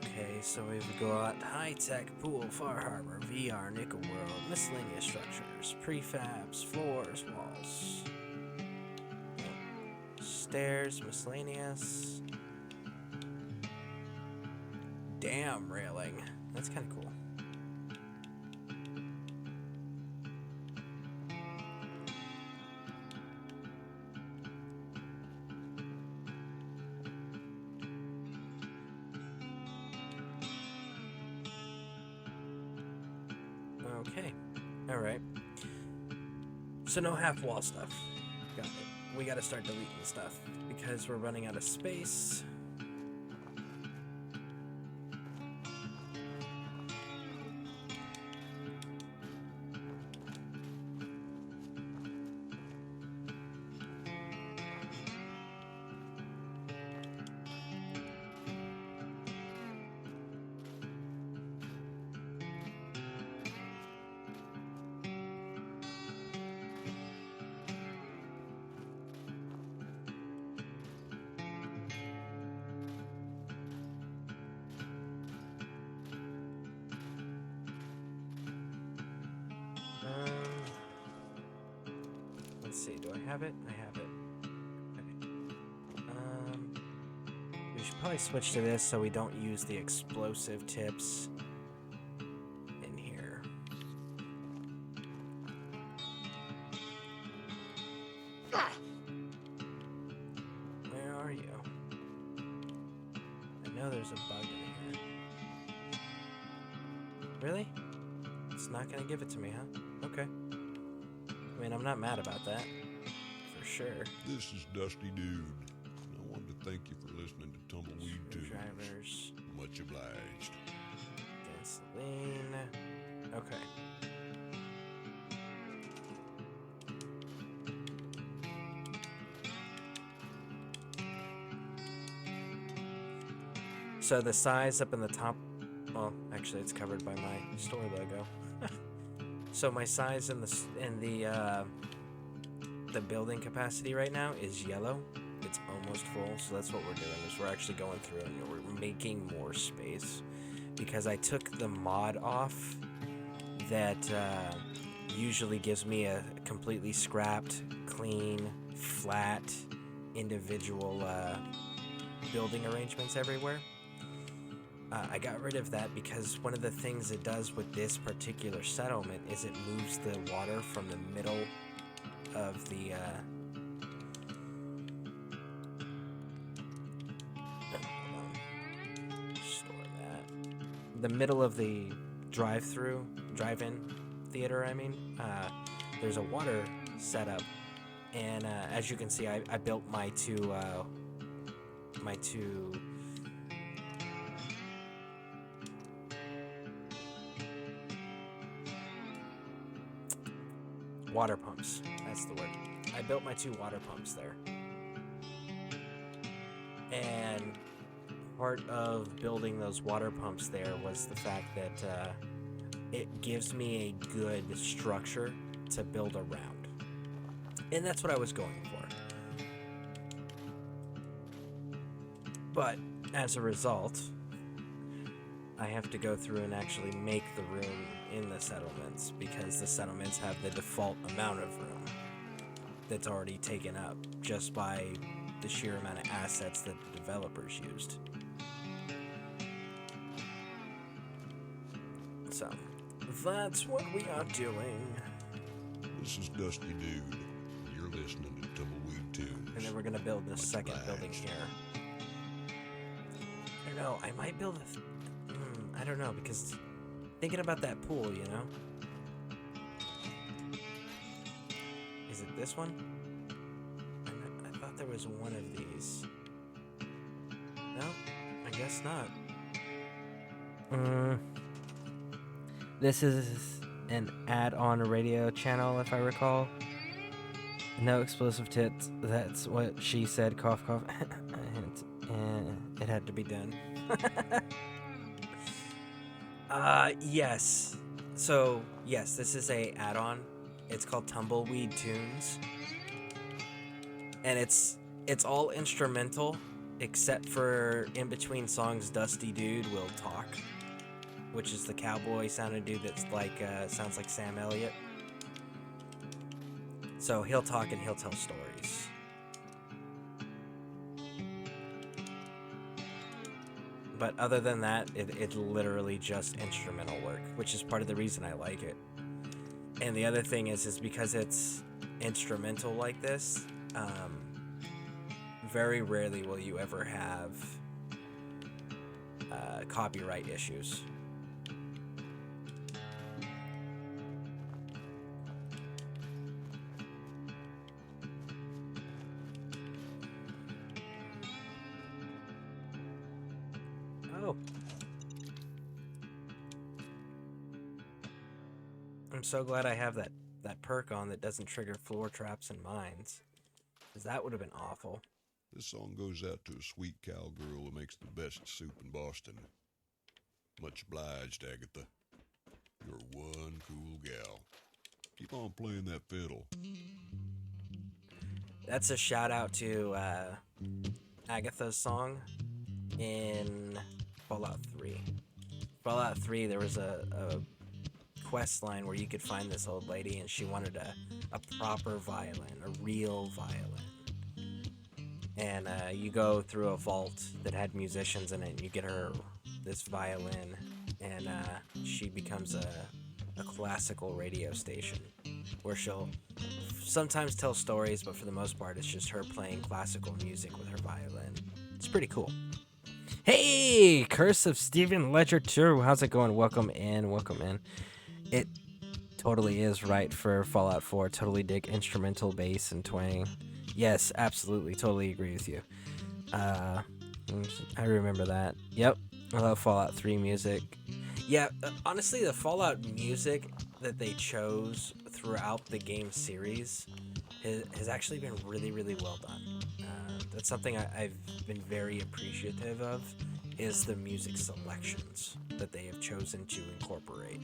C: Okay, so we've got high-tech pool, Far Harbor, VR, Nickel World, miscellaneous structures, prefabs, floors, walls. Stairs, miscellaneous. Dam railing. That's kind of cool. Okay. Alright. So no half-wall stuff. Got it. We gotta start deleting stuff because we're running out of space. Let's see, do I have it? I have it. Okay. We should probably switch to this so we don't use the explosive tips in here. Where are you? I know there's a bug in here. Really? It's not gonna give it to me, huh? Okay. I mean, I'm not mad about that, for sure.
D: This is Dusty Dude. I wanted to thank you for listening to Tumbleweed Tunes.
C: Drivers.
D: Much obliged.
C: Gasoline. Okay. So the size up in the top, well, actually it's covered by my store logo. So my size in the building capacity right now is yellow. It's almost full, so that's what we're doing, is we're actually going through and we're making more space. Because I took the mod off that usually gives me a completely scrapped, clean, flat, individual building arrangements everywhere. I got rid of that because one of the things it does with this particular settlement is it moves the water from the middle of the the middle of the drive-in theater, I mean. There's a water setup, and as you can see, I built my two water pumps. That's the word. I built my 2 water pumps there. And part of building those water pumps there was the fact that it gives me a good structure to build around. And that's what I was going for. But as a result, I have to go through and actually make the room in the settlements, because the settlements have the default amount of room that's already taken up just by the sheer amount of assets that the developers used. So, that's what we are doing.
D: This is Dusty Dude, and you're listening to Tumbleweed Tunes.
C: And then we're gonna build this
D: Much
C: second
D: obliged.
C: building here. I don't know, I might build I don't know, because thinking about that pool, you know? Is it this one? I thought there was one of these. No, I guess not. This is an add-on radio channel, if I recall. No explosive tits. That's what she said. Cough, cough. It had to be done. Yes. So, yes, this is a add-on. It's called Tumbleweed Tunes. And it's all instrumental, except for in between songs, Dusty Dude will talk, which is the cowboy sounding dude that's like, sounds like Sam Elliott. So he'll talk and he'll tell stories. But other than that, it's literally just instrumental work, which is part of the reason I like it. And the other thing is because it's instrumental like this, very rarely will you ever have copyright issues. Oh. I'm so glad I have that perk on that doesn't trigger floor traps and mines, because that would have been awful.
D: This song goes out to a sweet cowgirl who makes the best soup in Boston. Much obliged, Agatha. You're one cool gal. Keep on playing that fiddle.
C: That's a shout out to Agatha's song in Fallout 3. Fallout 3, there was a quest line where you could find this old lady, and she wanted a proper violin, a real violin. And you go through a vault that had musicians in it, and you get her this violin, and she becomes a classical radio station where she'll sometimes tell stories, but for the most part, it's just her playing classical music with her violin. It's pretty cool. Hey, Curse of Stephen Ledger 2. How's it going? Welcome in, welcome in. It totally is right for Fallout 4. Totally dig instrumental bass and twang. Yes, absolutely. Totally agree with you. I remember that. Yep, I love Fallout 3 music. Yeah, honestly, the Fallout music that they chose throughout the game series has actually been really, really well done. That's something I've been very appreciative of, is the music selections that they have chosen to incorporate.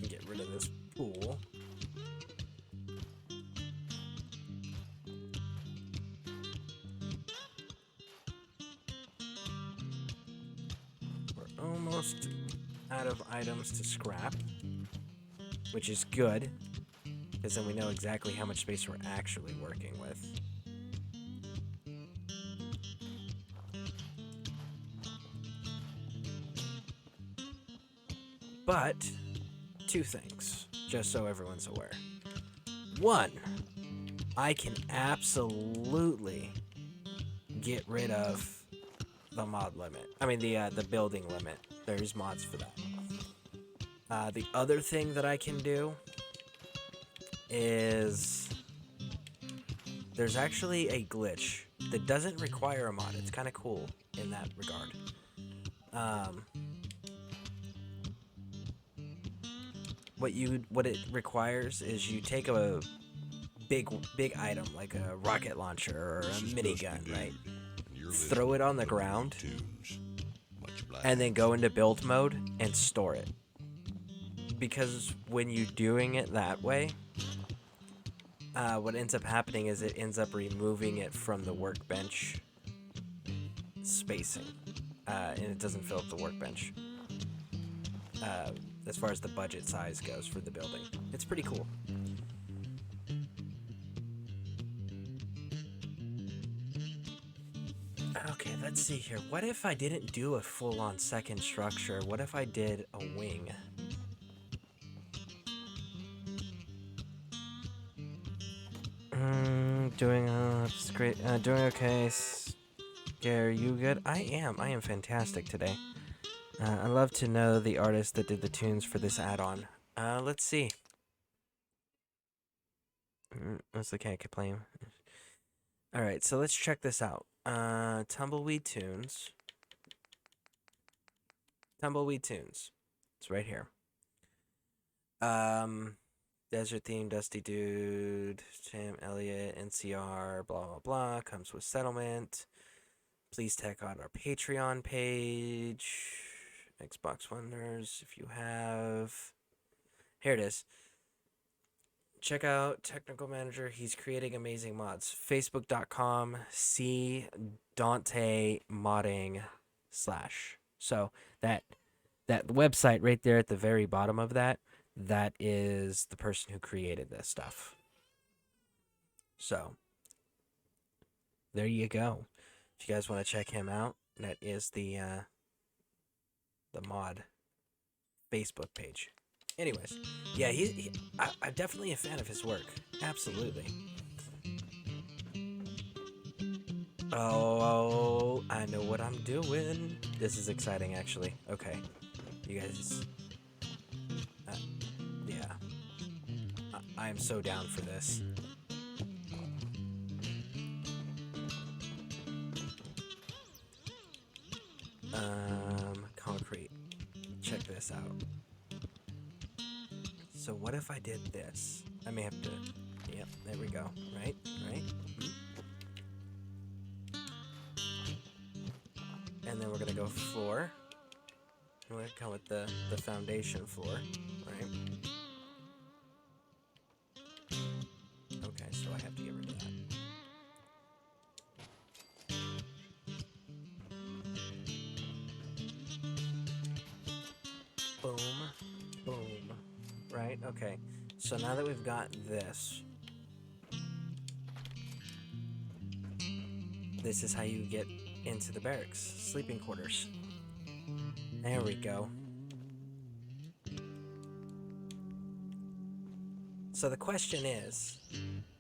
C: Get rid of this pool. We're almost out of items to scrap, which is good, because then we know exactly how much space we're actually working with. But, two things, just so everyone's aware. One, I can absolutely get rid of the mod limit. I mean, the building limit. There's mods for that. The other thing that I can do is there's actually a glitch that doesn't require a mod. It's kind of cool in that regard. What it requires is you take a big item like a rocket launcher or a minigun, right? Throw it on the ground, and then go into build mode and store it. Because when you're doing it that way, what ends up happening is it ends up removing it from the workbench spacing, and it doesn't fill up the workbench. As far as the budget size goes for the building, it's pretty cool. Okay, let's see here. What if I didn't do a full-on second structure? What if I did a wing? Doing great. Doing okay. Scare, you good? I am fantastic today. I'd love to know the artist that did the tunes for this add-on. Let's see. That's the cat playing. Alright, so let's check this out. Tumbleweed Tunes. Tumbleweed Tunes. It's right here. Desert Theme, Dusty Dude, Sam Elliott, NCR, blah, blah, blah. Comes with settlement. Please check out our Patreon page. Xbox Wonders, if you have. Here it is. Check out Technical Manager. He's creating amazing mods. Facebook.com, see Dante modding / So that website right there at the very bottom of that is the person who created this stuff. So there you go. If you guys want to check him out, that is the mod Facebook page. Anyways, yeah, I'm definitely a fan of his work. Absolutely. Oh, I know what I'm doing. This is exciting, actually. Okay, you guys. Yeah, I am so down for this. Concrete. Check this out. So what if I did this? I may have to. Yep, there we go. Right. And then we're gonna go floor. We're gonna come with the foundation floor, right? Okay, so I have to get rid of that. Boom. Right, okay. So now that we've got this is how you get into the barracks, sleeping quarters. There we go. So the question is,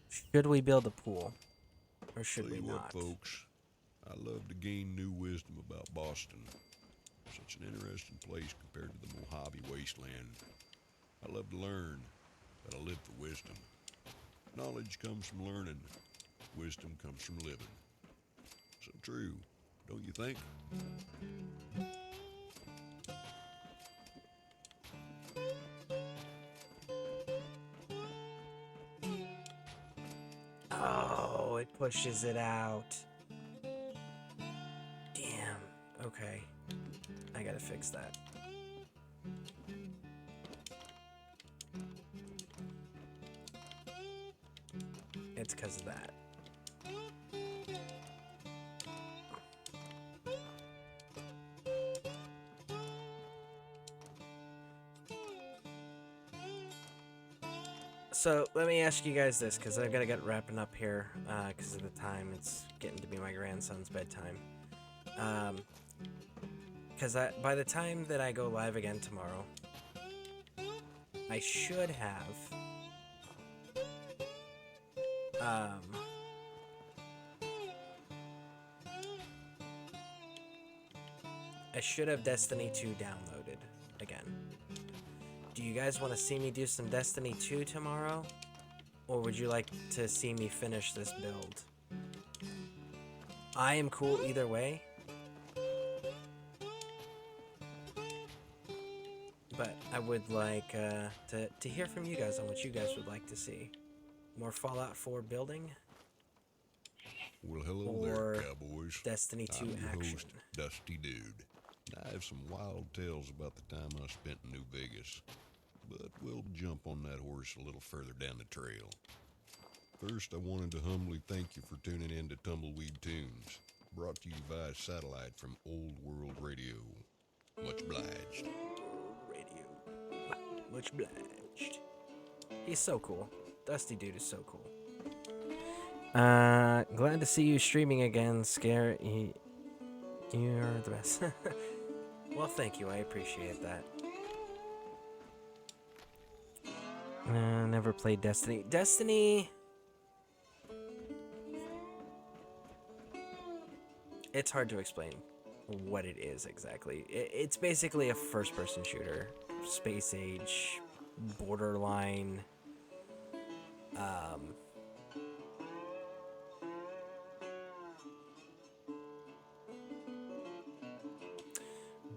C: should we build a pool or should we not?
D: Folks, I love to gain new wisdom about Boston. Such an interesting place compared to the Mojave wasteland. I love to learn, but I live for wisdom. Knowledge comes from learning. Wisdom comes from living. So true, don't you think?
C: Oh, it pushes it out. Damn. Okay. I gotta fix that. It's because of that. So let me ask you guys this, because I gotta get wrapping up here, because of the time. It's getting to be my grandson's bedtime. Because by the time that I go live again tomorrow, I should have Destiny 2 downloaded again. Do you guys want to see me do some Destiny 2 tomorrow? Or would you like to see me finish this build? I am cool either way. But I would like to hear from you guys on what you guys would like to see. More Fallout 4 building?
D: Well, hello
C: Or
D: there, cowboys.
C: Destiny 2
D: I'm your
C: action?
D: host, Dusty Dude. And I have some wild tales about the time I spent in New Vegas. But we'll jump on that horse a little further down the trail. First, I wanted to humbly thank you for tuning in to Tumbleweed Tunes, brought to you via satellite from Old World Radio. Much obliged.
C: Radio. Much obliged. He's so cool. Dusty Dude is so cool. Glad to see you streaming again, Scare. You're the best. Well, thank you. I appreciate that. Never played Destiny. Destiny... It's hard to explain what it is exactly. It's basically a first-person shooter. Space age, borderline...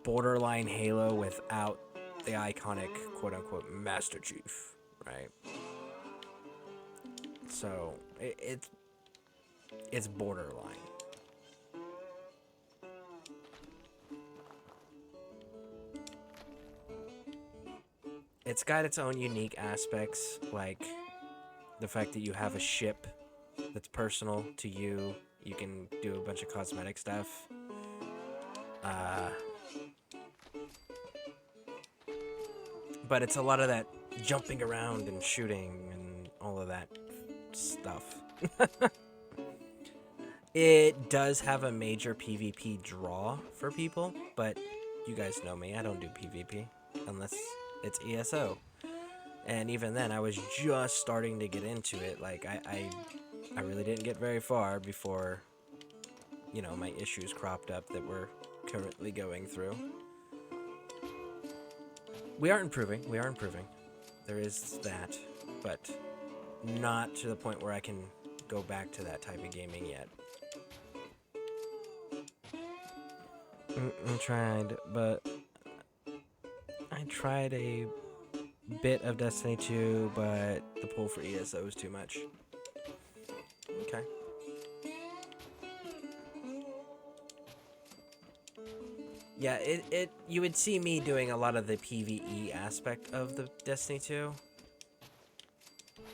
C: borderline Halo without the iconic quote-unquote Master Chief, right? So it's borderline. It's got its own unique aspects, like the fact that you have a ship that's personal to you. You can do a bunch of cosmetic stuff. But it's a lot of that jumping around and shooting and all of that stuff. It does have a major PvP draw for people, but you guys know me, I don't do PvP unless it's ESO. And even then, I was just starting to get into it. Like, I really didn't get very far before, you know, my issues cropped up that we're currently going through. We are improving. There is that, but not to the point where I can go back to that type of gaming yet. I tried, but I tried a bit of Destiny 2, but the pull for ESO was too much. Okay. Yeah, you would see me doing a lot of the PvE aspect of the Destiny 2.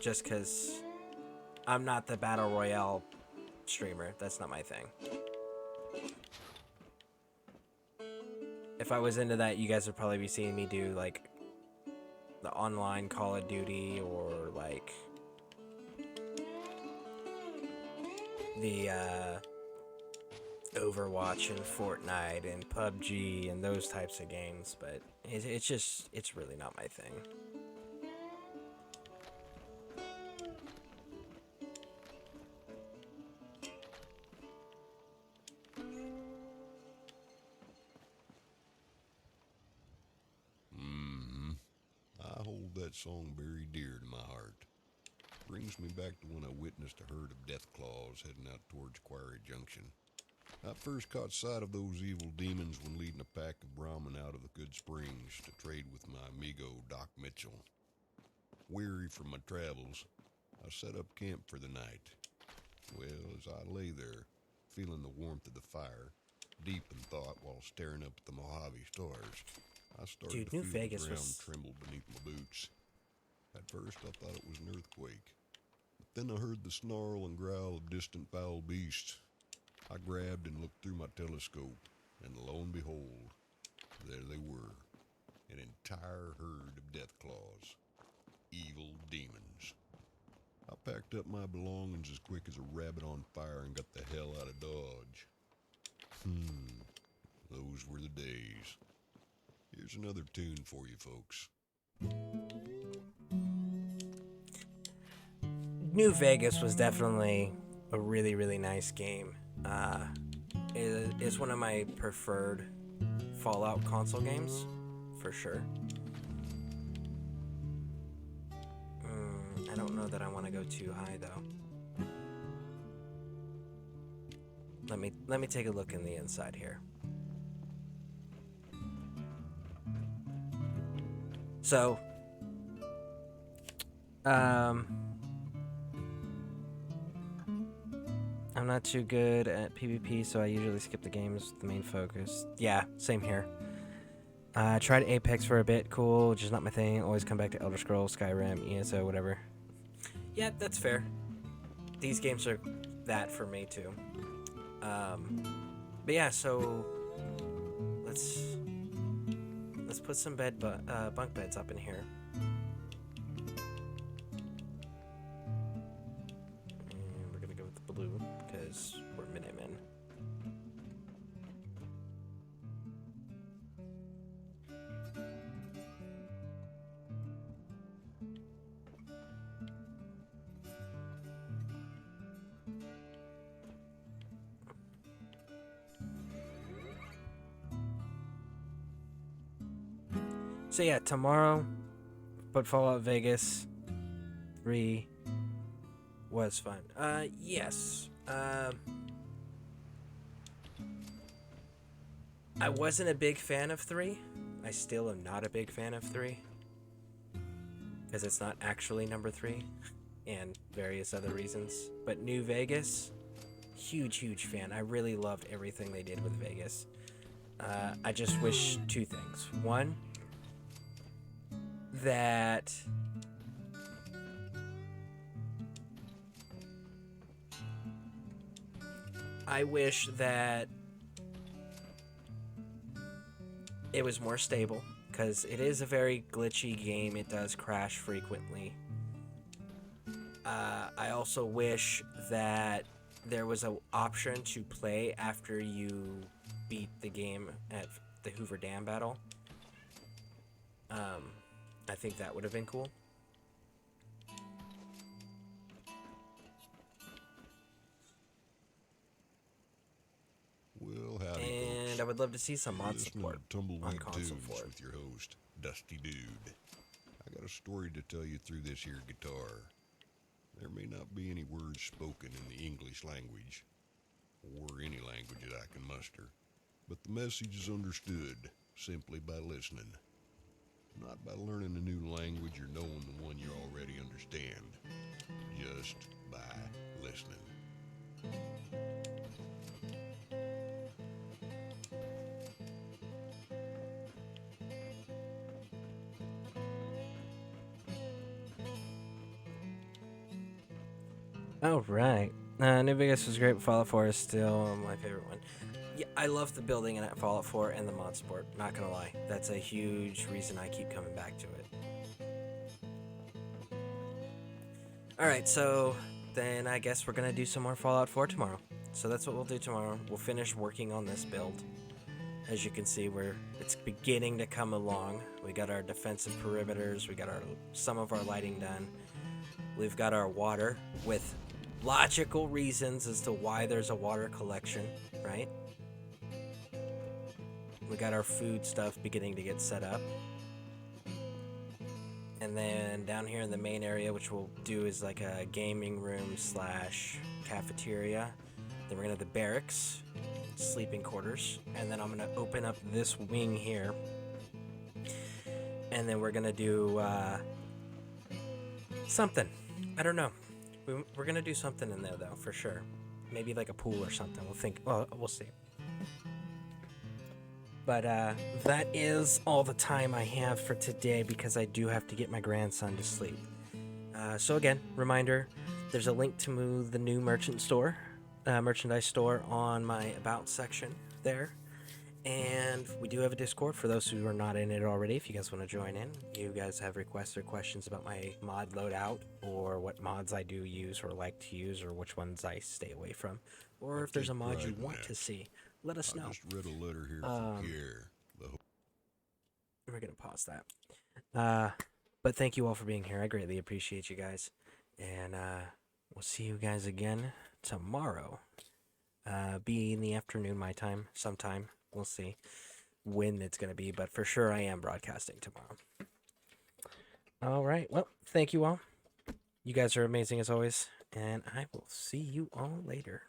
C: Just because I'm not the Battle Royale streamer. That's not my thing. If I was into that, you guys would probably be seeing me do, like, the online Call of Duty or, like, the, Overwatch and Fortnite and PUBG and those types of games, but it's really not my thing.
D: that song very dear to my heart. Brings me back to when I witnessed a herd of death claws heading out towards Quarry Junction. I first caught sight of those evil demons when leading a pack of Brahmin out of the Good Springs to trade with my amigo Doc Mitchell. Weary from my travels, I set up camp for the night. Well, as I lay there, feeling the warmth of the fire, deep in thought while staring up at the Mojave stars, I started to
C: New
D: feel
C: Vegas
D: the ground
C: was...
D: tremble beneath my boots. At first, I thought it was an earthquake. But then I heard the snarl and growl of distant foul beasts. I grabbed and looked through my telescope, and lo and behold, there they were, an entire herd of death claws. Evil demons. I packed up my belongings as quick as a rabbit on fire and got the hell out of Dodge. Those were the days. Here's another tune for you folks.
C: New Vegas was definitely a really, really nice game. It's one of my preferred Fallout console games, for sure. I don't know that I want to go too high though. Let me take a look in the inside here. So, I'm not too good at PvP, so I usually skip the games, the main focus. Yeah, same here. I tried Apex for a bit, cool, just not my thing. Always come back to Elder Scrolls, Skyrim, ESO, whatever. Yeah, that's fair. These games are that for me too. But yeah, so let's put some bunk beds up in here. And we're gonna go with the blue because we're Minutemen. So yeah, tomorrow, but Fallout Vegas 3 was fun. Yes. I wasn't a big fan of 3. I still am not a big fan of 3. Because it's not actually number 3. And various other reasons. But New Vegas, huge fan. I really loved everything they did with Vegas. I just wish 2 things. One, that I wish that it was more stable, because it is a very glitchy game. It does crash frequently. I also wish that there was an option to play after you beat the game at the Hoover Dam battle. I think that would have been cool.
D: Well, howdy,
C: And
D: folks.
C: I would love to see some mod
D: Listening
C: support
D: to
C: on
D: Tumbleweed
C: console
D: Tunes
C: for it.
D: with your host, Dusty Dude. I got a story to tell you through this here guitar. There may not be any words spoken in the English language, or any language that I can muster, but the message is understood simply by listening. Not by learning a new language or knowing the one you already understand, just by listening.
C: Oh, right. New Vegas was great, but Fallout 4 is still my favorite one. Yeah, I love the building in Fallout 4 and the mod support, not gonna lie. That's a huge reason I keep coming back to it. Alright, so then I guess we're gonna do some more Fallout 4 tomorrow. So that's what we'll do tomorrow. We'll finish working on this build. As you can see, it's beginning to come along. We got our defensive perimeters, we got some of our lighting done. We've got our water with logical reasons as to why there's a water collection, right? We got our food stuff beginning to get set up. And And then down here in the main area, which we'll do is like a gaming room slash cafeteria. Then we're gonna have the barracks, sleeping quarters, and then I'm gonna open up this wing here. And then we're gonna do something. I don't know. We're gonna do something in there though, for sure. Maybe like a pool or something. We'll think. Well, we'll see. But that is all the time I have for today because I do have to get my grandson to sleep. So again, reminder: there's a link to the new merchandise store on my About section there. And we do have a Discord for those who are not in it already. If you guys want to join in, you guys have requests or questions about my mod loadout, or what mods I do use or like to use, or which ones I stay away from, or if there's a mod you want to see, let us know.
D: I just read a letter here from Pierre.
C: We're gonna pause that. But thank you all for being here. I greatly appreciate you guys, and we'll see you guys again tomorrow. Be in the afternoon my time, sometime. We'll see when it's going to be, but for sure I am broadcasting tomorrow. All right. Well, thank you all. You guys are amazing as always, and I will see you all later.